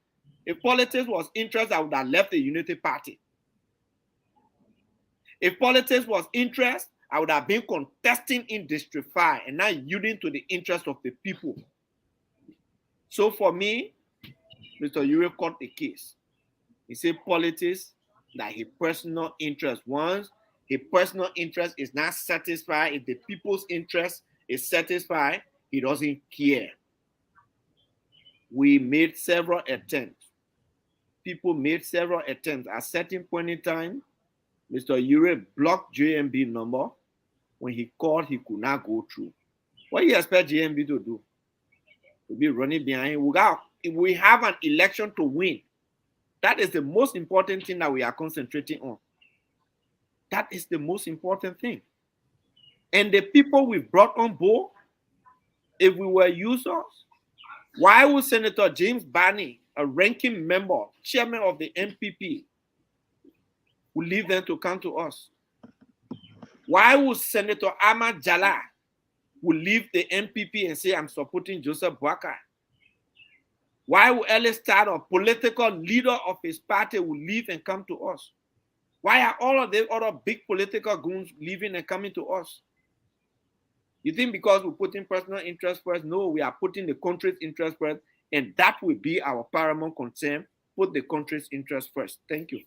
If politics was interest, I would have left the Unity Party. If politics was interest, I would have been contesting in District 5 and not yielding to the interest of the people. So for me, Mr. Uri caught the case. He said politics, that his personal interest. Once his personal interest is not satisfied, if the people's interest is satisfied, he doesn't care. We made several attempts. People made several attempts. At a certain point in time, Mr. Uri blocked JMB number. When he called, he could not go through. What do you expect JMB to do? To be running behind? We have an election to win. That is the most important thing that we are concentrating on. That is the most important thing. And the people we brought on board, if we were users, why would Senator James Barney, a ranking member, chairman of the MPP, would leave them to come to us? Why would Senator Ahmad Jalal would leave the MPP and say, I'm supporting Joseph Boakai? Why would Ellis Tad, a political leader of his party, would leave and come to us? Why are all of the other big political goons leaving and coming to us? You think because we're putting personal interest first? No, we are putting the country's interest first, and that will be our paramount concern. Put the country's interest first. Thank you.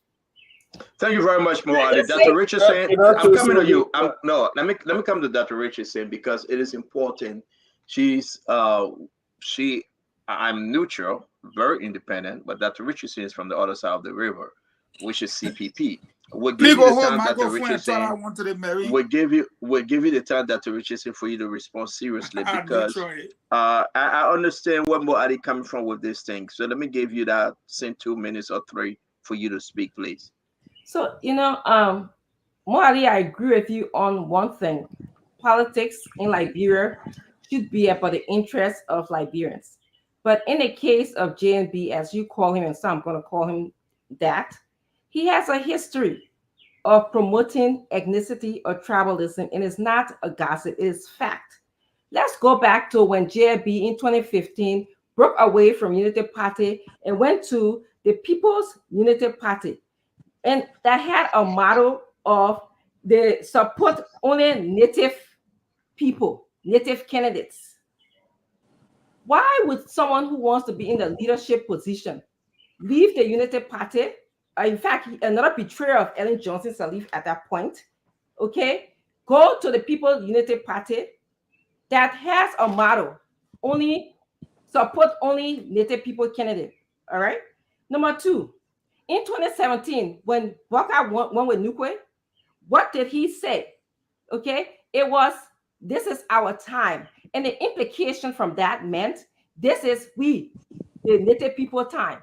Thank you very much, Moali. Dr. Richardson, I'm coming to you. Let me come to Dr. Richardson because it is important. I'm neutral, very independent, but Dr. Richardson is from the other side of the river, which is CPP. We'll give you the time, Dr. Richardson. We'll give you the time, Dr. Richardson, for you to respond seriously because I understand where Moali coming from with this thing. So let me give you that same 2 minutes or 3 for you to speak, please. So, Moali, I agree with you on one thing. Politics in Liberia should be about the interests of Liberians. But in the case of JNB, as you call him, and so I'm going to call him that, he has a history of promoting ethnicity or tribalism, and it's not a gossip, it is fact. Let's go back to when JNB in 2015 broke away from Unity Party and went to the People's Unity Party. And that had a motto of the support only Native people, Native candidates. Why would someone who wants to be in the leadership position leave the Unity Party? In fact, another betrayer of Ellen Johnson Sirleaf at that point, okay, go to the People's Unity Party that has a motto, only support only Native people candidate, all right? Number 2, in 2017, when Boakai went with Nukwe, what did he say? Okay, it was, this is our time. And the implication from that meant, this is the Native people time.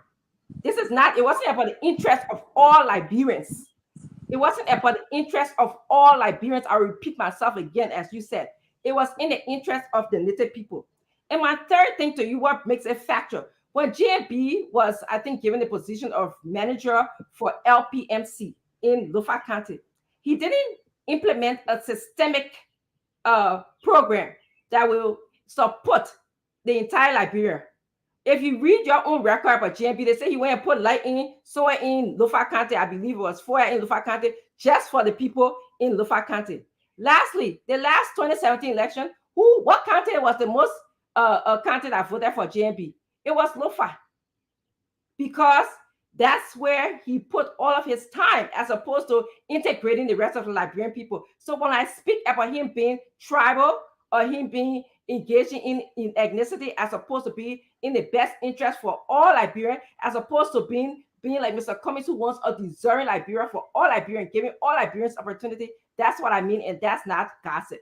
This is not, it wasn't about the interest of all Liberians. It wasn't about the interest of all Liberians. I'll repeat myself again, as you said. It was in the interest of the Native people. And my third thing to you, what makes it factual, when JB was, I think, given the position of manager for LPMC in Lofa County, he didn't implement a systemic program that will support the entire Liberia. If you read your own record about JMB, they say he went and put light in, solar in Lofa County. I believe it was 4 in Lofa County, just for the people in Lofa County. Lastly, the last 2017 election, what county was the most county that voted for JMB? It was Lofa, because that's where he put all of his time as opposed to integrating the rest of the Liberian people. So when I speak about him being tribal or him being engaging in ethnicity as opposed to being in the best interest for all Liberians, as opposed to being like Mr. Cummings, who wants a deserving Liberia for all Liberians, giving all Liberians opportunity, that's what I mean, and that's not gossip.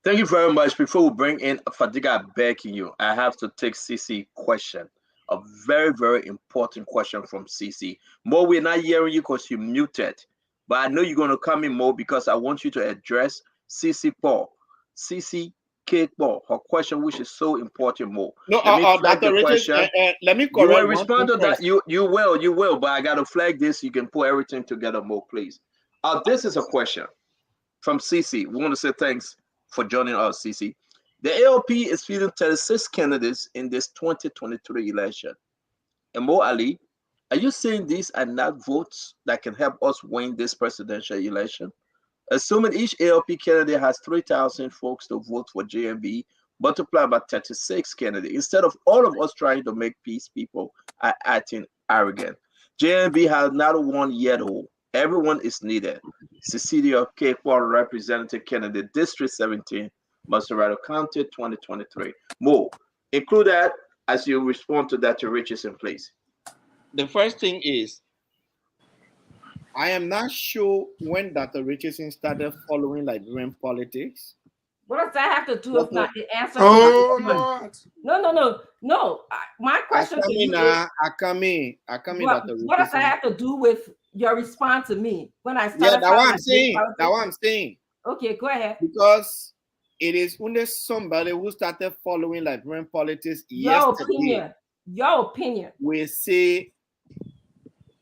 Thank you very much. Before we bring in Fadiga begging you, I have to take CC question. A very, very important question from CC. Mo, we're not hearing you because you're muted. But I know you're going to come in, Mo, because I want you to address CC Paul. CC K. Paul, her question, which is so important, Mo. No, Dr. Richards, let me correct. You will respond to that. You will, but I got to flag this. You can put everything together, Mo, please. This is a question from CC. We want to say thanks for joining us, CC. The ALP is fielding 36 candidates in this 2023 election. And Mo Ali, are you saying these are not votes that can help us win this presidential election? Assuming each ALP candidate has 3,000 folks to vote for JMB, multiplied by 36 candidates, instead of all of us trying to make peace, people are acting arrogant. JMB has not won yet. Everyone is needed. Cecilia K. Paul, representative candidate, District 17, Maserati County, 2023. Mo, include that as you respond to that to Richardson, please. The first thing is, I am not sure when Dr. Richardson started following Liberian politics. What does that have to do with the answer? Oh, Lord. No. My question to you is, Akami, what does that have to do with your response to me when I started? Yeah, that's what I'm saying. That's what I'm saying. Okay, go ahead. Because it is only somebody who started following Liberian politics yesterday. Your opinion. We say.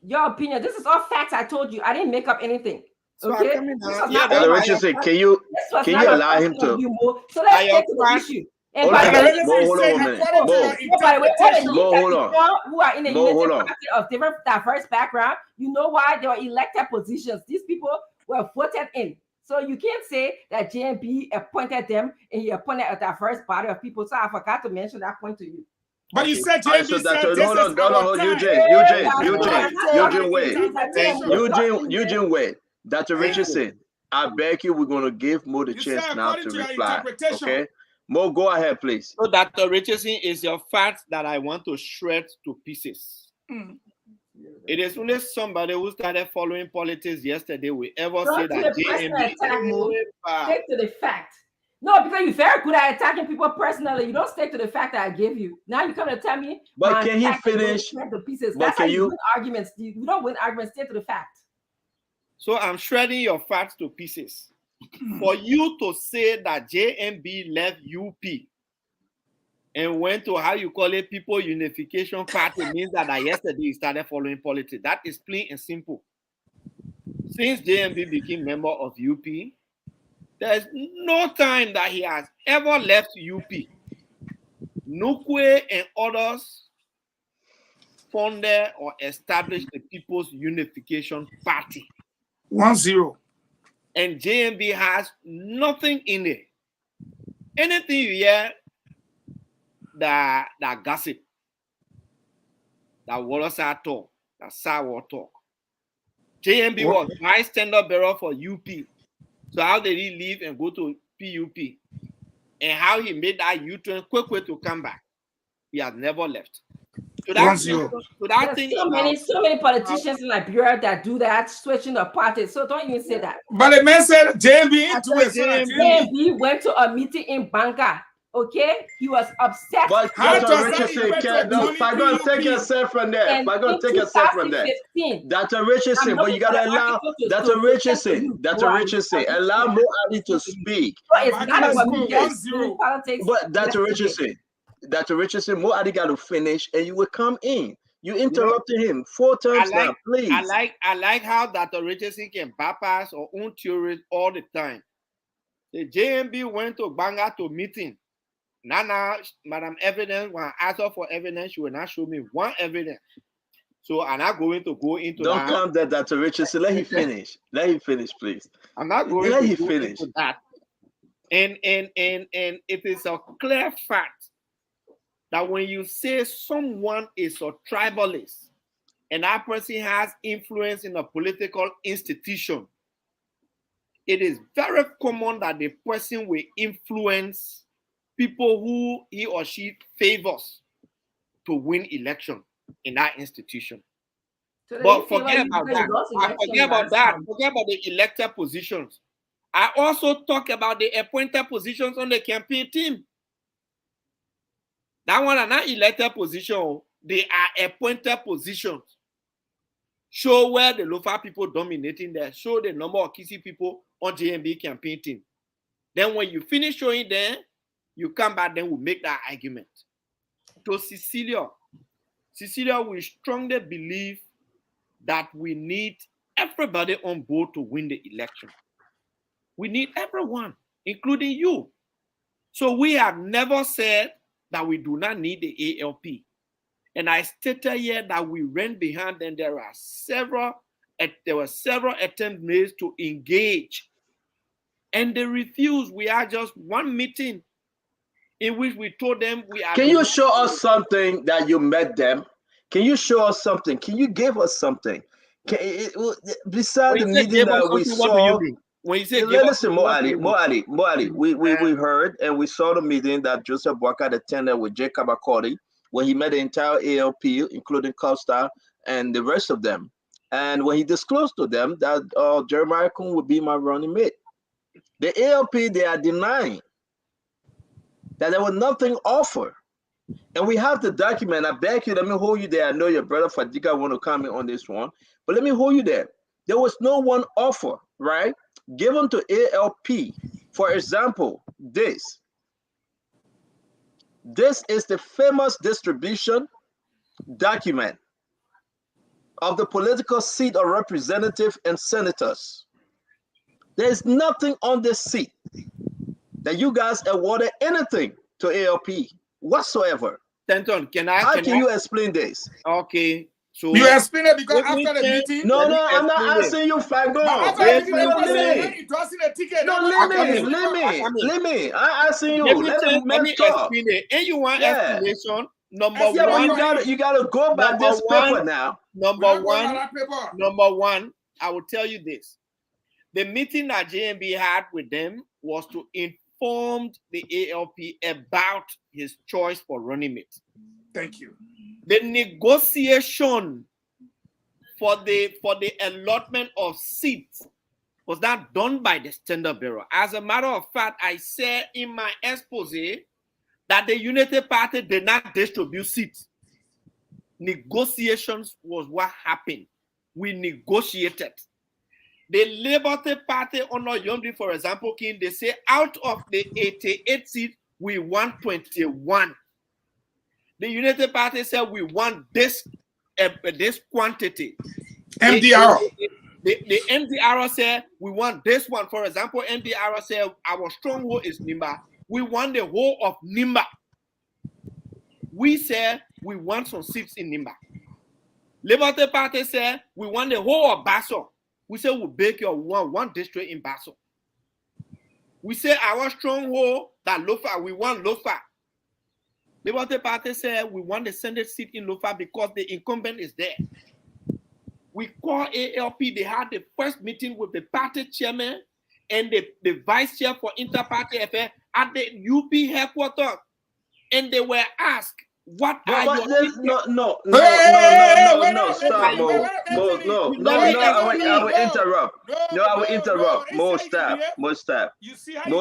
Your opinion. This is all facts. I told you. I didn't make up anything. So okay. Richardson, can you allow him to? So let's get to the issue. And hold on a minute. Hold on. Who are in a unity of different diverse background, you know why they were elected positions. These people were voted in. So you can't say that JMB appointed them and he appointed a diverse body of people. So I forgot to mention that point to you. But you said JMB Eugene, wait. Dr. Richardson, I beg you, we're going to give Mo the chance now to reply. Okay? Mo, go ahead, please. So Dr. Richardson is your fact that I want to shred to pieces. It is only somebody who started following politics yesterday will ever say that JMB. Stick to the fact. No, because you're very good at attacking people personally. You don't stick to the fact that I gave you. Now you come to tell me. But can he finish? The pieces. That's how you win arguments. You don't win arguments. Stick to the fact. So I'm shredding your facts to pieces. For you to say that JMB left UP and went to, how you call it, People Unification Party, means that yesterday he started following politics. That is plain and simple. Since JMB became member of UP, there's no time that he has ever left UP. Nukwe and others founded or established the People's Unification Party. 1-0. And JMB has nothing in it. Anything you hear that gossip, that waterside talk, that sour talk. JMB was vice tender bearer for UP. So how did he leave and go to PUP? And how he made that U-turn quick to come back? He has never left. So that's so many politicians in Liberia that do that, switching the parties. So don't even say that. But the man said JMB into it. JMB went to a meeting in Banga. Okay, he was upset. But Dr. Richardson, Fagon, take yourself from there. Fagon, take yourself from there. Dr. Richardson, but you gotta allow Dr. Richardson, allow Mo Ali to speak. It's not about politics. But Dr. Richardson, Mo Ali got to finish, and you will come in. You interrupted him 4 times now, please. I like how Dr. Richardson can bypass our own theories all the time. The JMB went to Banga to meeting. Now, Madam Evidence, when I asked her for evidence, she will not show me one evidence. So I'm not going to go into Don't that. count that, Dr. Richardson. Let him finish. Let him finish, please. I'm not going Let to him go finish. into that. And it is a clear fact that when you say someone is a tribalist and that person has influence in a political institution, it is very common that the person will influence people who he or she favors to win election in that institution. So But forget about that. Forget about the elected positions. I also talk about the appointed positions on the campaign team. That one are not elected positions. They are appointed positions. Show where the local people dominating there. Show the number of Kisi people on JMB campaign team. Then when you finish showing them, you come back, then we'll make that argument. To Cecilia, we strongly believe that we need everybody on board to win the election. We need everyone, including you. So we have never said that we do not need the ALP. And I stated here that we ran behind, and there were several attempts made to engage. And they refused. We had just one meeting in which we told them we are. Can you show us something that you met them? Can you show us something? Can you give us something? Besides the meeting that we saw. When you say listen, Mo Ali, we heard and we saw the meeting that Joseph Boakai attended with Jacob Akoli, when he met the entire ALP, including Costa and the rest of them. And when he disclosed to them that Jeremiah Kun would be my running mate, the ALP, they are denying that there was nothing offered. And we have the document. I beg you, let me hold you there. I know your brother Fadiga want to comment on this one, but let me hold you there. There was no one offer, right, given to ALP. For example, this is the famous distribution document of the political seat of representative and senators. There's nothing on this seat that you guys awarded anything to ALP whatsoever. Stanton, How can you explain this? Okay. So you explain it because after the meeting. No, I'm not asking you, Fagon. Let me. I'm asking you. Let me explain it. And you want explanation? Number one, you gotta go by this paper now. Number one, I will tell you this. The meeting that JMB had with them was to inform the ALP about his choice for running mate. Thank you. The negotiation for the allotment of seats was not done by the Standard Bearer. As a matter of fact, I said in my expose that the Unity Party did not distribute seats. Negotiations was what happened. We negotiated. The Liberty Party under Yomdi, for example, they say out of the 88 seats, we want 21. The United Party said we want this quantity. MDR. The MDR said we want this one. For example, MDR said our stronghold is Nimba. We want the whole of Nimba. We said we want some seats in Nimba. Liberty Party said we want the whole of Basso. We said we'll bake your one district in Basso. We say our stronghold that Lofa, we want Lofa. Liberty Party said we want the Senate seat in Lofa because the incumbent is there. We call ALP, they had the first meeting with the party chairman and the vice chair for inter-party affairs at the UP headquarters. And they were asked, what are your No, stop, Mo. I will interrupt. I will interrupt. Mo,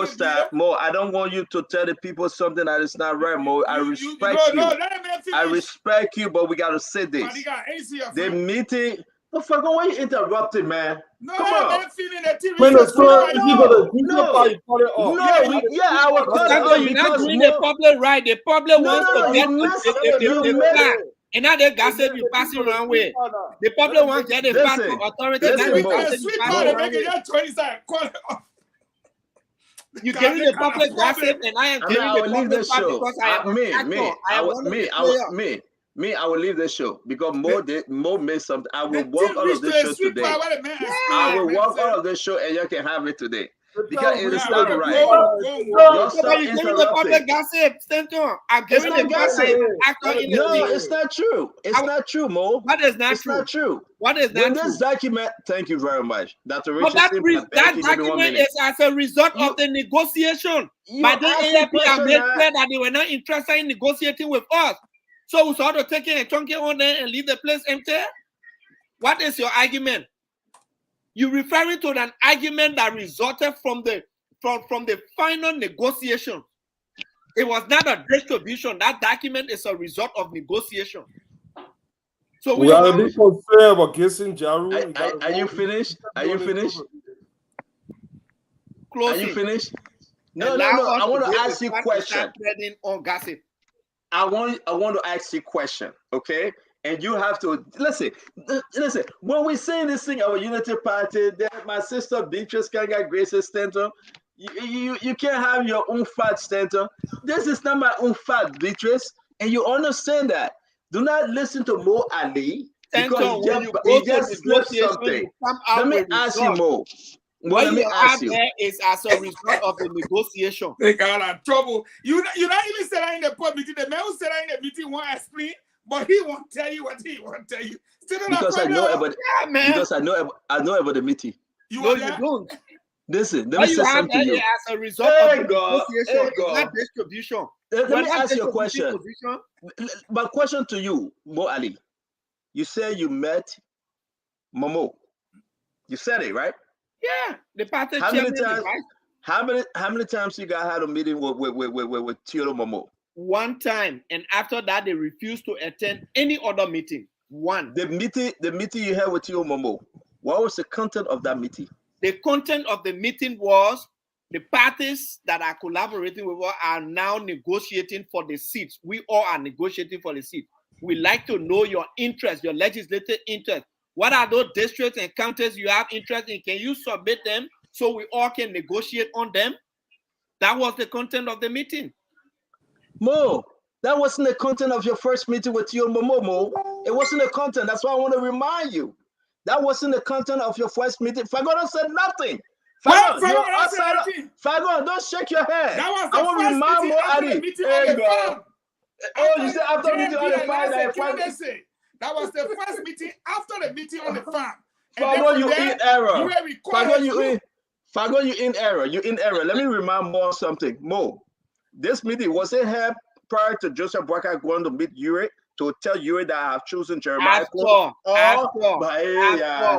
stop. Mo, I don't want you to tell the people something that is not right, Mo. I respect you. I respect you, but we got to say this. The meeting... What the fuck? Why you interrupting, man? No, come on. I'm feeling a TV. No, I will cut you're not doing the public right. The public wants to get the fact. And now they gossip you passing around way. The public wants to get the fact from authority. You carry the public gossip, and I am carrying the public fact because I am Me, I will leave the show because Mo made something. I will walk out of the show today. I will walk out of the show and you can have it today. Because it is not right. You're so interrupting. Stanton. I'm giving It's not gossip. No, it's it's not true. It's not true, Mo. What is not It's true? not true. What is When not true? this document, thank you very much. Dr. But Richardson, that document is as a result of the negotiation. By the AFP have made clear that they were not interested in negotiating with us. So we sort of taking a chunky on there and leave the place empty? What is your argument? You referring to an argument that resulted from the final negotiation. It was not a distribution. That document is a result of negotiation. So we are a bit concerned about kissing Jaru. Are you finished? Are you finished? Closing. Are you finished? No. I want to ask you a question. On gossip. I want to ask you a question, okay? And you have to listen. When we say this thing our Unity Party, that my sister Beatrice can get Grace Stanton. You can't have your own fat, Stanton. This is not my own fat, Beatrice, and you understand that. Do not listen to Mo Ali because he just slipped something. Let me ask you, Mo. Let me ask you. There is as a result of the negotiation. They got in trouble. You not even said that in the pub meeting. The man who said that in the meeting won't explain, but he won't tell you what he won't tell you. Because I know about because I know about the meeting. You don't. Listen, let me say something to you. As a result of negotiation, not distribution. Let me ask you a question. My question to you, Mo Ali. You said you met Momo. You said it, right? Yeah, the party how many chairman. Times, right? How many times you guys had a meeting with Theodore Momo? One time, and after that, they refused to attend any other meeting. One. The meeting you had with Theodore Momo. What was the content of that meeting? The content of the meeting was the parties that are collaborating with us are now negotiating for the seats. We all are negotiating for the seat. We like to know your interest, your legislative interest. What are those districts and counties you have interest in? Can you submit them so we all can negotiate on them? That was the content of the meeting. Mo, that wasn't the content of your first meeting with Theo Momo. It wasn't the content. That's why I want to remind you. That wasn't the content of your first meeting. Fagon said nothing. Fagon, don't shake your head. That was I want to remind Mo Ali. Oh, you said after meeting on the farm. That was the first meeting after the meeting on the farm. Fagon, you in error. Fagon, you in error. You in error. Let me remind Mo something. Mo, this meeting was it held prior to Joseph Boakai going to meet Uri to tell Uri that I have chosen Jeremiah? After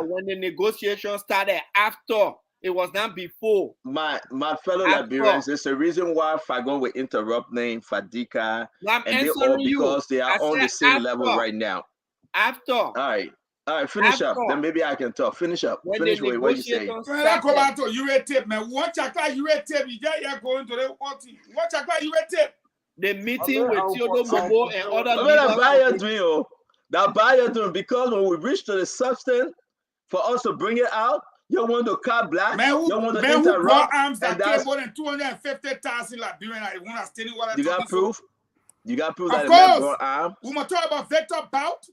when the negotiation started. After. It was not before. My fellow Liberians, it's the reason why Fagon will interrupt name Fadika, and they all because they are on the same level right now. After. All right, finish up. Then maybe I can talk. Finish up. Finish with what you say. I come out to UA tape, man. Watch a class UA tape. You just going to the party. Watch a class UA tape. The meeting with Theodore Momo and other leaders. That buyer doing because when we reach to the substance for us to bring it out. You want to cut black? Man who interrupt arms that came more than 250,000 Liberian. I want to steal what I You got proof? You got proof that the man brought arms? We must talk about Victor Bout.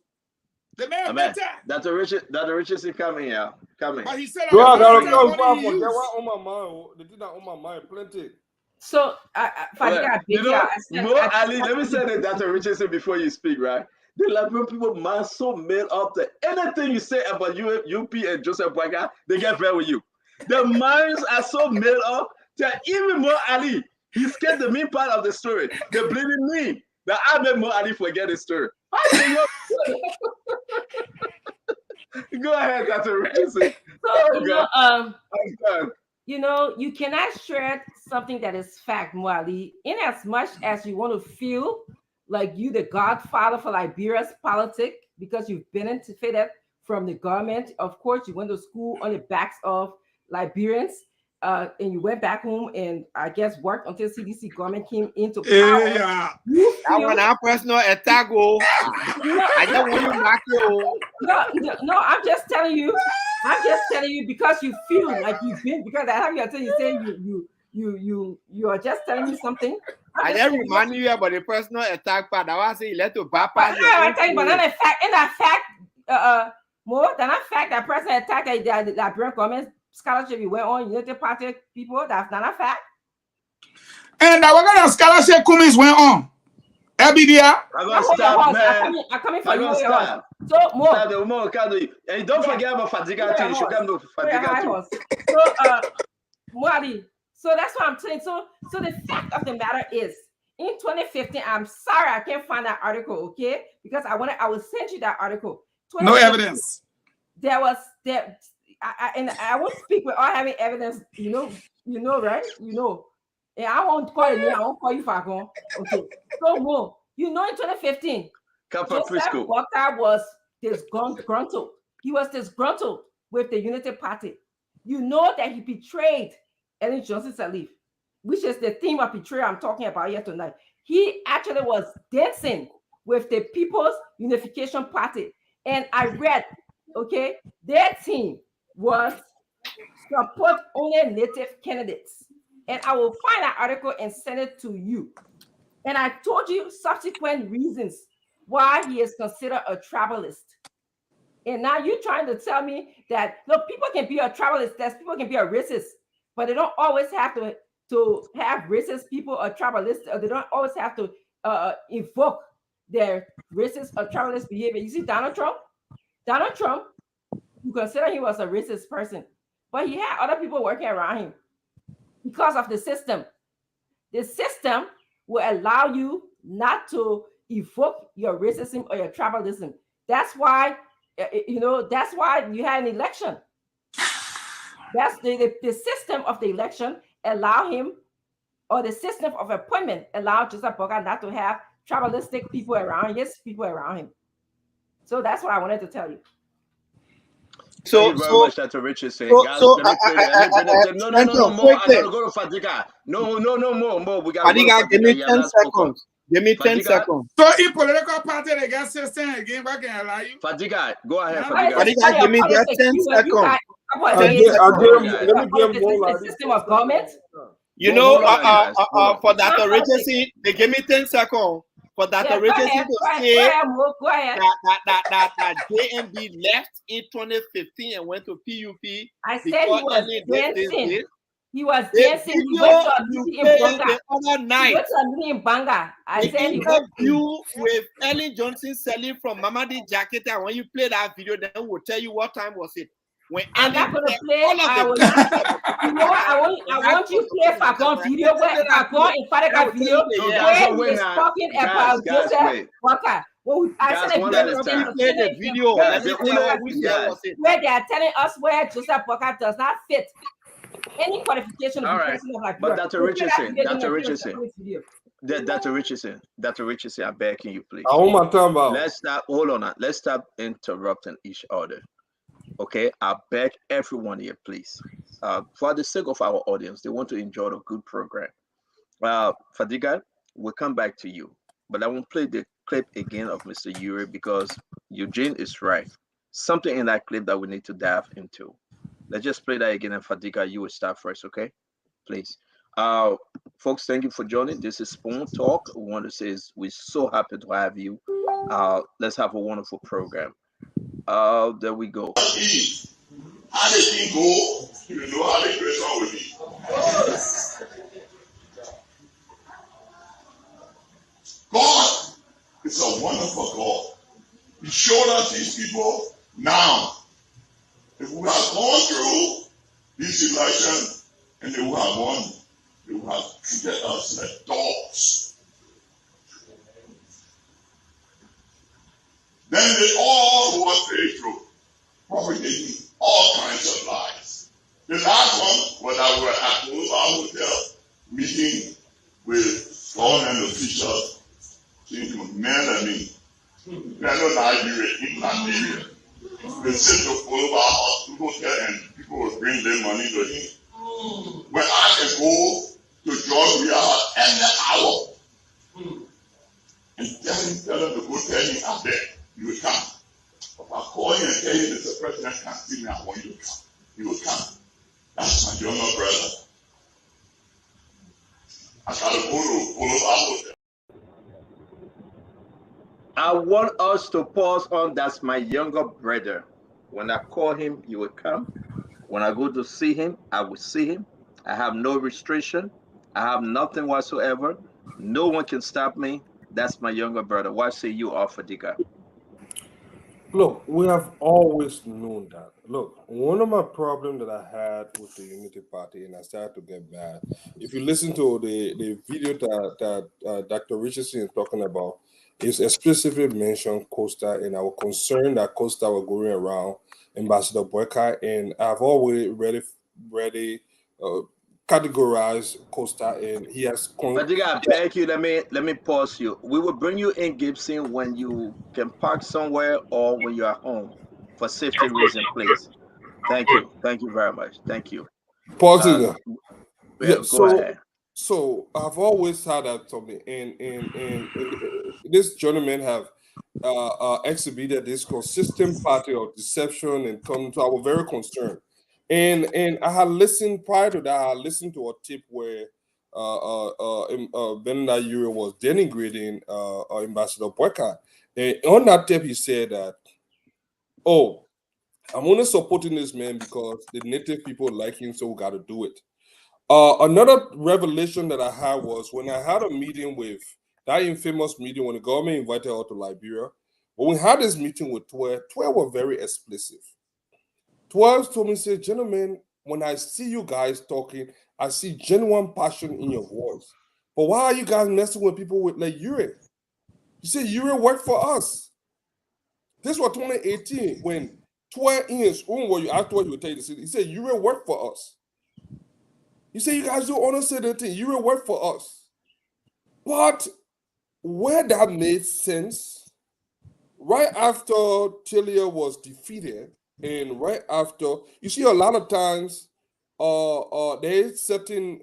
The man Victor. Dr. Richardson coming here. Coming. But he said, I on my mind. They did that on my mind. Plenty. So, Ali, let me say that Dr. Richardson before you speak, right? The Liberian people man so made up that anything you say about UP and Joseph Boakai, they get fair with you. The minds are so made up that even Mo Ali, he scared the main part of the story. They're blaming me that I made Mo Ali forget the story. Go ahead, Dr. Richardson. You cannot shred something that is fact, Mo Ali, in as much as you want to feel like you the godfather for Liberia's politics because you've benefited from the government. Of course, you went to school on the backs of Liberians, and you went back home and I guess worked until CDC government came into power. Yeah. I want our personal attack. I don't want you. No, I'm just telling you because you feel like you've been, because I have you until you say you are just telling me something. I just remind you about the personal attack part. I was saying, let to bypass. I tell you, but in fact, more than a fact, that person attacked that Liberian government scholarship you went on Unity Party people. That's not a fact. And that what kind of scholarship Kumis went on? LBDR. I'm gonna stop, man. I'm coming for you. Stop. So more. And don't forget about Fadiga too. You should come to Fadiga too. So Mwadi. So that's what I'm saying. So the fact of the matter is, in 2015, I'm sorry I can't find that article, okay? Because I will send you that article. No evidence. And I won't speak without having evidence. You know, right? You know. And I won't call you. I won't call you Fagon. Okay. So more. You know, in 2015, Joseph Walker was disgruntled. He was disgruntled with the Unity Party. You know that he betrayed Ellen Johnson Sirleaf, which is the theme of betrayal I'm talking about here tonight. He actually was dancing with the People's Unification Party. And I read, okay, their team was support only Native candidates. And I will find that article and send it to you. And I told you subsequent reasons why he is considered a tribalist. And now you're trying to tell me that, look, people can be a tribalist, people can be a racist, but they don't always have to have racist people or tribalists, or they don't always have to invoke their racist or tribalist behavior. You see Donald Trump, you consider he was a racist person, but he had other people working around him because of the system. The system will allow you not to evoke your racism or your tribalism. That's why, that's why you had an election. That's the system of the election allow him, or the system of appointment allow Joseph Boakai not to have tribalistic people around him. So that's what I wanted to tell you. Thank you very much, Dr. Richardson. Guys, no more. I gotta go to Fadiga. No more. We got Fadiga, give me 10 seconds. Give me 10 seconds. So in political party, they got system again. What can I allow you? Fadiga, go ahead. Fadiga, give me just 10 seconds. Let me give the system of government. You know, for Dr. Richardson, they give me 10 seconds. For Dr. Richardson to say that JMB left in 2015 and went to PUP. I said he was dancing. He was dancing. He went to a meeting in Banga. He went to a meeting in Banga. I said he went you with Ellen Johnson Sirleaf from Mamadi Jacket. And when you play that video, then we'll tell you what time was it. When I'm not going to play. I want you to play Fagon video where Fagon in Fadiga video where he's talking about Joseph Walker. I said play the video. Where they are telling us where Joseph Walker does not fit any qualification of the person of like. But Dr. Richardson, I'm begging you, please. I want my time about. Let's stop interrupting each other. Okay, I beg everyone here, please. For the sake of our audience, they want to enjoy a good program. Fadiga, we'll come back to you, but I won't play the clip again of Mr. Uri because Eugene is right. Something in that clip that we need to dive into. Let's just play that again, and Fadiga, you will start first, okay? Please. Folks, thank you for joining. This is Spoon Talk. We want to say we're so happy to have you. Let's have a wonderful program. There we go. How the thing go, you know how the question will be. God is a wonderful God. He showed us these people now. If we have gone through this election and they would have won, they would have treated us like dogs. Then they all were faithful, propagating all kinds of lies. The last one was that we were at our hotel meeting with government officials, men and me. They are not Nigeria, in Nigeria. They said to follow our hotel and people will bring their money to him. When I can go to Georgia every hour and tell them to go tell him I'm there. You will come. If I call you and tell you that the president can't see me, I want you to come. You will come. That's my younger brother. I want us to pause on that's my younger brother. When I call him, he will come. When I go to see him, I will see him. I have no restriction. I have nothing whatsoever. No one can stop me. That's my younger brother. Why say you are Fadiga? Look, we have always known that. Look, one of my problems that I had with the Unity Party, and I started to get bad. If you listen to the video that Dr. Richardson is talking about, is explicitly mentioned Costa, and I was concerned that Costa was going around Ambassador Boyka, and I've always ready categorized Costa, and he has. Fadiga, thank you. Let me pause you. We will bring you in, Gibson, when you can park somewhere or when you are home, for safety reason, please. Thank you. Thank you very much. Thank you. Pause yeah, go ahead. So I've always had that something, and this gentleman have exhibited this consistent pattern of deception and come to. I was very concerned, and I had listened prior to that. I listened to a tip where Bernard Ure was denigrating Ambassador Boyka, and on that tip he said that, "Oh, I'm only supporting this man because the native people like him, so we got to do it." Another revelation that I had was when I had a meeting with that infamous meeting when the government invited her to Liberia. When we had this meeting with 12 were very explicit. 12 told me, say, gentlemen, when I see you guys talking, I see genuine passion in your voice. But why are you guys messing with people with like Ure? You say Ure worked for us. This was 2018 when 12 in his own word, you asked what you would tell you. He said Ure worked for us. You say you guys do honestly the thing. You will work for us. But where that made sense, right after Taylor was defeated, and right after, you see a lot of times there's certain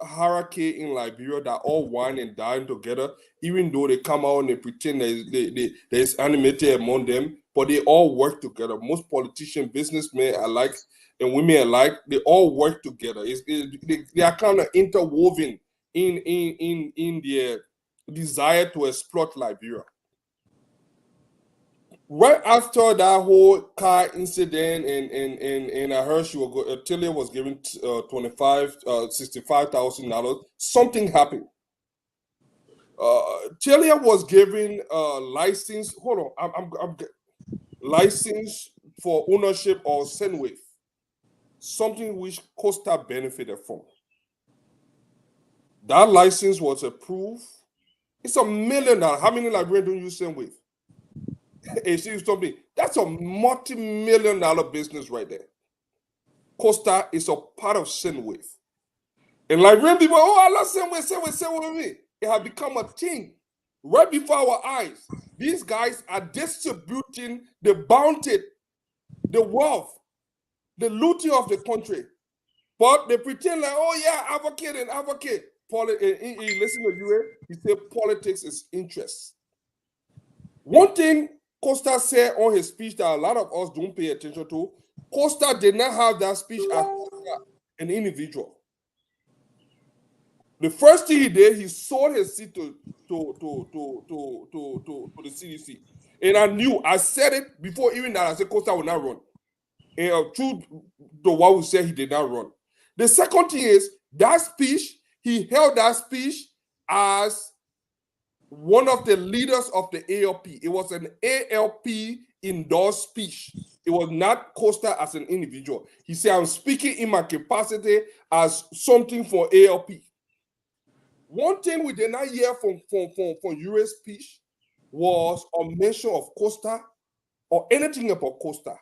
hierarchy in Liberia that all wine and dine together, even though they come out and they pretend there's animated among them, but they all work together. Most politicians, businessmen alike, and women alike, they all work together. They are kind of interwoven in their desire to exploit Liberia. Right after that whole car incident, and I heard Taylor was given $65,000. Something happened. Taylor was given license. Hold on, I'm license for ownership of Sendwave, something which Costa benefited from. That license was approved. It's $1 million. How many Liberians don't use Sendwave? It's something that's a multi-million-dollar business right there. Costa is a part of Sendwave. And Liberian people, oh, I love Sendwave with me. It has become a thing right before our eyes. These guys are distributing the bounty, the wealth, the looting of the country. But they pretend like, oh yeah, advocate. Listen to you, he said politics is interest. One thing Costa said on his speech that a lot of us don't pay attention to, Costa did not have that speech as an individual. The first thing he did, he sold his seat to the CDC. And I said it before even that, I said Costa will not run. And true to what we said, he did not run. The second thing is, that speech, he held that speech as one of the leaders of the ALP. It was an ALP endorsed speech. It was not Costa as an individual. He said, I'm speaking in my capacity as something for ALP. One thing we did not hear from Ure's speech was a mention of Costa or anything about Costa.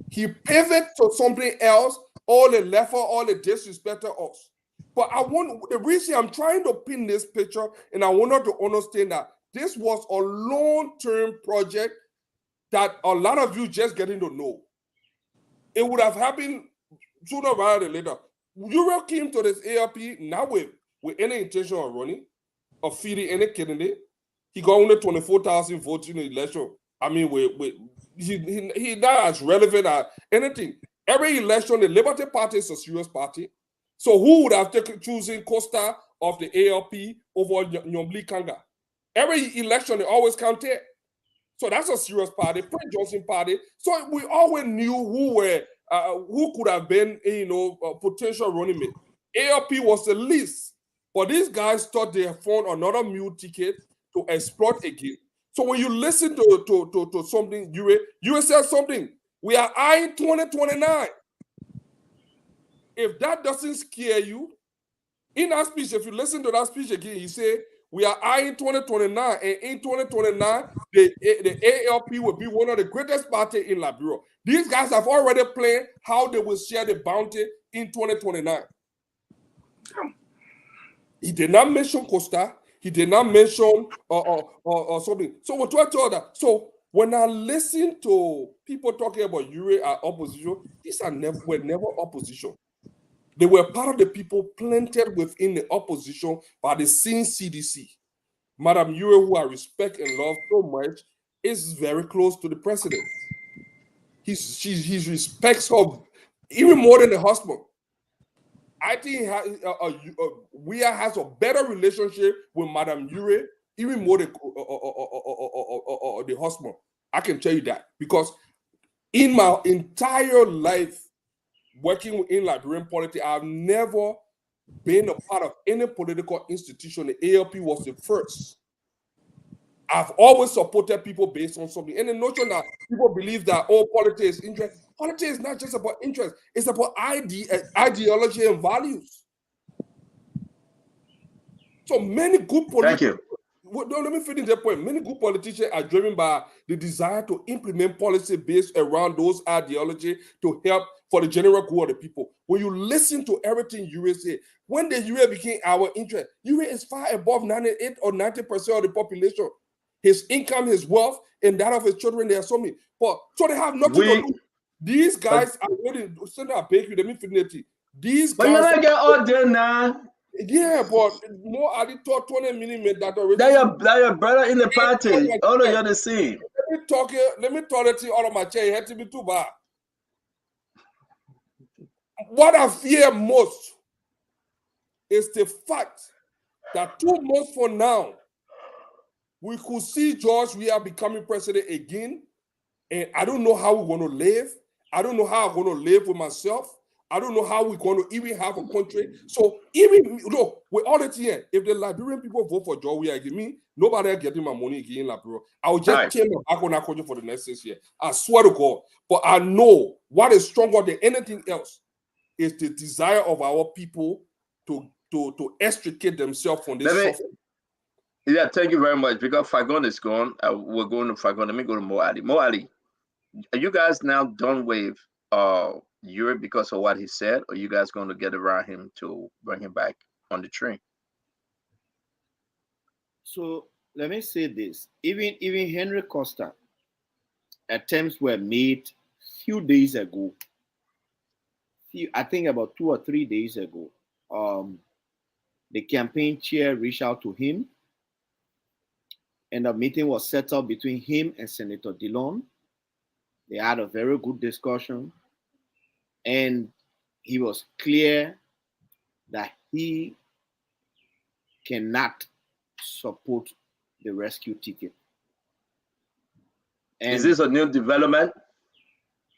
He pivoted to something else, all the left, all the disrespected us. But the reason I'm trying to pin this picture, and I want to understand that this was a long-term project that a lot of you just getting to know. It would have happened sooner rather than later. Ure came to this ALP not with any intention of running, of feeding any candidate. He got only 24,000 votes in the election. I mean, he not as relevant as anything. Every election, the Liberty Party is a serious party. So who would have chosen Costa of the ALP over Nyombli Kanga. Every election, they always counted. So that's a serious party, Prince Johnson party. So we always knew who could have been, a potential running mate. ALP was the least, but these guys thought they had found another mule ticket to exploit again. So when you listen to something, you said something. We are eyeing 2029. If that doesn't scare you, in that speech, if you listen to that speech again, he said, we are eyeing 2029, and in 2029, the ALP will be one of the greatest parties in Liberia. These guys have already planned how they will share the bounty in 2029. He did not mention Costa. He did not mention or something. So we're trying to tell that. So when I listen to people talking about Ure as opposition, these were never opposition. They were part of the people planted within the opposition by the same CDC. Madam Ure, who I respect and love so much, is very close to the president. He respects her even more than the husband. I think Weah has a better relationship with Madam Ure, even more than the husband. I can tell you that because in my entire life working in Liberian politics, I've never been a part of any political institution. The ALP was the first. I've always supported people based on something. And the notion that people believe that, politics is interest. Politics is not just about interest. It's about ideology and values. So many good politicians. Thank you. Let me finish that point. Many good politicians are driven by the desire to implement policy based around those ideology to help for the general good of the people. When you listen to everything Ure said, when the Ure became our interest, Ure is far above 98 or 90% of the population. His income, his wealth, and that of his children, they are so many. But so they have nothing to do. These guys are ready to send a bakery. Let me finish it. These guys. But you get all there now. Yeah, but more I did talk 20 minutes that already. That your brother in the party. All of you the same. Let me talk to you out of my chair. It had to be too bad. What I fear most is the fact that 2 months from now, we could see George Weah becoming president again. And I don't know how we're going to live. I don't know how I'm going to live with myself. I don't know how we're going to even have a country. So even, look, with all that here, if the Liberian people vote for George Weah again, me, nobody else getting my money again in Liberia. I will just change my back on that country for the next 6 years. I swear to God. But I know what is stronger than anything else is the desire of our people to extricate themselves from this suffering. Yeah, thank you very much. Because Fagon is gone, we're going to Fagon. Let me go to Mo Ali. Mo Ali, are you guys now done with Ure because of what he said, or are you guys going to get around him to bring him back on the train? So let me say this: even Henry Costa, attempts were made few days ago. I think about 2 or 3 days ago. The campaign chair reached out to him, and a meeting was set up between him and Senator Dillon. They had a very good discussion, and he was clear that he cannot support the rescue ticket. And is this a new development?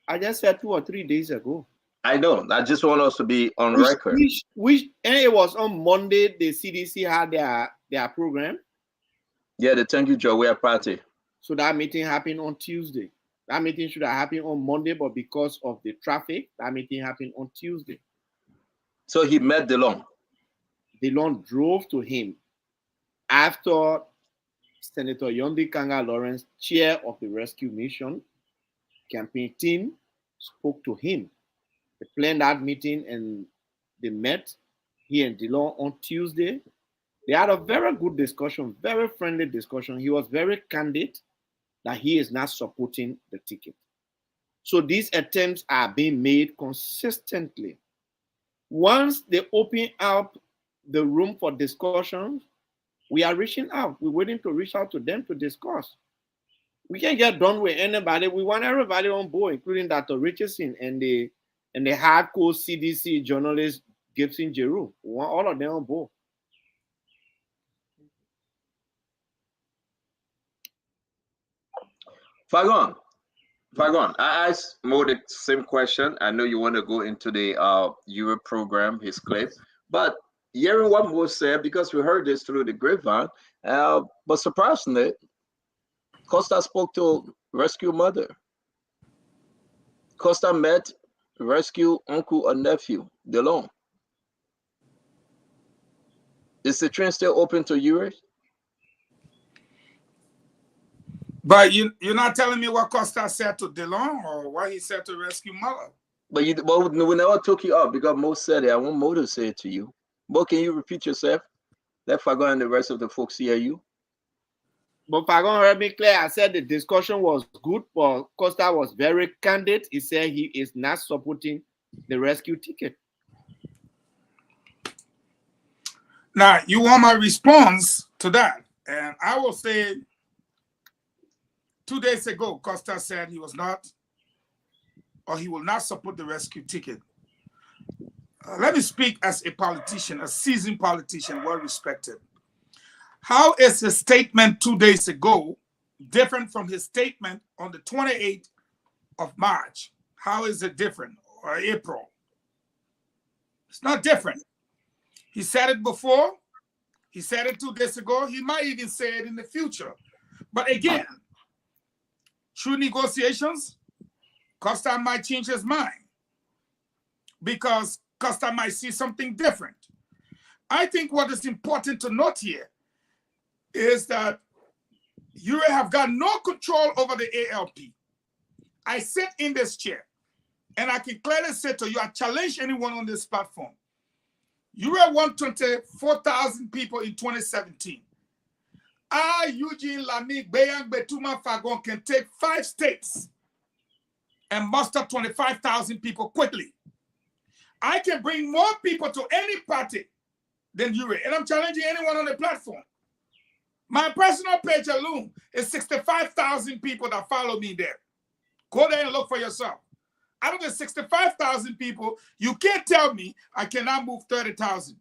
I just said 2 or 3 days ago. I know. I just want us to be on record. And it was on Monday. The CDC had their program. Yeah, the Thank You George Weah party. So that meeting happened on Tuesday. That meeting should have happened on Monday, but because of the traffic, that meeting happened on Tuesday. So he met Dillon. Dillon drove to him after Senator Yondi Kanga Lawrence, chair of the rescue mission campaign team, spoke to him. They planned that meeting and they met, he and Dillon, on Tuesday. They had a very good discussion, very friendly discussion. He was very candid that he is not supporting the ticket. So these attempts are being made consistently. Once they open up the room for discussions, we are reaching out. We're waiting to reach out to them to discuss. We can't get done with anybody. We want everybody on board, including Dr. Richardson and the hardcore CDC journalist Gibson Giroux. We want all of them on board. Fagon, I asked Mo the same question. I know you want to go into the Euro program, his clip, but hearing what Mo said, because we heard this through the grapevine, but surprisingly, Costa spoke to rescue mother. Costa met rescue uncle or nephew, DeLong. Is the train still open to Europe? But you're not telling me what Costa said to DeLong or what he said to rescue mother. But we never took you up because Mo said it. I want Mo to say it to you. Mo, can you repeat yourself? Let Fagon and the rest of the folks hear you. But Fagon heard me clear. I said the discussion was good, but Costa was very candid. He said he is not supporting the rescue ticket. Now, you want my response to that. And I will say 2 days ago, Costa said he was not, or he will not support the rescue ticket. Let me speak as a politician, a seasoned politician, well respected. How is his statement 2 days ago different from his statement on the 28th of March? How is it different? Or April? It's not different. He said it before. He said it 2 days ago. He might even say it in the future. But again, through negotiations, Costa might change his mind because Costa might see something different. I think what is important to note here is that you have got no control over the ALP. I sit in this chair, and I can clearly say to you, I challenge anyone on this platform. You were 124,000 people in 2017. Eugene Lamy, Bayang, Betuma, Fagon can take 5 states and muster 25,000 people quickly. I can bring more people to any party than you, and I'm challenging anyone on the platform. My personal page alone is 65,000 people that follow me there. Go there and look for yourself. Out of the 65,000 people, you can't tell me I cannot move 30,000.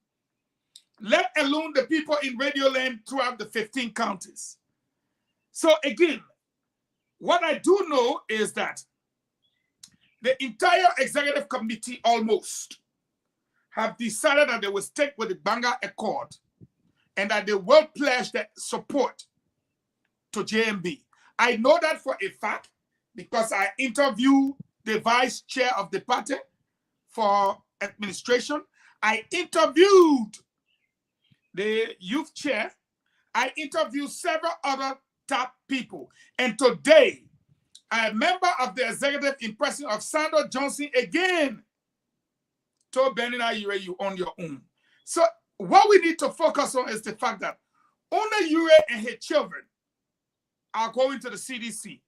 Let alone the people in Radio Land throughout the 15 counties. So again, what I do know is that the entire executive committee almost have decided that they will stick with the Banga Accord and that they will pledge their support to JMB. I know that for a fact because I interviewed the vice chair of the party for administration. I interviewed the youth chair. I interviewed several other top people. And today, a member of the executive in person of Sandor Johnson again told Benin Ayure you on your own. So what we need to focus on is the fact that Ona Yure and her children are going to the CDC.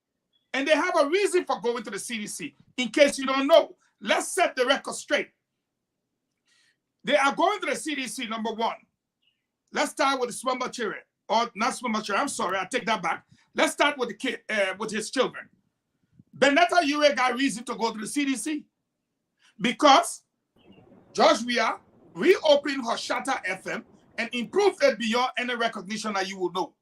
And they have a reason for going to the CDC. In case you don't know, let's set the record straight. They are going to the CDC, number one. Let's start with the Swamachiri, or not Swamachiri, I'm sorry, I take that back. Let's start with the kid, with his children. Benetta Yure got reason to go to the CDC because George Weah reopened Hoshata FM and improved it beyond any recognition that you will know.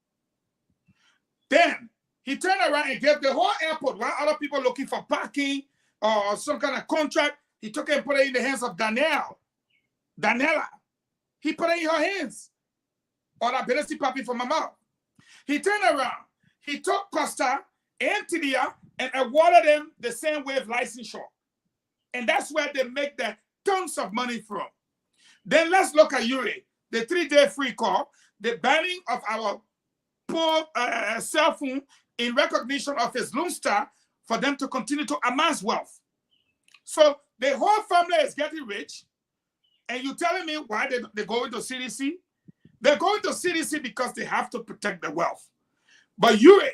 Then he turned around and gave the whole airport, while other people looking for parking or some kind of contract, he took it and put it in the hands of Daniela. He put it in her hands. Or that Benesi Papi from my mouth. He turned around. He took Costa and Tidia and awarded them the same way of licensure. And that's where they make the tons of money from. Then let's look at Yuri, the 3-day free call, the banning of our poor cell phone in recognition of his Lone Star for them to continue to amass wealth. So the whole family is getting rich, and you're telling me why they go into CDC? They're going to CDC because they have to protect the wealth. But Yuri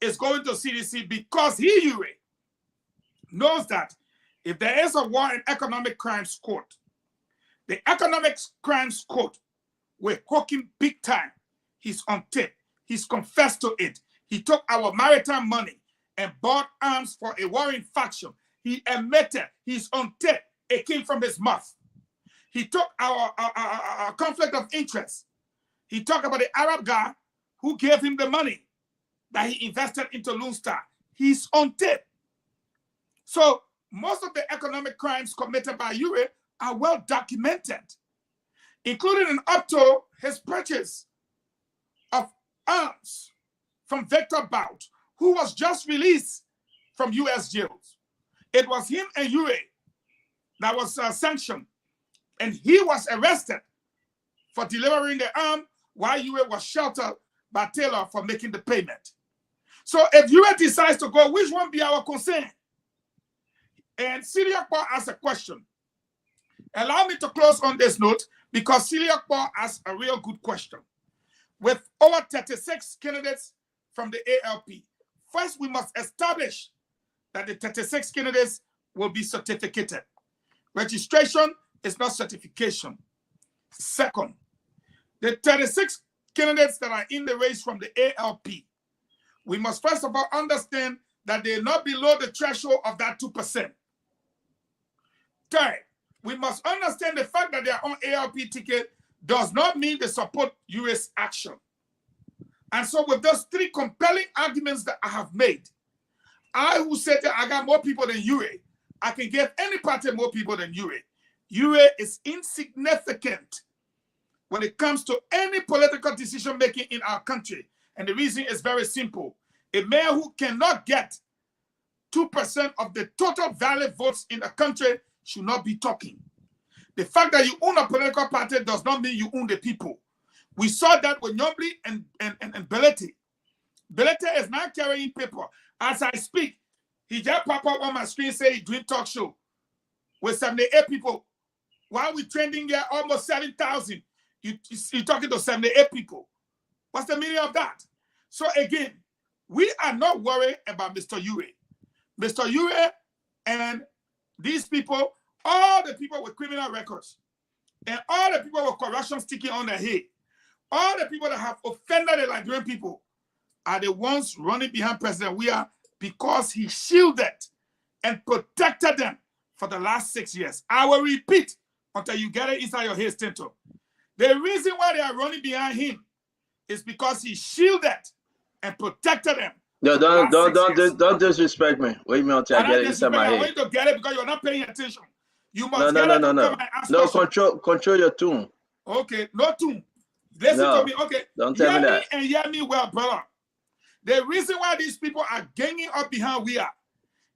is going to CDC because Yuri knows that if there is a war in economic crimes court, the economic crimes court will hook him big time. He's on tape. He's confessed to it. He took our maritime money and bought arms for a warring faction. He admitted, he's on tape. It came from his mouth. He took our conflict of interest. He talked about the Arab guy who gave him the money that he invested into Lone Star. He's on tape. So most of the economic crimes committed by Ure are well documented, including and up to his purchase of arms from Victor Bout, who was just released from U.S. jails. It was him and Ure that was sanctioned, and he was arrested for delivering the arm while Ure was sheltered by Taylor for making the payment. So if Ure decides to go, which one be our concern? And Siliakpo asked a question. Allow me to close on this note because Siliakpo asked a real good question. With over 36 candidates from the ALP, first we must establish that the 36 candidates will be certificated. Registration is not certification. Second, the 36 candidates that are in the race from the ALP, we must first of all understand that they're not below the threshold of that 2%. Third, we must understand the fact that they are on ALP ticket does not mean they support U.S. action. And so with those three compelling arguments that I have made, I who said that I got more people than Ure, I can give any party more people than Ure. Ure is insignificant when it comes to any political decision making in our country. And the reason is very simple. A mayor who cannot get 2% of the total valid votes in the country should not be talking. The fact that you own a political party does not mean you own the people. We saw that with Nyombli and Belete. Belete is not carrying paper. As I speak, he just pop up on my screen saying he's doing talk show with 78 people. While we're trending here, almost 7,000. You're talking to 78 people. What's the meaning of that? So again, we are not worried about Mr. Ure. Mr. Ure and these people, all the people with criminal records, and all the people with corruption sticking on their head, all the people that have offended the Liberian people are the ones running behind President Weah because he shielded and protected them for the last 6 years. I will repeat until you get it inside your head, Stento. The reason why they are running behind him is because he shielded and protected them. No, don't disrespect me. Wait a minute until I get it inside my head. I want you to get it because you're not paying attention. You must no. Control your tune. Okay, no tune. Listen to me. Okay, don't tell me that. And hear me well, brother. The reason why these people are ganging up behind Weah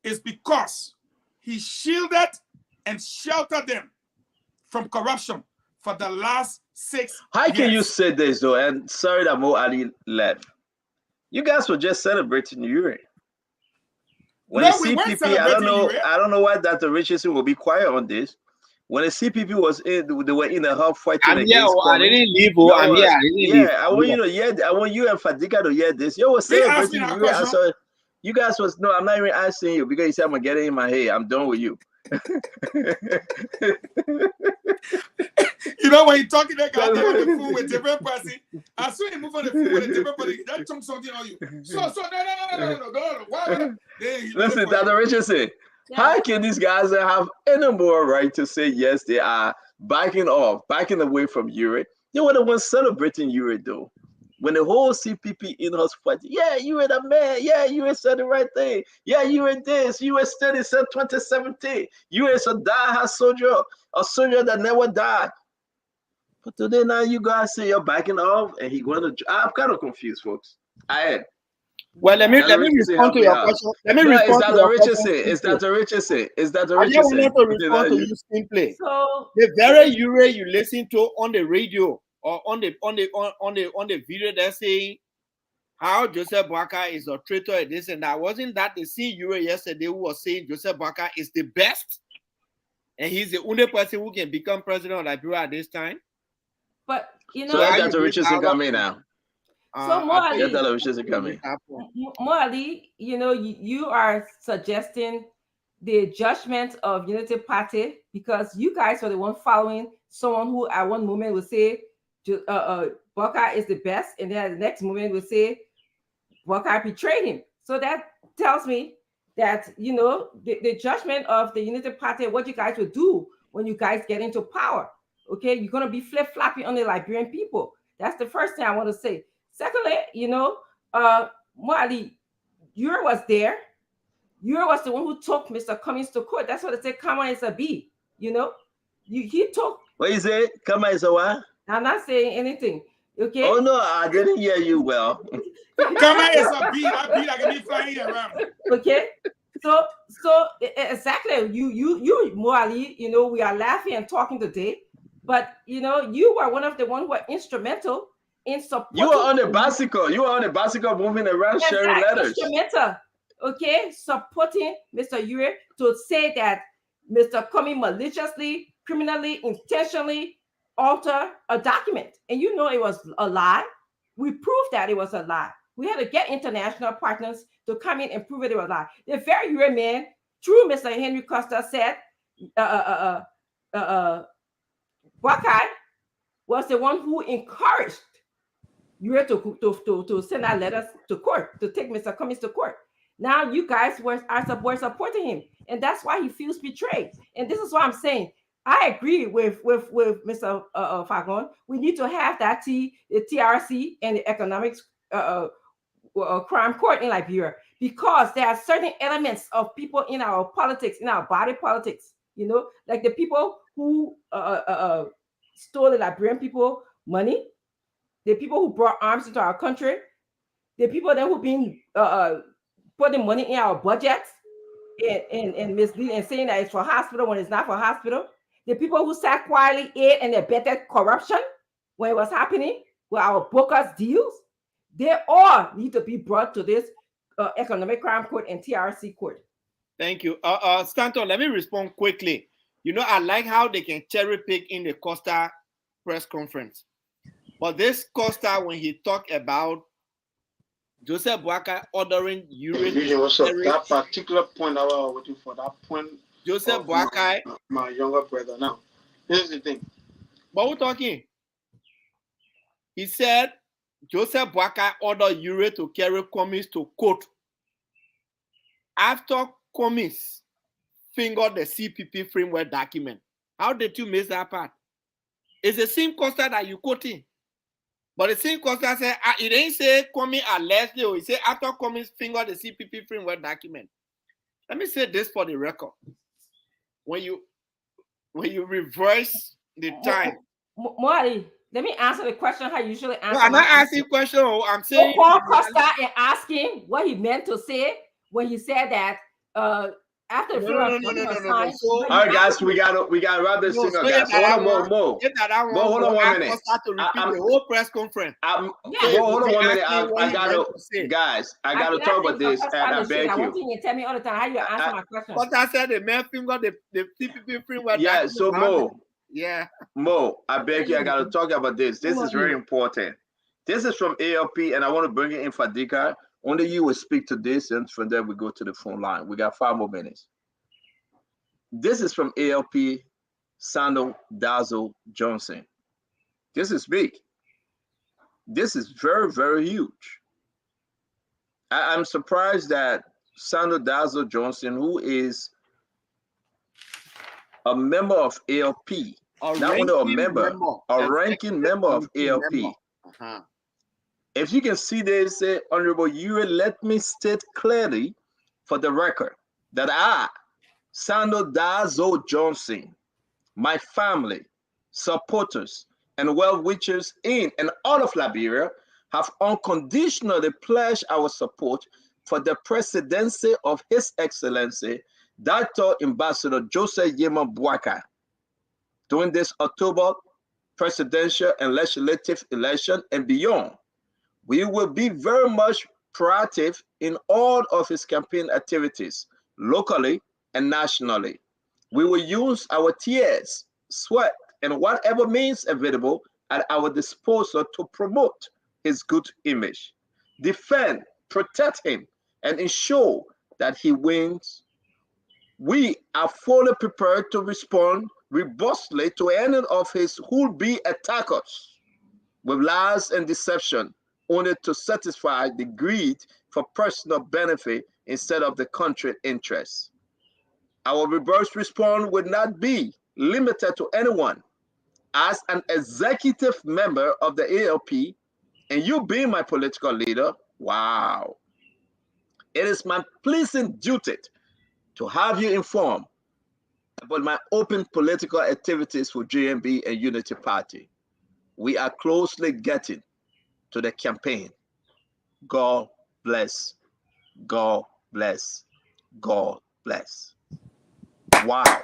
is because he shielded and sheltered them from corruption for the last 6 years. How can you say this though? And sorry that Mo Ali left. You guys were just celebrating Ure. When the CPP, I don't know why Dr. Richardson will be quiet on this. When the CPP was in, they were in a hub fighting against. I didn't leave. I'm here. I didn't leave. I want you to hear. I want you and Fadika to hear this. You were celebrating Ure. So you guys was no. I'm not even asking you because you said I'm gonna get it in my head. I'm done with you. You know when you're talking that guy on the phone with different person, as soon as you move on the phone with a different person, that chunk something on you. So no. Why? Listen, Dr. Richardson, how can these guys have any more right to say yes? They are backing away from Ure. They were the ones celebrating Ure though. When the whole CPP in us fight, yeah, you were the man. Yeah, you said the right thing. Yeah, you were this. You were steady since 2017. You were a die-hard soldier, a soldier that never died. But today now you guys say you're backing off, and he going to. I'm kind of confused, folks. Well, let me respond to your question. Let me respond to your question. It's Dr. Richardson. I just want to respond to you simply. So the very Ure you listen to on the radio or on the video, they're saying how Joseph Boakai is a traitor and this and that. Wasn't that the same Ure yesterday who was saying Joseph Boakai is the best and he's the only person who can become president of Liberia at this time? But you know, so Dr. Richardson coming now. So Morally, you know, you are suggesting the judgment of Unity Party because you guys are the one following someone who at one moment will say Boakai is the best, and then at the next moment will say Boakai betrayed him. So that tells me that, you know, the judgment of the Unity Party, what you guys will do when you guys get into power. Okay, you're going to be flip-flopping on the Liberian people. That's the first thing I want to say. Secondly, you know, Mwali, Ure was there. Ure was the one who took Mr. Cummings to court. That's what they say, Kama is a B. You know, he took. What you say? Kama is a what? I'm not saying anything. Okay. Oh no, I didn't hear you well. Kama is a B. That B like me flying around. Okay. So exactly. You Mwali, you know, we are laughing and talking today, but you know, you were one of the ones who were instrumental in supporting. You were on a bicycle. You were on a bicycle moving around, sharing letters. Instrumental. Okay, supporting Mr. Ure to say that Mr. Cummings maliciously, criminally, intentionally alter a document. And you know it was a lie. We proved that it was a lie. We had to get international partners to come in and prove it was a lie. The very Ure man, true Mr. Henry Costa said, Wakai was the one who encouraged Ure to send out letters to court, to take Mr. Cummings to court. Now you guys were supporting him, and that's why he feels betrayed. And this is what I'm saying. I agree with Mr. Fagon. We need to have that the TRC and the Economics Crime Court in Liberia, because there are certain elements of people in our politics, in our body politics, you know, like the people who stole the Liberian people money, the people who brought arms into our country, the people that who been putting money in our budgets and misleading and saying that it's for hospital when it's not for hospital. The people who sat quietly ate and abetted corruption when it was happening with our brokers deals, they all need to be brought to this Economic Crime Court and TRC court. Thank you. Stanton, let me respond quickly. You know, I like how they can cherry pick in the Costa press conference. But this Costa, when he talked about Joseph Boakai ordering Ure. That particular point I was waiting for, that point. Joseph Boakai, my younger brother. Now, here's the thing. But we're talking. He said Joseph Boakai ordered Ure to carry Cummings to court after Cummings fingered the CPP framework document. How did you miss that part? It's the same Costa that you quoting. But the same Costa said, it ain't say Cummings allegedly, or he said after Cummings fingered the CPP framework document. Let me say this for the record. When you reverse the time. Mwali, let me answer the question how you usually answer. No, I'm not asking question. I'm saying. Paul Costa and asking what he meant to say when he said that after No. All right, guys, we gotta wrap this thing up, guys. Hold on 1 minute. To repeat the whole press conference. Hold on 1 minute. I gotta talk about this, and I beg I you. want you to tell me all the time how you answer my question. But I said the man fingered the CPP framework. Yeah, so Mo, I beg you, I gotta talk about this. This is very important. This is from ALP, and I want to bring in Fadika. Only you will speak to this, and from there we go to the phone line. We got 5 more minutes. This is from ALP Sando Dazzle Johnson. This is big. This is very, very huge. I'm surprised that Sando Dazzle Johnson, who is a member of ALP, not only a member, a ranking member of ALP. If you can see this, say, Honorable Ure, let me state clearly for the record that I, Sando Dazo Johnson, my family, supporters, and well-wishers in and out of Liberia have unconditionally pledged our support for the presidency of His Excellency, Dr. Ambassador Joseph Yeman Boakai during this October presidential and legislative election and beyond. We will be very much proactive in all of his campaign activities, locally and nationally. We will use our tears, sweat, and whatever means available at our disposal to promote his good image, defend, protect him, and ensure that he wins. We are fully prepared to respond robustly to any of his would-be attackers with lies and deception, only to satisfy the greed for personal benefit instead of the country interests. Our reverse response would not be limited to anyone. As an executive member of the ALP, and you being my political leader, wow, it is my pleasing duty to have you informed about my open political activities for GMB and Unity Party. We are closely getting to the campaign. God bless. God bless. God bless. Wow.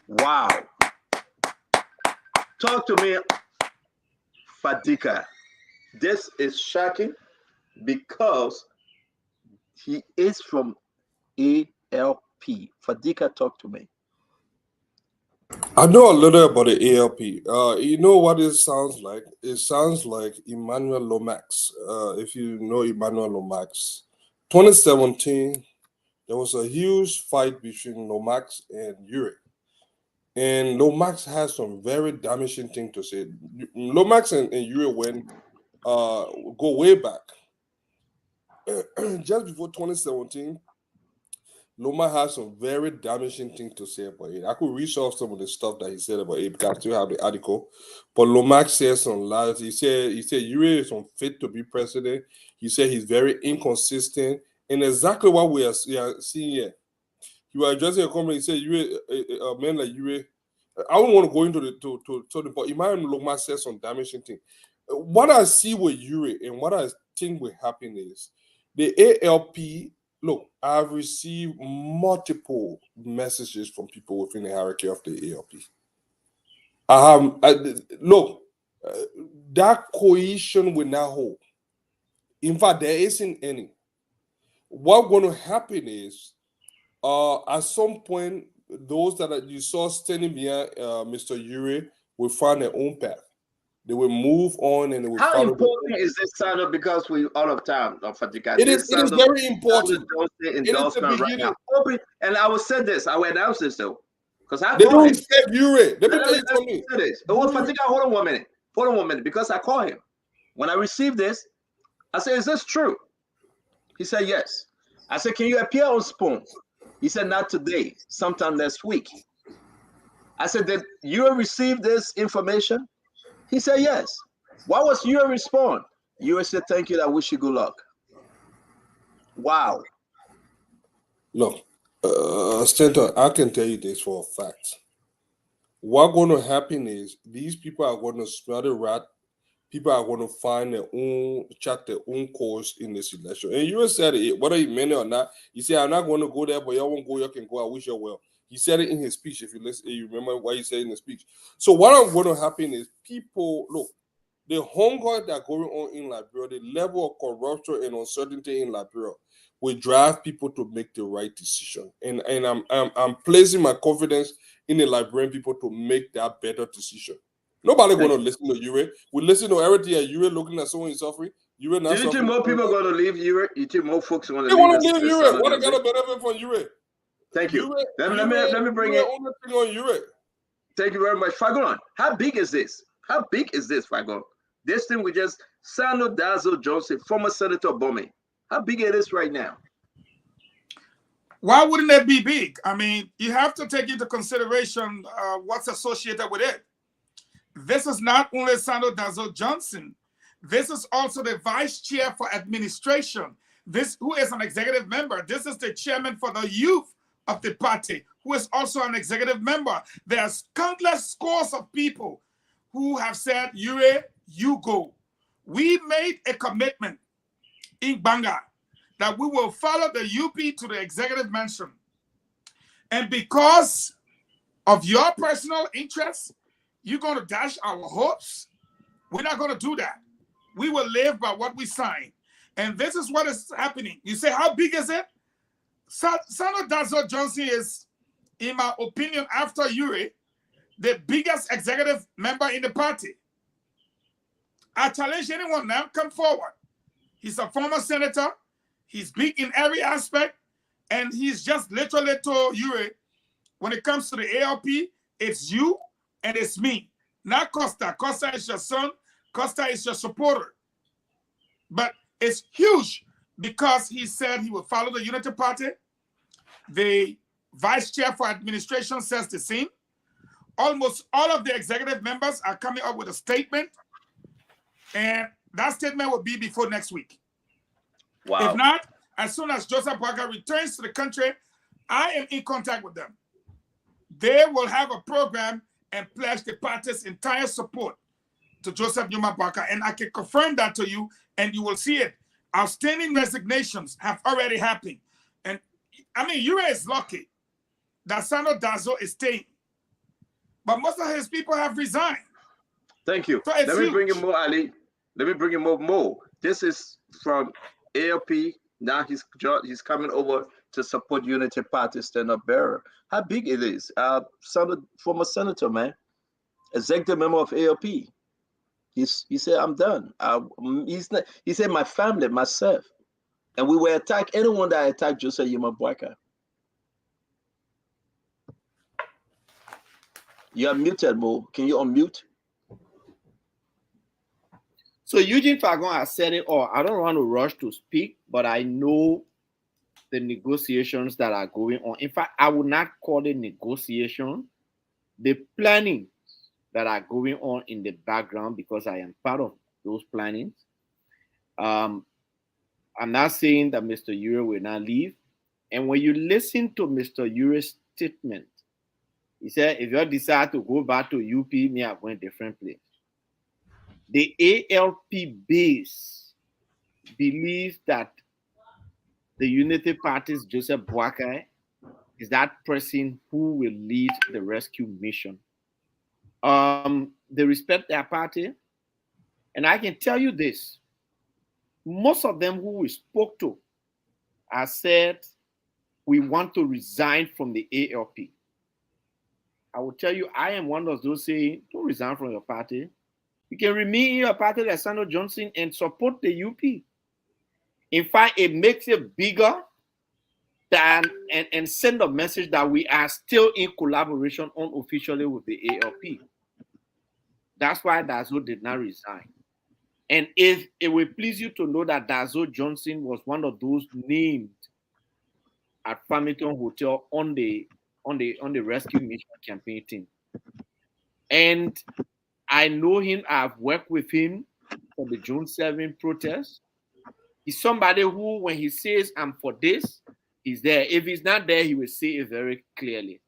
Wow. Talk to me, Fadika. This is shocking because he is from ALP. Fadika, talk to me. I know a little about the ALP. You know what it sounds like? It sounds like Emmanuel Lomax. If you know Emmanuel Lomax. 2017, there was a huge fight between Lomax and Ure. And Lomax has some very damaging things to say. Lomax and Ure go way back. Just before 2017, Loma has some very damaging things to say about it. I could reach off some of the stuff that he said about it because I still have the article. But Lomax says some lies. He said Ure is unfit to be president. He said he's very inconsistent. And exactly what we are seeing here. He was addressing a comment. He said a man like Ure. I don't want to go into the but Emmanuel Lomax says some damaging things. What I see with Ure and what I think will happen is the ALP. Look, I've received multiple messages from people within the hierarchy of the ALP. That cohesion will not hold. In fact, there isn't any. What's going to happen is, at some point, those that you saw standing behind Mr. Ure will find their own path. They will move on and they will How follow. important is this sign up because we all of time of Fadika? It is very important. Endorsement right now. And I will say this, I will announce this though. Because they don't respect Ure. Let me tell you something. Fadika, hold on one minute. Because I call him. When I received this, I said, is this true? He said, yes. I said, can you appear on Spoon? He said, not today, sometime next week. I said, did you receive this information? He said, yes. What was your response? You said, thank you, I wish you good luck. Wow. Look, Stanton, I can tell you this for a fact. What's going to happen is these people are going to smell the rat. People are going to find chart their own course in this election. And you said it, whether you meant it or not, he said, I'm not going to go there, but y'all won't go, y'all can go, I wish you well. He said it in his speech. If you listen, you remember what he said in the speech. So what going to happen is people, look, the hunger that going on in Liberia, the level of corruption and uncertainty in Liberia will drive people to make the right decision. And I'm placing my confidence in the Liberian people to make that better decision. Nobody going to listen to Ure. We listen to everything at Ure looking at someone suffering. Ure not suffering. Do you think more people are going to leave Ure? You think more folks want to leave? They want to leave Ure. What got a benefit from Ure? Thank you. Let me bring it. Thank you very much. Fagon, how big is this? How big is this, Fagon? This thing we just, Sano Dazzle Johnson, former Senator Bowman. How big it is right now? Why wouldn't it be big? I mean, you have to take into consideration what's associated with it. This is not only Sano Dazzle Johnson. This is also the vice chair for administration. This, who is an executive member. This is the chairman for the youth of the party, who is also an executive member. There's countless scores of people who have said, Ure, you go. We made a commitment in Banga that we will follow the UP to the executive mansion. And because of your personal interests, you're going to dash our hopes. We're not going to do that. We will live by what we sign. And this is what is happening. You say, how big is it? Sano Dazzle Johnson is, in my opinion, after Ure, the biggest executive member in the party. I challenge anyone now, come forward. He's a former senator. He's big in every aspect. And he's just literally told Ure, when it comes to the ALP, it's you and it's me. Not Costa. Costa is your son. Costa is your supporter. But it's huge because he said he will follow the Unity Party. The vice chair for administration says the same. Almost all of the executive members are coming up with a statement. And that statement will be before next week. Wow. If not, as soon as Joseph Boakai returns to the country, I am in contact with them. They will have a program and pledge the party's entire support to Joseph Numa Boakai. And I can confirm that to you, and you will see it. Outstanding resignations have already happened. And I mean, Ure is lucky that Sano Dazo is staying. But most of his people have resigned. Thank you. So Let me bring you more, Ali. Let me bring you more. This is from ALP. Now he's coming over to support Unity Party stand-up bearer. How big it is? Former senator, man, executive member of ALP. He said, I'm done. He said, my family, myself. And we will attack anyone that attacked Joseph Numa Boakai. You are muted, Mo. Can you unmute? So Eugene Fagon has said it all. I don't want to rush to speak, but I know the negotiations that are going on. In fact, I would not call it negotiation. The planning that are going on in the background, because I am part of those plannings. I'm not saying that Mr. Ure will not leave. And when you listen to Mr. Ure's statement, he said, if you decide to go back to UP, me, I'm going a different place. The ALP base believes that the Unity Party's Joseph Boakai is that person who will lead the rescue mission. They respect their party. And I can tell you this, most of them who we spoke to have said, we want to resign from the ALP. I will tell you, I am one of those saying, don't resign from your party. You can remain in your party like Sandro Johnson and support the UP. In fact, it makes it bigger than and send a message that we are still in collaboration unofficially with the ALP. That's why Dazo did not resign. And if it will please you to know that Dazo Johnson was one of those named at Farmington Hotel on the rescue mission campaign team. And I know him, I've worked with him for the June 7 protest. He's somebody who, when he says, I'm for this, he's there. If he's not there, he will say it very clearly.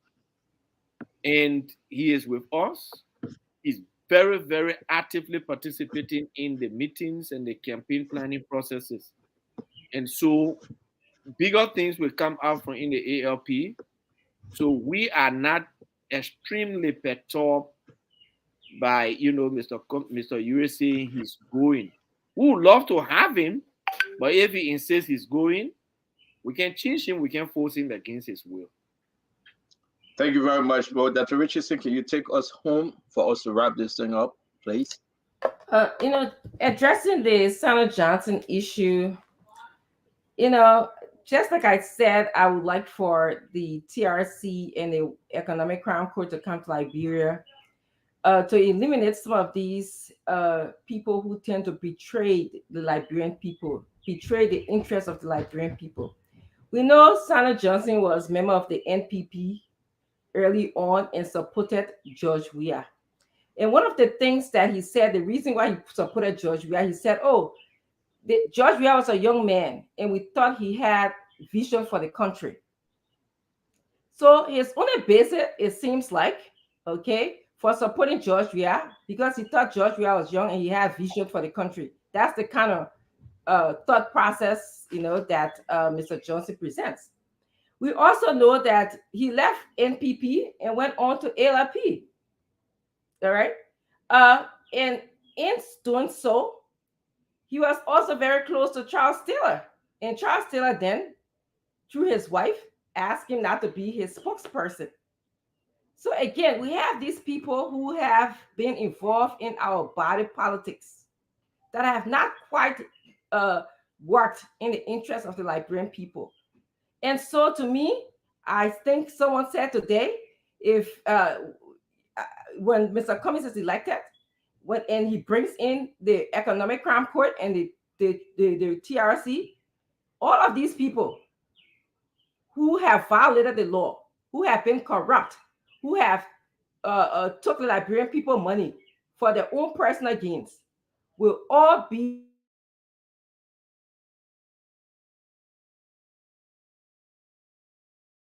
And he is with us. He's very, very actively participating in the meetings and the campaign planning processes. And so bigger things will come out from in the ALP. So we are not extremely perturbed by, Mr. Ure saying he's going. We would love to have him, but if he insists he's going, we can change him, we can force him against his will. Thank you very much, bro. Dr. Richardson, can you take us home for us to wrap this thing up, please? Addressing the Sandro Johnson issue, just like I said, I would like for the TRC and the Economic Crime Court to come to Liberia to eliminate some of these people who tend to betray the Liberian people, betray the interests of the Liberian people. We know Sandro Johnson was a member of the NPP early on and supported George Weah. And one of the things that he said, the reason why he supported George Weah, he said, George Weah was a young man and we thought he had vision for the country. So his only basis, it seems like, for supporting George Weah, because he thought George Weah was young and he had vision for the country. That's the kind of thought process, that Mr. Johnson presents. We also know that he left NPP and went on to ALP. All right. And in doing so, he was also very close to Charles Taylor. And Charles Taylor then, through his wife, asked him not to be his spokesperson. So again, we have these people who have been involved in our body politics that have not quite worked in the interest of the Liberian people. And so to me, I think someone said today, if when Mr. Cummings is elected, and he brings in the Economic Crime Court and the TRC, all of these people who have violated the law, who have been corrupt, who have took the Liberian people money for their own personal gains, will all be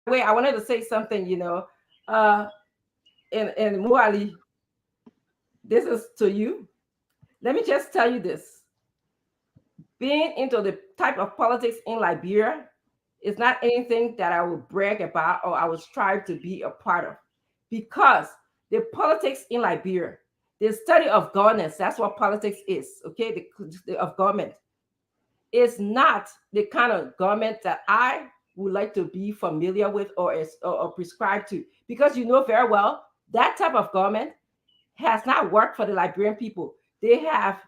way, I wanted to say something, and Muali, this is to you. Let me just tell you this. Being into the type of politics in Liberia is not anything that I would brag about or I would strive to be a part of, because the politics in Liberia, the study of governance, that's what politics is, okay? Of government is not the kind of government that I would like to be familiar with or prescribe to, because you know very well that type of government has not worked for the Liberian people. They have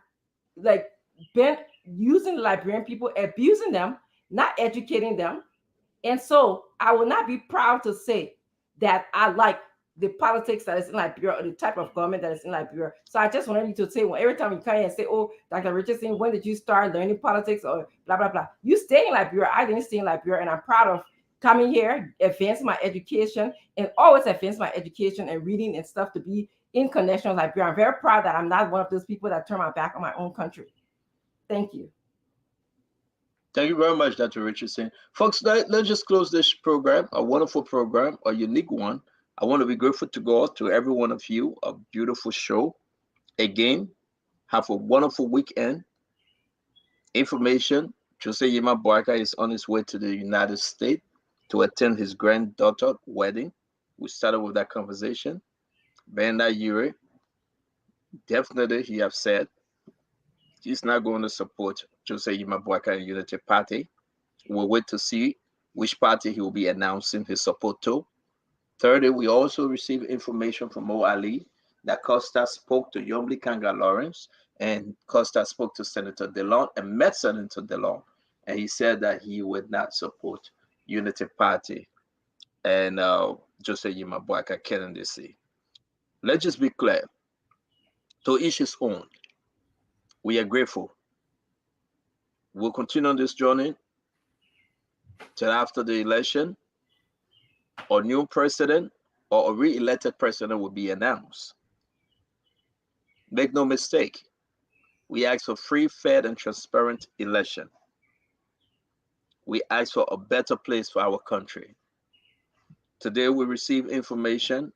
like been using the Liberian people, abusing them, not educating them. And so I will not be proud to say that I like the politics that is in Liberia or the type of government that is in Liberia. So I just wanted you to say, every time you come here and say, oh, Dr. Richardson, when did you start learning politics or blah, blah, blah. You stay in Liberia. I didn't stay in Liberia, and I'm proud of coming here, advancing my education, and always advance my education and reading and stuff to be in connection with Liberia. I'm very proud that I'm not one of those people that turn my back on my own country. Thank you. Thank you very much, Dr. Richardson. Folks, let's just close this program, a wonderful program, a unique one. I want to be grateful to God, to every one of you, a beautiful show. Again, have a wonderful weekend. Information, Jose Yima Boaka is on his way to the United States to attend his granddaughter's wedding. We started with that conversation. Banda Yuri, definitely he have said he's not going to support Jose Yima Boaka and Unity Party. We'll wait to see which party he will be announcing his support to. Thirdly, we also received information from Mo Ali that Costa spoke to Yomli Kanga Lawrence, and Costa spoke to Senator DeLong and met Senator DeLong, and he said that he would not support Unity Party and Jose Yima Boaka candidacy. Let's just be clear. To each his own. We are grateful. We'll continue on this journey till after the election, or new president or a re-elected president will be announced. Make no mistake, we ask for free, fair, and transparent election. We ask for a better place for our country. Today we receive information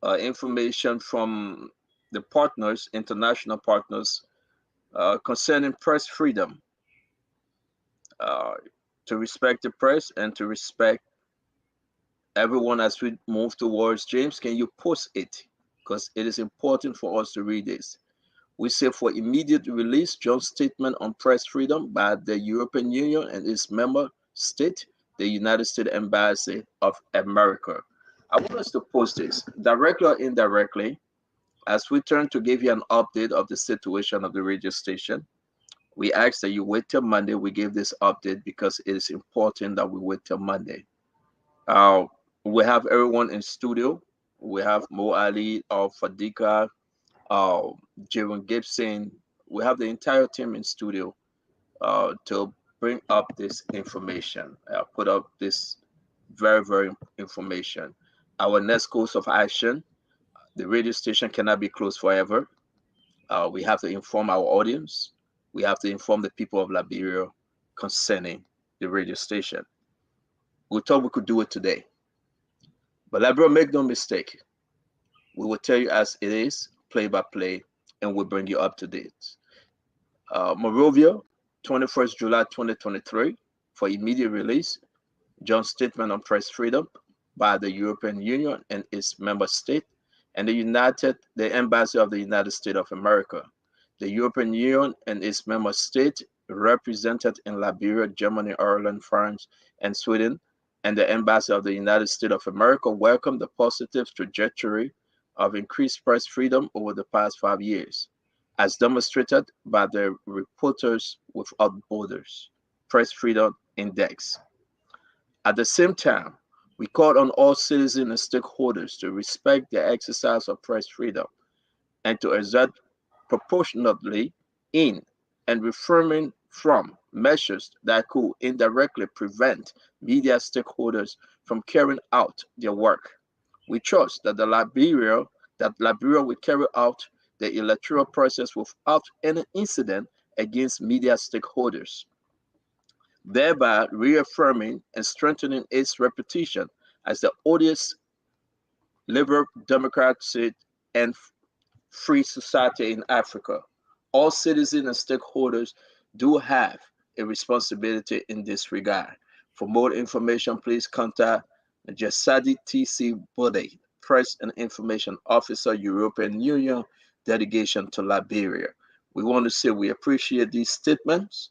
from the partners, international partners, concerning press freedom, to respect the press and to respect everyone as we move towards. James, can you post it? Because it is important for us to read this. We say for immediate release, John's statement on press freedom by the European Union and its member state, the United States Embassy of America. I want us to post this directly or indirectly as we turn to give you an update of the situation of the radio station. We ask that you wait till Monday. We give this update because it is important that we wait till Monday. We have everyone in studio. We have Mo Ali, Fadika, Jaron Gibson. We have the entire team in studio to bring up this information, put up this very, very information. Our next course of action, the radio station cannot be closed forever. We have to inform our audience. We have to inform the people of Liberia concerning the radio station. We thought we could do it today. But Liberia, make no mistake. We will tell you as it is, play by play, and we'll bring you up to date. Monrovia, 21st July 2023, for immediate release, John's statement on press freedom by the European Union and its member state, and the Embassy of the United States of America. The European Union and its member states represented in Liberia, Germany, Ireland, France, and Sweden, and the Embassy of the United States of America welcomed the positive trajectory of increased press freedom over the past 5 years, as demonstrated by the Reporters Without Borders Press Freedom Index. At the same time, we called on all citizens and stakeholders to respect the exercise of press freedom and to exert proportionately in and refraining from measures that could indirectly prevent media stakeholders from carrying out their work. We trust that Liberia will carry out the electoral process without any incident against media stakeholders. thereby reaffirming and strengthening its reputation as the oldest liberal, democratic, and free society in Africa. All citizens and stakeholders do have a responsibility in this regard. For more information, please contact Jasadi T.C. Bode, Press and Information Officer, European Union Delegation to Liberia. We want to say we appreciate these statements,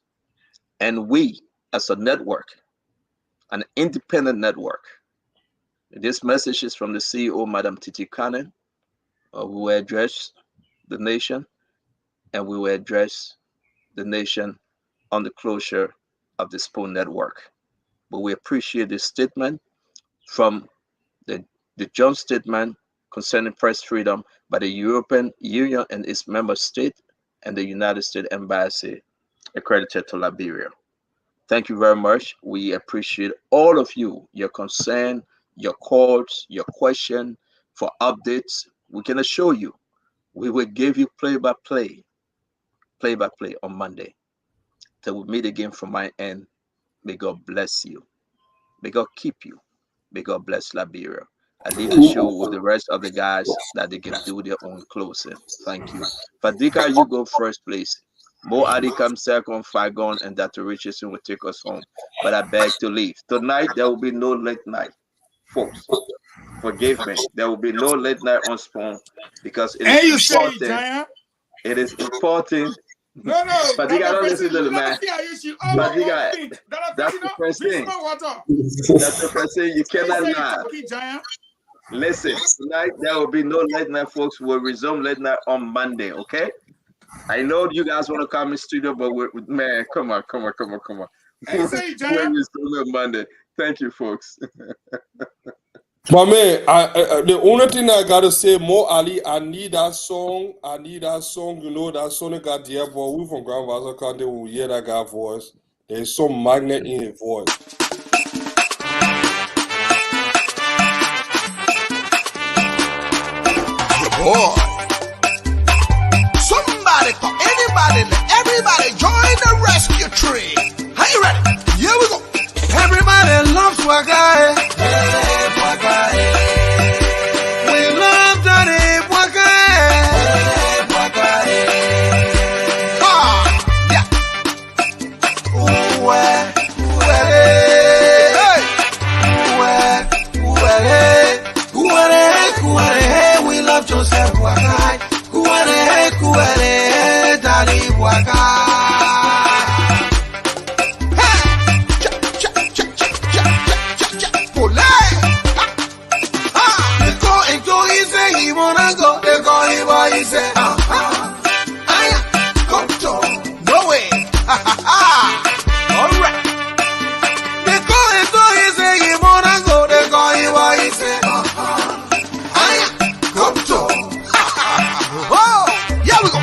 and we, as a network, an independent network, this message is from the CEO, Madam Titi Cannon, who will address the nation, and we will address the nation on the closure of the Spoon Network. But we appreciate this statement from the joint statement concerning press freedom by the European Union and its member state and the United States Embassy accredited to Liberia. Thank you very much. We appreciate all of you, your concern, your calls, your question for updates. We can assure you, we will give you play-by-play on Monday. Till we meet again from my end, may God bless you. May God keep you. May God bless Liberia. I leave the show with the rest of the guys that they can do their own closing. Thank you. Fadika, you go first, please. Mo Ali comes second, Fagon, and Dr. Richardson will take us home. But I beg to leave. Tonight, there will be no late night, folks. Forgive me. There will be no late night on Spoon because it is important. It is important. No. Fadiga, don't listen to the man. Fadiga, that's the first thing. That's the first thing. You cannot lie. Listen, tonight there will be no late night, folks. We'll resume late night on Monday, okay? I know you guys want to come in studio, but man, come on. Hey, say, we'll resume on Monday. Thank you, folks. But man, the only thing I gotta say, Mo Ali, I need that song. You know that song that got the boy. We from Grand Vasa County, we hear that guy's voice. There's some magnet in his voice. Boy, somebody call anybody, everybody join the rescue tree. Are you ready? Here we go. Everybody loves Wagae. Hey, Wagae. We love Daddy Wagae. Hey, Wagae. Ah, yeah. Ooh, hey. We love Joseph Wagae. Hey, Daddy Wagae. He said, I come to no way. All right. They call him to he say he wanna go. They call him he said, I come to. Oh, here we go.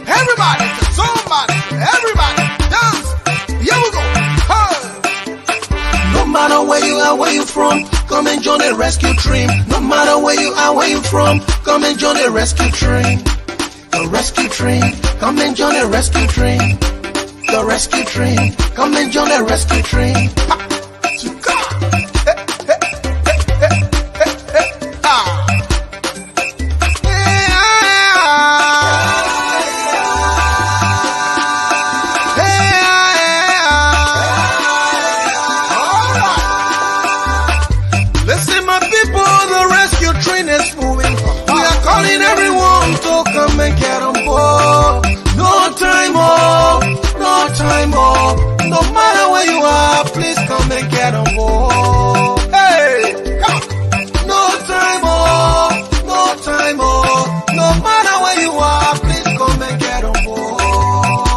Everybody, somebody, everybody, dance. Here we go. No matter where you are, where you from, come and join the rescue team. No matter where you are, where you from, come and join the rescue train. The rescue train. Come and join the rescue train. The rescue train. Come and join the rescue train. Listen, my people, the rescue train is moving. We are calling everyone to come and get on board. No time off, no time off. No matter where you are, please come and get on board. Hey, come on. No time off, no time off. No matter where you are, please come and get on board.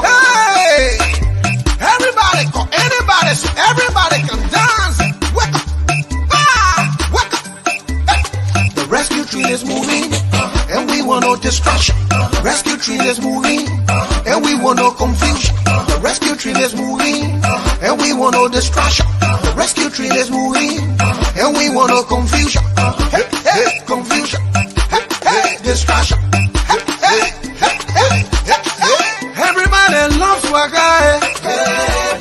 Hey, everybody, call anybody so everybody can dance. Wake up. Wake up. Hey. The rescue train is moving, and we want no distraction. The rescue train is moving, and we want no confusion. The rescue train is moving, and we want no distraction. The rescue train is moving, and we want no confusion. Hey, hey, confusion. Hey, hey, distraction. Hey, hey, hey, hey, hey, hey. Everybody loves Wagae. Hey,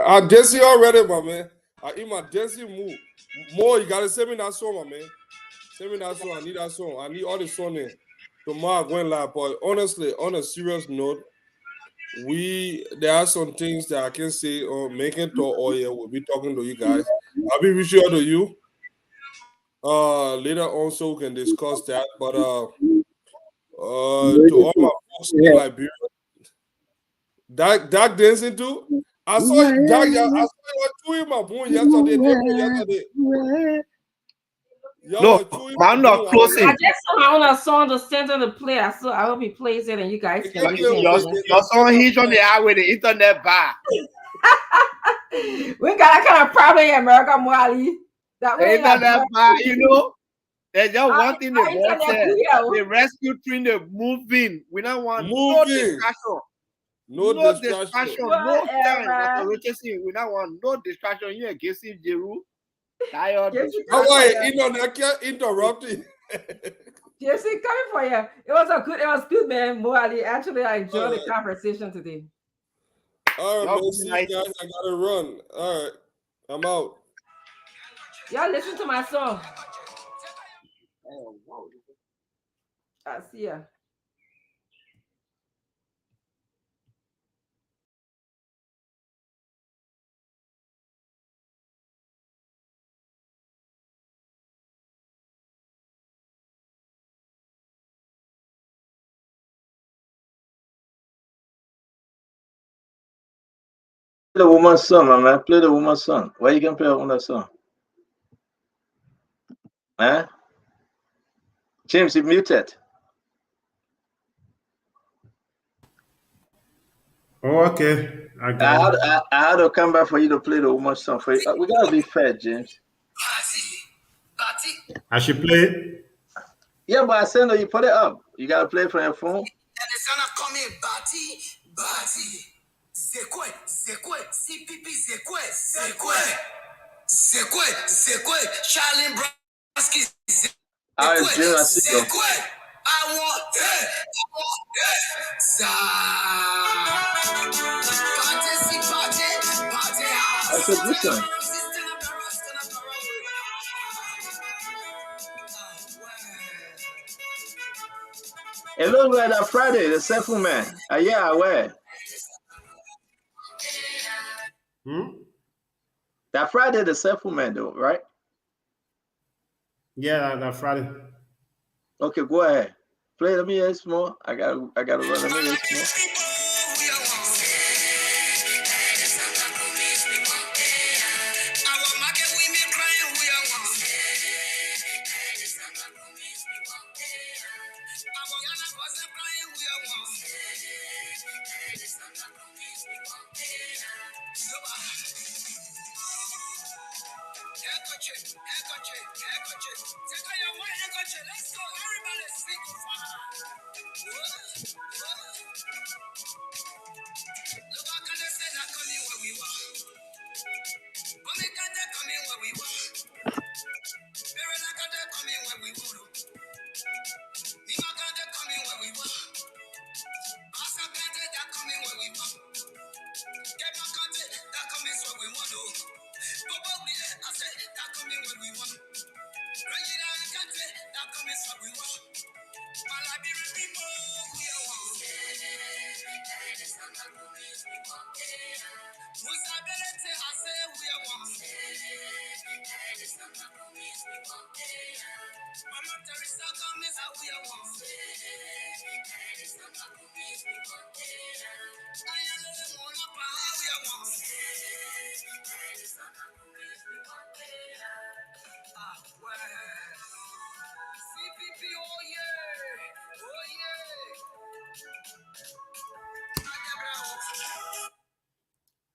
I Jesse already, my man. I eat my Jesse move. More, you gotta send me that song, my man. Send me that song. I need that song. I need all the song in. Tomorrow going live. But honestly, on a serious note, there are some things that I can say on making talk all year. We'll be talking to you guys. I'll be reaching out to you later on so we can discuss that. But to all my folks in Liberia, Doc dancing too. I saw Doc. I saw you chewing my bone yesterday. No, I'm not closing. I just saw my own song to center the play. I hope he plays it and you guys can your song hitch on the highway, the internet bar. We got that kind of problem in America, Mwali. That way, internet bar, you know. There's just one thing the boss said. The rescue train, the moving. We don't want no distraction. No distraction. No time. We don't want no distraction. You ain't guessing Jeru. How I can't interrupt you. Jesse, coming for you. It was good, man. Mwali. Actually, I enjoyed the conversation today. All right, man. See you guys. I gotta run. All right, I'm out. Y'all listen to my song. I see ya. Play the woman's song, man. Play the woman's song. Why you can play a woman's song? Huh? James, you muted. Oh, okay. I had to come back for you to play the woman's song for you. We gotta be fair, James. I should play it? Yeah, but I said no, you put it up. You gotta play it from your phone. That's a good song. It looks like that Friday, the settlement. Yeah, where? That Friday, the settlement, though, right? Yeah, that Friday. Okay, go ahead. Play. Let me hear some more. I gotta run. Let me hear some more.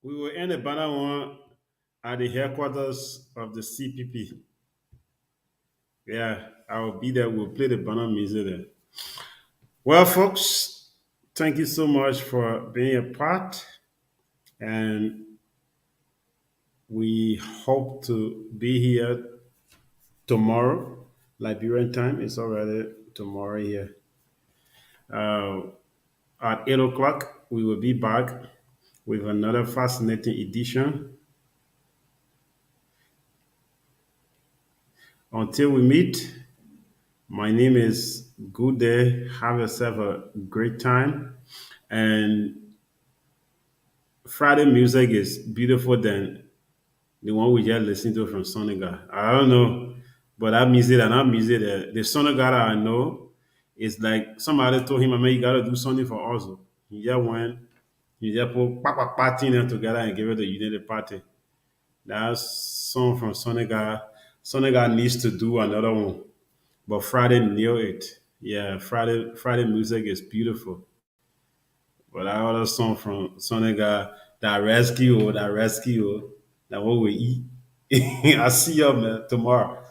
We will end the banner one at the headquarters of the CPP. Yeah, I will be there. We'll play the banner music there. Well, folks, thank you so much for being a part. And we hope to be here tomorrow. Liberian time is already tomorrow here. At 8 o'clock, we will be back with another fascinating edition. Until we meet, my name is Good Day. Have yourself a great time. And Friday music is beautiful than the one we just listened to from Sonica. I don't know, but that music and that music, the Sonica that I know, is like somebody told him, I mean, you gotta do something for us. He just went, he just put party them together and give it the Unity Party. That song from Sonica. Sonica needs to do another one, but Friday knew it. Yeah, Friday music is beautiful. But that other song from Sonica, that rescue, that what we eat. I'll see you man tomorrow.